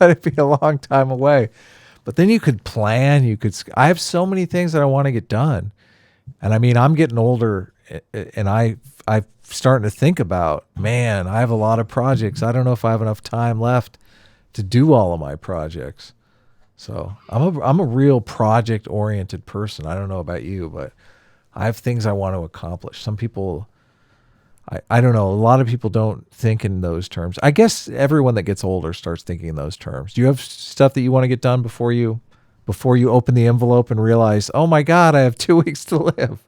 let it be a long time away. But then you could plan. I have so many things that I want to get done, and I mean, I'm getting older, and I'm starting to think about, man, I have a lot of projects. I don't know if I have enough time left to do all of my projects. So I'm a real project oriented person. I don't know about you, but I have things I want to accomplish. Some people, I don't know. A lot of people don't think in those terms. I guess everyone that gets older starts thinking in those terms. Do you have stuff that you want to get done before you open the envelope and realize, oh my God, I have 2 weeks to live?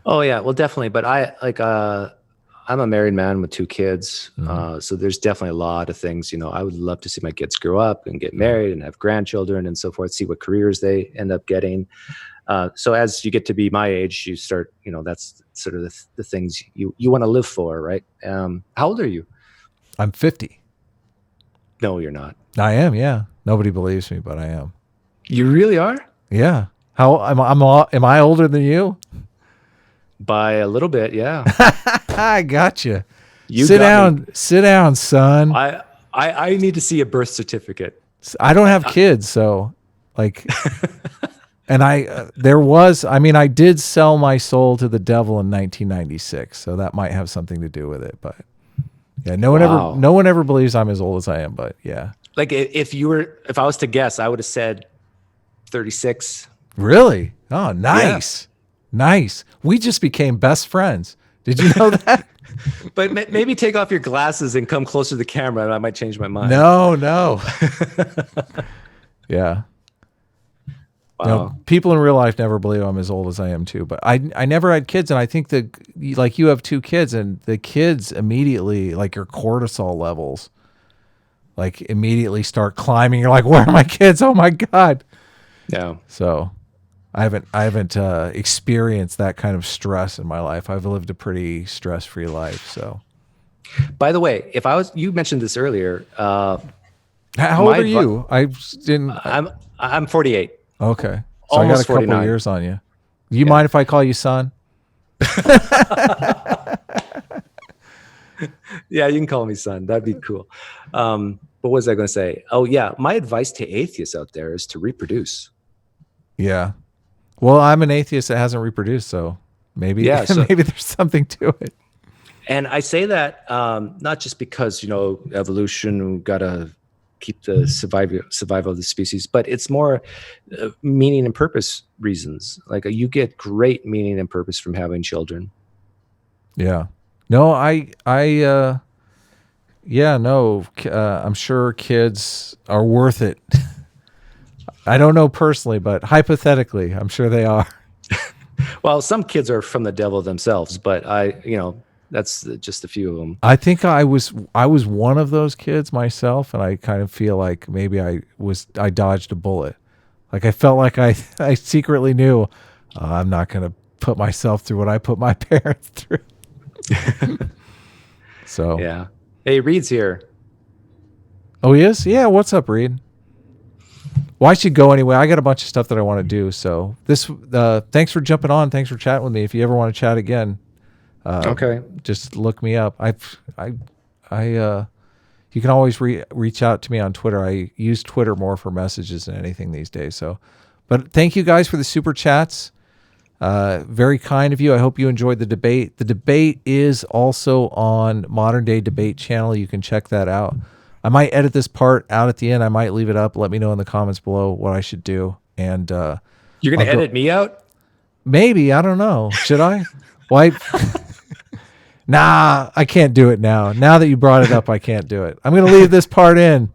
Oh yeah, well, definitely. But I'm a married man with 2 kids. So there's definitely a lot of things, I would love to see my kids grow up and get married and have grandchildren and so forth, see what careers they end up getting. So as you get to be my age, you start, that's sort of the things you want to live for, right? How old are you? I'm 50. No, you're not. I am, yeah. Nobody believes me, but I am. You really are? Yeah. How am I older than you? By a little bit, yeah. I gotcha. Sit down, son. I need to see a birth certificate. I don't have kids, so and I did sell my soul to the devil in 1996, so that might have something to do with it. But yeah, no one ever believes I'm as old as I am. But yeah, like if I was to guess, I would have said 36. Really? Oh, nice. Yeah. Nice. We just became best friends. Did you know that? But maybe take off your glasses and come closer to the camera, and I might change my mind. No. Yeah. Wow. People in real life never believe I'm as old as I am too. But I never had kids, and I think that like you have 2 kids, and the kids immediately, like your cortisol levels, like immediately start climbing. You're like, where are my kids? Oh my God. Yeah. So I haven't experienced that kind of stress in my life. I've lived a pretty stress-free life. So, by the way, you mentioned this earlier. How old are you? I'm 48. Okay, so Almost I got a couple 49. of years on you. Do you mind if I call you son? Yeah, you can call me son. That'd be cool. What was I going to say? Oh yeah, my advice to atheists out there is to reproduce. Yeah. Well, I'm an atheist that hasn't reproduced, so maybe maybe there's something to it. And I say that not just because evolution, we've got to keep the survival of the species, but it's more meaning and purpose reasons. Like you get great meaning and purpose from having children. Yeah. No, Yeah, no, I'm sure kids are worth it. I don't know personally, but hypothetically, I'm sure they are. Well, some kids are from the devil themselves, but that's just a few of them. I think I was one of those kids myself, and I kind of feel like maybe I dodged a bullet. Like I felt like I secretly knew I'm not going to put myself through what I put my parents through. So yeah. Hey, Reed's here. Oh, he is? Yeah. What's up, Reed? Well, I should go anyway. I got a bunch of stuff that I want to do. So thanks for jumping on. Thanks for chatting with me. If you ever want to chat again, okay, just look me up. You can always reach out to me on Twitter. I use Twitter more for messages than anything these days. So, but thank you guys for the super chats. Very kind of you. I hope you enjoyed the debate. The debate is also on Modern Day Debate channel. You can check that out. I might edit this part out at the end. I might leave it up. Let me know in the comments below what I should do. And you're going to edit me out? Maybe. I don't know. Should I? Why? Nah, I can't do it now. Now that you brought it up, I can't do it. I'm going to leave this part in.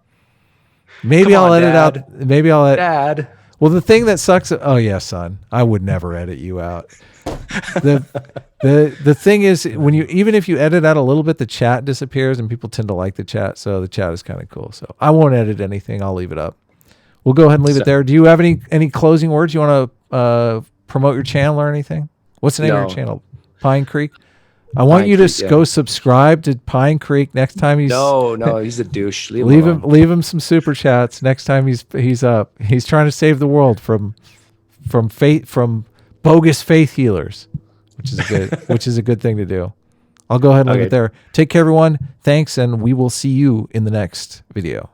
Maybe I'll edit out. Maybe I'll edit. Dad. Well, the thing that sucks. Oh yeah, son. I would never edit you out. The thing is, even if you edit out a little bit, the chat disappears, and people tend to like the chat. So the chat is kind of cool. So I won't edit anything. I'll leave it up. We'll go ahead and leave it there. Do you have any closing words? You want to promote your channel or anything? What's the name of your channel? Pine Creek. I want you to go subscribe to Pine Creek next time he's. No, he's a douche. Leave him some super chats next time he's up. He's trying to save the world from bogus faith healers, which is a good thing to do. I'll go ahead and leave it there. Take care, everyone. Thanks, and we will see you in the next video.